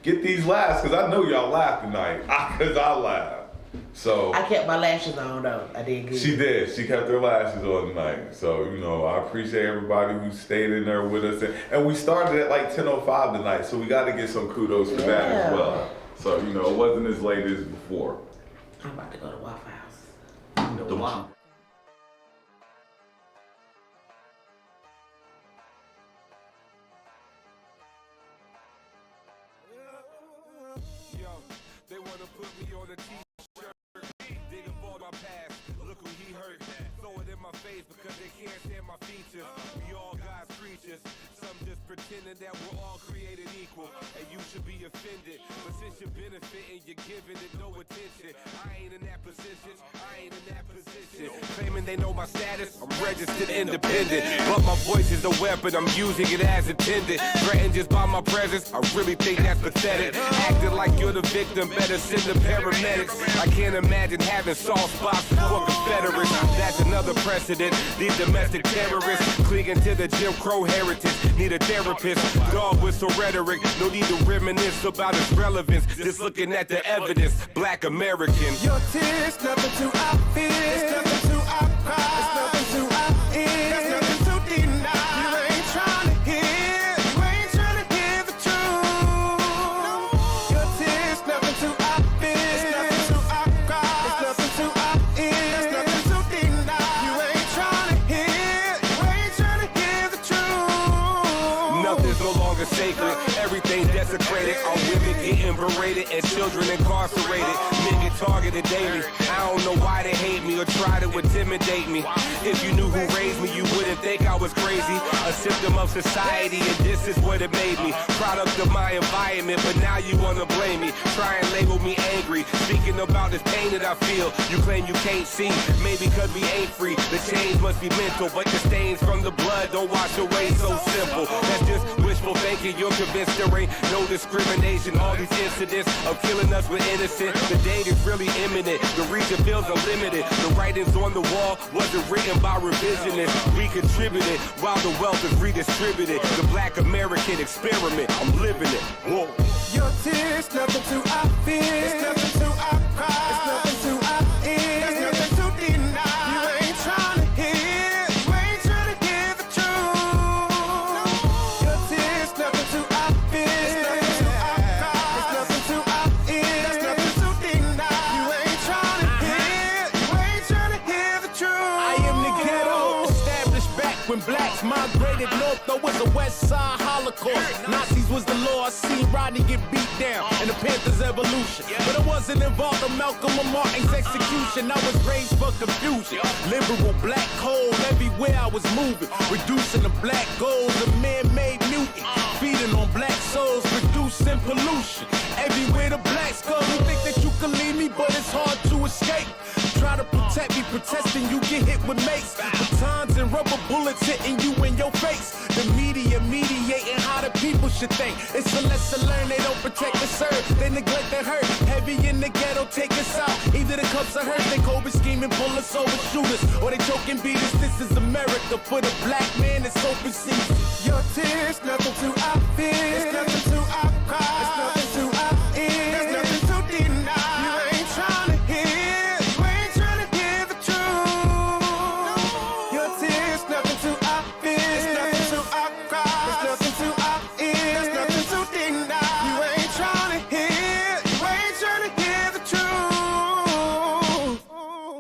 Get these laughs, because I know y'all laughed tonight. Because I laughed. So I kept my lashes on though. I did good. she did. She kept her lashes on tonight. So, you know, I appreciate everybody who stayed in there with us. And we started at like 10:05 tonight, so we got to get some kudos for that as well. So, you know, it wasn't as late as before. I'm about to go to Waffle House. Don't you They wanna put me on a t-shirt, dig up all my past, look who he hurt, throw it in my face because they can't stand my features. We all God's creatures, some just pretending that we're all created equal, and you should be offended, but since you're benefiting, you're giving it no attention. I ain't in that position, claiming they know my status, I'm registered independent, but my voice is a weapon, I'm using it as intended, threatened just by my presence, I really think that's pathetic, acting like you're the victim, better send the paramedics. I can't imagine having soft spots for Confederates. That's another precedent. These domestic terrorists clinging to the Jim Crow heritage. Need a therapist. Dog whistle rhetoric. No need to reminisce about its relevance. Just looking at the evidence. Black American. Your tears, nothing to our fear. It's nothing to our pride. It's nothing to our ear. There's nothing to deny. You ain't trying to hear. You ain't trying to hear the truth. Your tears, nothing to our fear. It's nothing to our pride. It's nothing to our ear. There's nothing to deny. You ain't trying to hear. You ain't trying to hear the truth. Nothing's no longer sacred. Everything desecrated. Our women getting berated and children incarcerated. Men get targeted daily. I don't know why they hate me or try to intimidate me. If you knew who raised me, you wouldn't think I was crazy. A symptom of society, and this is what it made me. Product of my environment, but now you wanna blame me. Try and label me angry. Speaking about this pain that I feel, you claim you can't see. Maybe cause we ain't free. The change must be mental, but the stains from the blood don't wash away so simple. That's just wishful thinking. You're convinced there ain't no discrimination. All these incidents of killing us with innocent. The date is really imminent. The region feels unlimited. The writings on the wall wasn't written by revisionists. We contributed while the wealth is redistributed. The Black American experiment, I'm living it. Whoa. Your tears, nothing to our fear. It's nothing to our pride. It's nothing to our ear. There's nothing to deny. You ain't trying to hear. You ain't trying to hear the truth. Your tears, nothing to our fear. It's nothing to our pride. It's nothing to our ear. There's nothing to deny. You ain't trying to hear. You ain't trying to hear the truth. I am the ghetto, established back when blacks migrated north. Though was a West Side Holocaust. Nazis was the law. I seen Rodney get beat down and the Panthers' evolution. But I wasn't involved in Malcolm or Martin's execution. I was raised for confusion. Liberal black hole everywhere I was moving. Reducing the black goals of man-made mutant. Feeding on black souls, reducing pollution. Everywhere the blacks go, you think that you can leave me, but it's hard to escape. Try to protect me, protesting you get hit with mace. Batons and rubber bullets hitting you in your face. The media mediating how the people should think. It's a lesson learned, they don't protect the serve. They neglect the hurt. Heavy in the ghetto, take us out. Either the cups are hurt, they Kobe scheming, pull us over, shoot us. Or they choke and beat us. This is America. For the black man, it's open season. Your tears, nothing to our fears. It's nothing to our pride. It's nothing